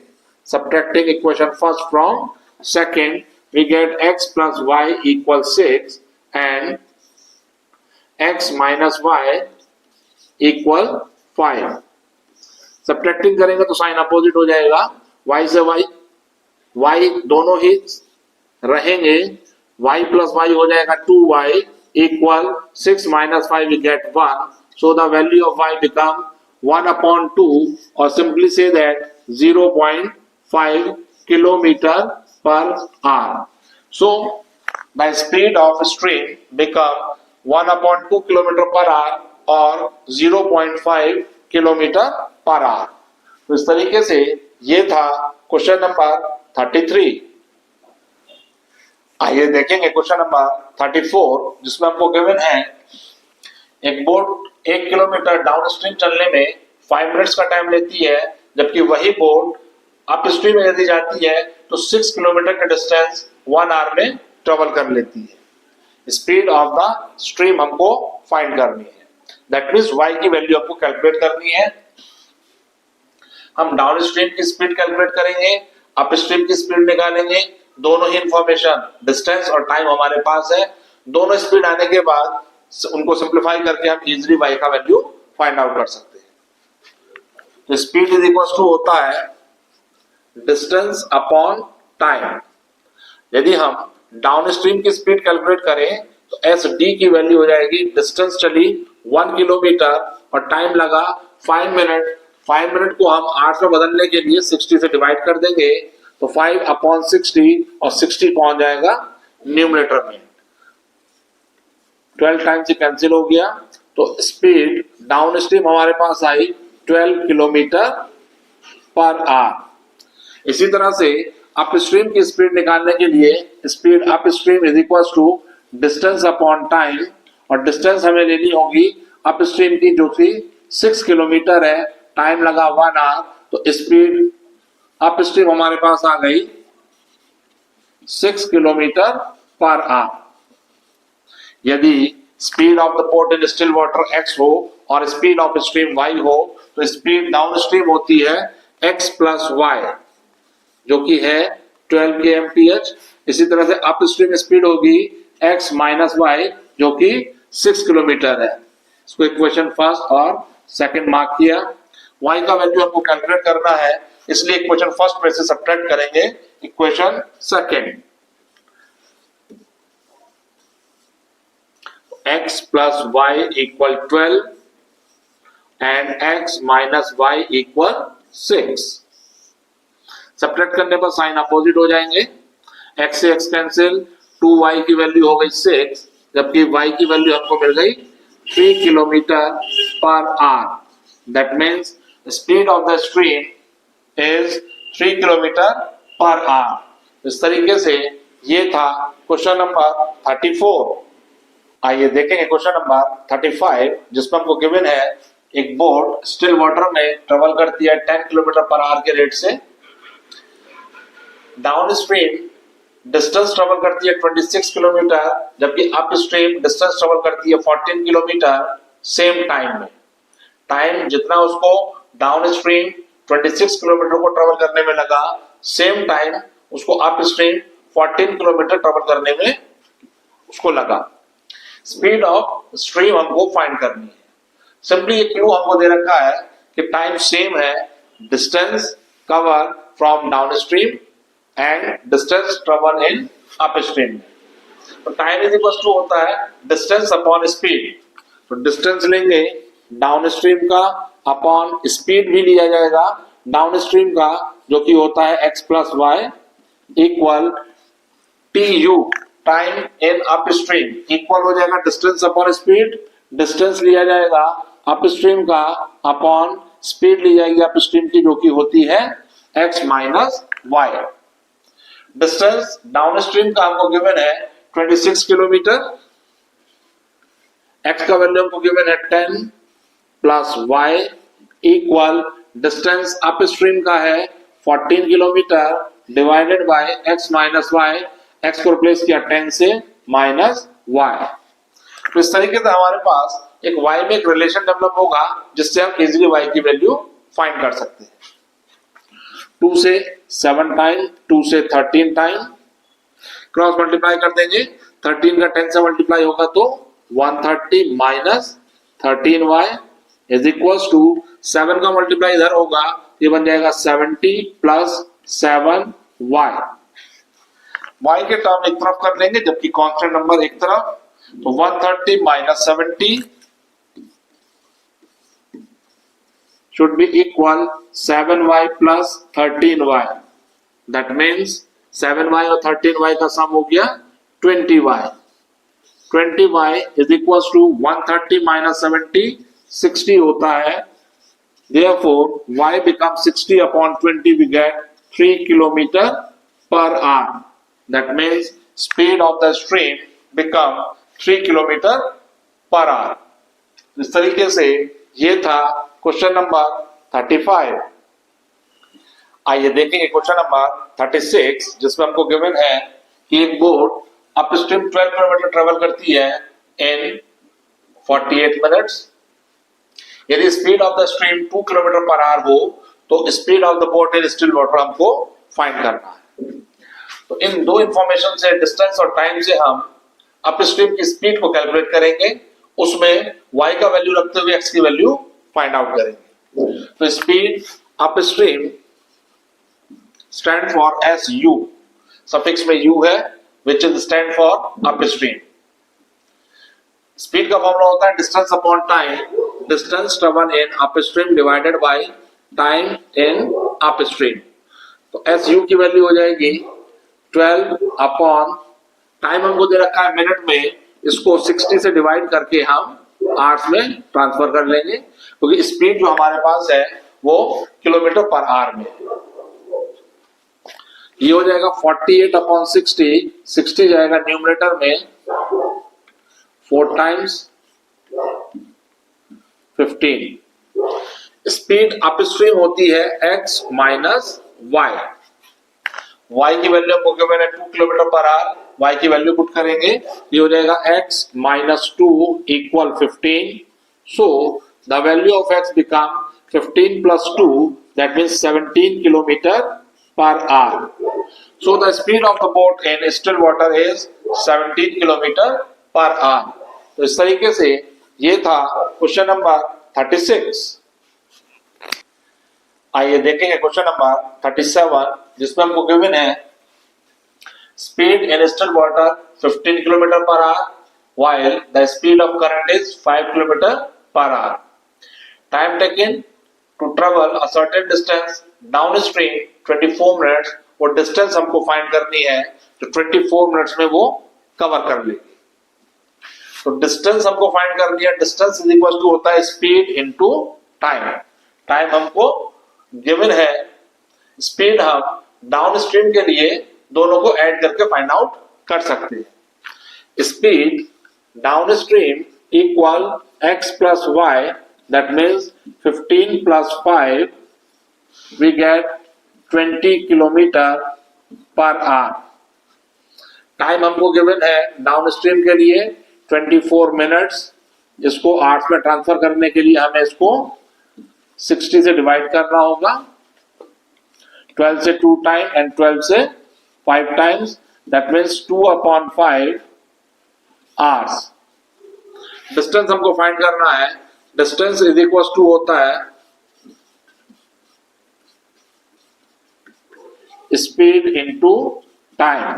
Subtracting equation first from second we get x plus y equal 6 and x minus y equal 5। Subtracting करेंगे तो साइन अपोजिट हो जाएगा, y से y दोनों ही रहेंगे, y प्लस वाई हो जाएगा 2y equal 6 minus 5 we get 1, so the value of y become 1/2 और सिंपली से दैट 0.5 किलोमीटर पर hour. So the speed of stream become 1/2 kilometre पर आवर और 0.5 किलोमीटर पर आवर। तो इस तरीके से ये था क्वेश्चन नंबर 33। आइए देखेंगे क्वेश्चन नंबर 34, जिसमें हमको गिवन है एक बोट 1 किलोमीटर डाउन स्ट्रीम चलने में 5 मिनट्स का टाइम लेती है, जबकि वही बोट अप स्ट्रीम में यदि जाती है तो 6 किलोमीटर का डिस्टेंस 1 आवर में ट्रेवल कर लेती है। स्पीड ऑफ द स्ट्रीम हमको फाइंड करनी है। दैट मींस y की वैल्यू हमको कैलकुलेट करनी है। हम डाउन स्ट्रीम की स्पीड कैलकुलेट करेंगे, अप स्ट्रीम की स्पीड निकालेंगे। दोनों ही इंफॉर्मेशन डिस्टेंस और टाइम हमारे पास है। दोनों स्पीड आने के बाद उनको सिंप्लीफाई करके हम इजीली y का वैल्यू फाइंड आउट कर सकते हैं। तो स्पीड इज इक्वल टू होता है डिस्टेंस अपॉन टाइम। यदि हम डाउन स्ट्रीम की स्पीड कैलकुलेट करें तो SD की वैल्यू हो जाएगी, डिस्टेंस चली 1 किलोमीटर और टाइम लगा 5 मिनट, 5 मिनट को हम 8 में बदलने के लिए 60 से डिवाइड कर देंगे तो 5/60 और 60 पहुंच जाएगा न्यूमरेटर में। 12 टाइम से कैंसिल हो गया तो स्पीड डाउन स्ट्रीम हमारे पास आई 12 किलोमीटर पर आवर। इसी तरह से अप स्ट्रीम की स्पीड निकालने के लिए speed up stream is equal to distance upon time, और डिस्टेंस हमें लेनी होगी अप स्ट्रीम की जो कि 6 किलोमीटर है, टाइम लगा 1 आवर, तो स्पीड अप स्ट्रीम हमारे पास आ गई 6 किलोमीटर पर आवर। यदि speed of the boat in still water x हो और स्पीड ऑफ स्ट्रीम y हो तो स्पीड डाउन स्ट्रीम होती है x प्लस y जो कि है 12 kmph। इसी तरह से अप स्ट्रीम स्पीड होगी x माइनस y जो कि 6 किलोमीटर है। इसको इक्वेशन फर्स्ट और सेकंड मार्क किया। y का वैल्यू हमको कैलकुलेट करना है, इसलिए इक्वेशन फर्स्ट में से सब्ट्रैक्ट करेंगे equation second. x plus y equal 12 and x minus y equal 6। Subtract करने पर साइन अपोजिट हो जाएंगे, x से x कैंसिल, 2y की वैल्यू हो गई 6 जबकि y की वैल्यू हमको मिल गई 3 kilometre per hour. That means speed of the stream is 3 kilometre per hour. इस तरीके से ये था क्वेश्चन नंबर 34। आइए देखेंगे क्वेश्चन नंबर 35 जिसमें हमको गिवन है एक बोट स्टिल वाटर में ट्रेवल करती है 10 किलोमीटर पर आवर के रेट से। डाउन स्ट्रीम डिस्टेंस ट्रेवल करती है 26 किलोमीटर जबकि अप स्ट्रीम डिस्टेंस ट्रेवल करती है 14 किलोमीटर सेम टाइम में। टाइम जितना उसको डाउन स्ट्रीम 26 किलोमीटर को ट्रेवल करने में लगा, सेम टाइम उसको अप स्ट्रीम 14 किलोमीटर ट्रेवल करने में उसको लगा। स्पीड ऑफ स्ट्रीम हमको फाइंड करनी है। सिंपली ये क्लू हमको दे रखा है कि टाइम सेम है, distance cover from down stream and distance travel in up stream. तो टाइम इज इक्वल टू होता है डिस्टेंस अपॉन स्पीड। तो डिस्टेंस लेंगे डाउन स्ट्रीम का अपॉन स्पीड भी लिया जाएगा डाउन स्ट्रीम का जो कि होता है x plus y equal TU time in up stream equal हो जाएगा डिस्टेंस अपॉन स्पीड। डिस्टेंस लिया जाएगा अप स्ट्रीम का अपॉन स्पीड ली जाएगी अप स्ट्रीम की जो कि होती है x minus y. Distance down stream का हमको गिवन है 26 किलोमीटर, x का वैल्यू हमको गिवन है 10 plus y equal distance up stream का है 14 kilometre divided by x minus y. x को रिप्लेस किया 10 से माइनस y। तो इस तरीके से हमारे पास एक y में एक रिलेशन डेवलप होगा जिससे हम इजीली y की वैल्यू फाइंड कर सकते हैं। 2 से 7 टाइम, 2 से 13 टाइम क्रॉस मल्टीप्लाई कर देंगे। 13 का 10 से मल्टीप्लाई होगा तो 130 minus 13y is equal to 7 का मल्टीप्लाई इधर होगा, ये बन जाएगा 70 प्लस 7y। y के टर्म एक तरफ कर लेंगे जबकि कांस्टेंट नंबर एक तरफ, तो 130 minus 70 should be equal 7y plus 13y। That means 7y और 13y का सम हो गया 20y। 20y is equals to 130 minus 70 60 होता है। Therefore y becomes 60 upon 20, we get 3 kilometer per hour। That means speed of the stream become 3 kilometer per hour। इस तरीके से ये था क्वेश्चन नंबर 35। आइए देखेंगे क्वेश्चन नंबर 36 जिसमें हमको गिवन है कि एक boat up stream 12 kilometre travel करती है इन 48 मिनट्स। यदि speed of the stream 2 kilometre per hour हो तो speed of the boat in still water हमको फाइंड करना है। तो इन दो इंफॉर्मेशन से, डिस्टेंस और टाइम से, हम अप स्ट्रीम की स्पीड को कैलकुलेट करेंगे, उसमें y का वैल्यू रखते हुए x की वैल्यू फाइंड आउट करेंगे। तो speed up stream stand for SU, suffix में U है which is stand for up stream. Speed का फॉर्मूला होता है distance upon time, distance travel in up stream divided by time in upstream. तो S U की value हो जाएगी 12 upon time हमको दे रखा है मिनट में, इसको 60 से डिवाइड करके हम आवर्स में ट्रांसफर कर लेंगे, क्योंकि स्पीड जो हमारे पास है वो किलोमीटर पर आवर में। ये हो जाएगा 48 अपॉन 60, 60 जाएगा न्यूमरेटर में, 4 टाइम्स 15। स्पीड अपस्ट्रीम होती है x माइनस वाई। y की वैल्यू हमको गिवन है 2 किलोमीटर पर आवर, y की वैल्यू पुट करेंगे, ये हो जाएगा x minus 2 equal 15। So the value of x become 15 plus 2, that means 17 kilometre पर hour. So the speed of the boat in still water is 17 kilometre पर hour. तो इस तरीके से ये था क्वेश्चन नंबर 36। आइए देखेंगे क्वेश्चन नंबर 37, जिसमें हमको गिवन है speed in still water 15 kilometre पर hour while the speed of current is 5 kilometre पर hour. Time taken to travel a certain distance down stream 24 minutes. वो डिस्टेंस हमको फाइंड करनी है जो 24 मिनट्स में वो कवर कर लेगी। तो डिस्टेंस हमको फाइंड करनी है, डिस्टेंस इज इक्वल टू होता है स्पीड इनटू टाइम। टाइम हमको गिवन है, स्पीड हम डाउन स्ट्रीम के लिए दोनों को ऐड करके फाइंड आउट कर सकते हैं। Speed down stream equal x plus y, that means 15 plus 5 we get 20 kilometre पर आवर। टाइम हमको गिवन है डाउन स्ट्रीम के लिए 24 मिनट्स, इसको आवर्स में ट्रांसफर करने के लिए हमें इसको 60 से डिवाइड करना होगा, 12 से 2 टाइम एंड 12 से 5 times, that means 2 upon 5 hours. Distance हमको फाइंड करना है, डिस्टेंस इज इक्वल टू होता है स्पीड इनटू टाइम।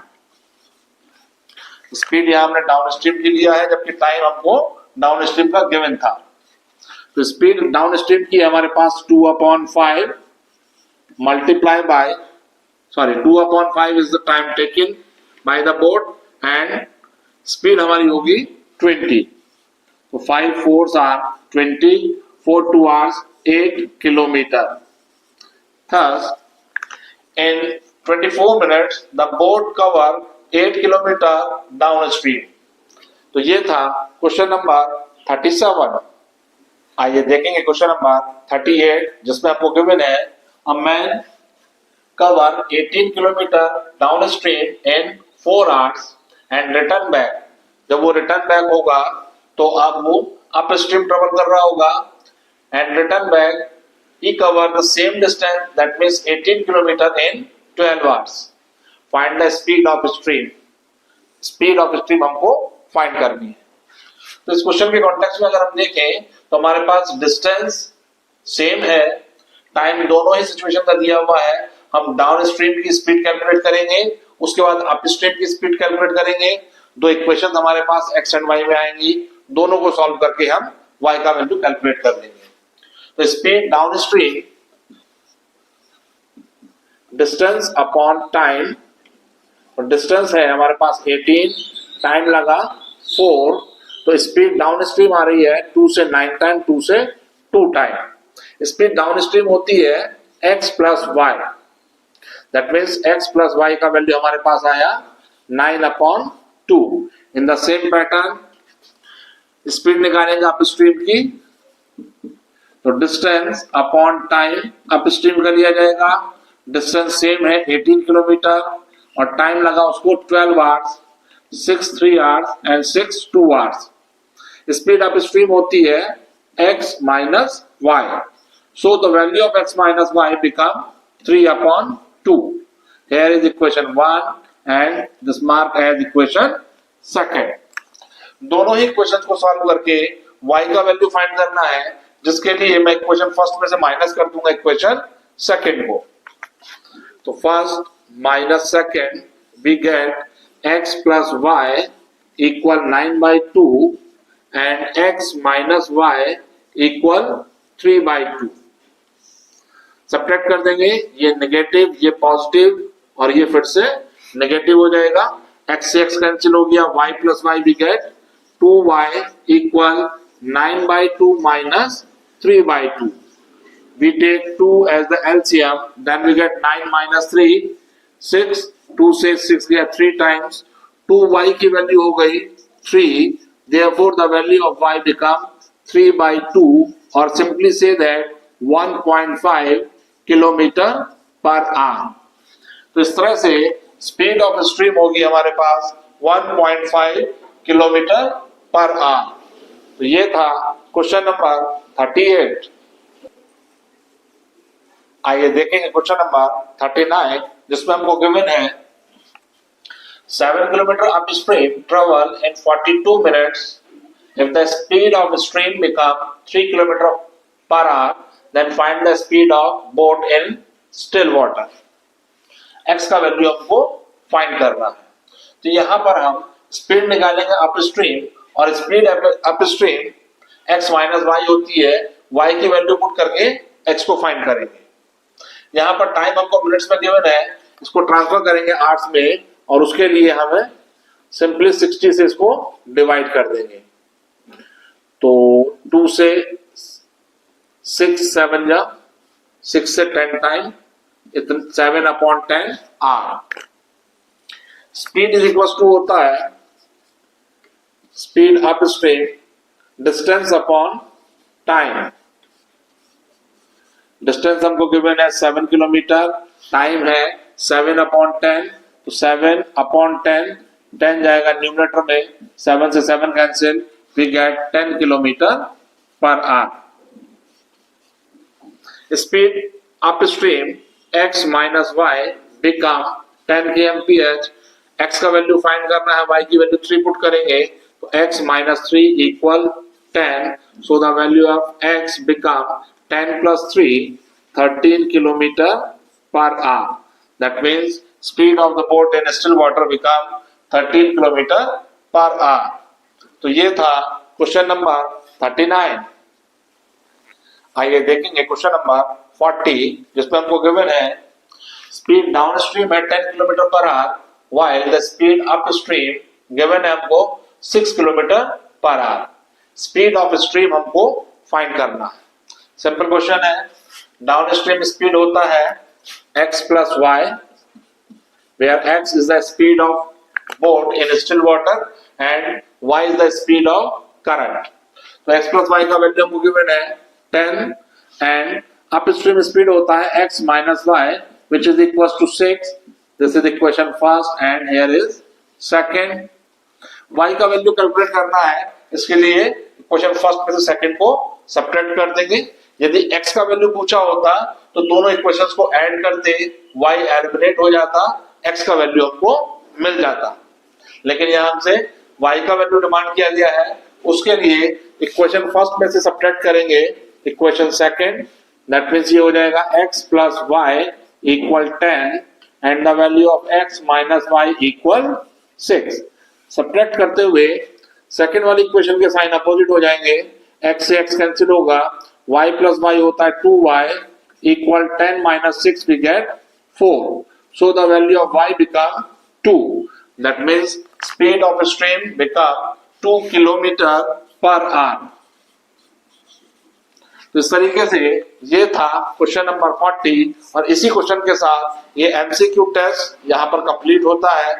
स्पीड यहां हमने डाउन स्ट्रीम की लिया है, जबकि टाइम हमको डाउन स्ट्रीम का गिवन था। तो स्पीड डाउन स्ट्रीम की हमारे पास 2 upon 5 multiply by 2 upon 5 is the time taken by the boat and speed हमारी होगी 20। तो 5 4s are 20, 4 2 hours 8 kilometre. Thus, in 24 minutes, the boat cover 8 kilometre down stream. तो ये था क्वेश्चन नंबर 37। आइए देखेंगे क्वेश्चन नंबर 38, जिसमें आपको गिवन है a man cover 18 kilometre down stream in 4 hours and return back. जब वो रिटर्न बैक होगा तो अब वो अप स्ट्रीम ट्रेवल कर रहा होगा and return back he covered the same distance, that means 18 kilometer in 12 hours. Find the speed of stream. Speed of stream हमको फाइंड करनी है। तो इस क्वेश्चन के कॉन्टेक्स्ट में अगर हम देखें तो हमारे पास डिस्टेंस सेम है, टाइम दोनों ही सिचुएशन का दिया हुआ है। हम डाउन स्ट्रीम की स्पीड कैलकुलेट करेंगे, उसके बाद अप स्ट्रीम की स्पीड कैलकुलेट करेंगे। दो इक्वेशन हमारे पास x एंड y में आएंगी, दोनों को सॉल्व करके हम y का वैल्यू कैलकुलेट कर लेंगे। तो speed down stream distance upon time, और डिस्टेंस है हमारे पास 18, टाइम लगा 4, तो स्पीड डाउन स्ट्रीम आ रही है 2 से 9 टाइम, 2 से 2 टाइम। स्पीड डाउन स्ट्रीम होती है x plus y, that means x plus y का वैल्यू हमारे पास आया 9 upon 2। In the same pattern speed निकालेंगे अप स्ट्रीम की, तो distance upon time up stream कर लिया जाएगा। डिस्टेंस सेम है 18 किलोमीटर और टाइम लगा उसको 12 hours, 6 3 hours and 6 2 hours. Speed up stream होती है x minus y, so the value of x minus y become 3 upon 2। Here is equation 1 and this mark as equation 2। दोनों ही equation को solve करके y का value find करना है, जिसके लिए मैं इक्वेशन फर्स्ट में से माइनस कर दूंगा इक्वेशन सेकंड को। तो first minus second we get x plus y equal 9/2 and x minus y equal 3/2। Subtract कर देंगे, ये नेगेटिव, ये पॉजिटिव और ये फिर से नेगेटिव हो जाएगा। x से x कैंसिल हो गया, y plus y we get 2y equal 9/2 minus 3/2। We take 2 as the LCM, then we get 9 minus 3, 6, 2 से 6 गया 3 times, 2y की वैल्यू हो गई 3, therefore the value of y become 3/2 or simply say that 1.5 kilometre पर hour. तो इस तरह से स्पीड ऑफ स्ट्रीम होगी हमारे पास 1.5 किलोमीटर पर आवर। तो ये था क्वेश्चन नंबर 38। आइए देखेंगे क्वेश्चन नंबर 39, जिसमें हमको गिवन है 7 kilometre up stream travel in 42 minutes if the speed of stream become 3 kilometre per hour, then find the speed of boat in still water। x का value हमको find करना है। तो यहां पर हम स्पीड निकालेंगे अप स्ट्रीम, और speed up stream x minus y होती है, y की वैल्यू पुट करके x को फाइंड करेंगे। यहाँ पर टाइम हमको मिनट्स में गिवन है, इसको ट्रांसफर करेंगे आवर्स में, और उसके लिए हमें सिंपली 60 से इसको डिवाइड कर देंगे। तो 2 से 6 7 जा 6 से 10 time 7/10 hour. Speed is equal to होता है speed up stream distance upon time. Distance हमको गिवन है 7 किलोमीटर, टाइम है 7/10, तो 7/10, 10 जाएगा न्यूमरेटर में, 7 से 7 कैंसिल, वी गेट 10 किलोमीटर पर hour. Speed up stream x minus y become 10 kmph। x का वैल्यू फाइंड करना है, y की वैल्यू 3 पुट करेंगे, तो x minus 3 equal 10, so the value of x become 10 plus 3, 13 kilometer per hour। That means speed of the boat in still water become 13 kilometer per hour। तो ये था question number 39। आइए देखेंगे question number 40, जिसमें हमको given है speed down stream है 10 kilometre पर hour, while the speed up stream given है हमको 6 किलोमीटर पर आवर। स्पीड ऑफ स्ट्रीम हमको फाइंड करना है। सिंपल क्वेश्चन है, डाउन स्ट्रीम स्पीड होता है x plus y, where x is the speed of boat in still water and y is the speed of current. तो x plus y का value हमको given है 10, and up stream speed होता है x minus y which is equal to 6। This is equation first and here is second. y का value calculate करना है, इसके लिए इक्वेशन फर्स्ट में से सेकंड को सब्ट्रैक्ट कर देंगे। यदि x का वैल्यू पूछा होता तो दोनों इक्वेशंस को ऐड करते y एलिमिनेट हो जाता, x का वैल्यू हमको मिल जाता। लेकिन यहाँ हमसे y का वैल्यू डिमांड किया गया है, उसके लिए इक्वेशन फर्स्ट में से सब्ट्रैक्ट करेंगे इक्वेशन सेकंड। दैट मींस ये हो जाएगा x plus y equal 10 and the value of x minus y equal 6। Subtract करते हुए सेकंड वाली इक्वेशन के साइन अपोजिट हो जाएंगे, x से x कैंसिल होगा, y प्लस वाई होता है 2y equal 10 minus 6 we get 4, so the value of y become 2। That means speed of stream become 2 kilometre पर आवर। तो इस तरीके से ये था क्वेश्चन नंबर 40, और इसी क्वेश्चन के साथ ये एमसीक्यू टेस्ट यहाँ पर कंप्लीट होता है।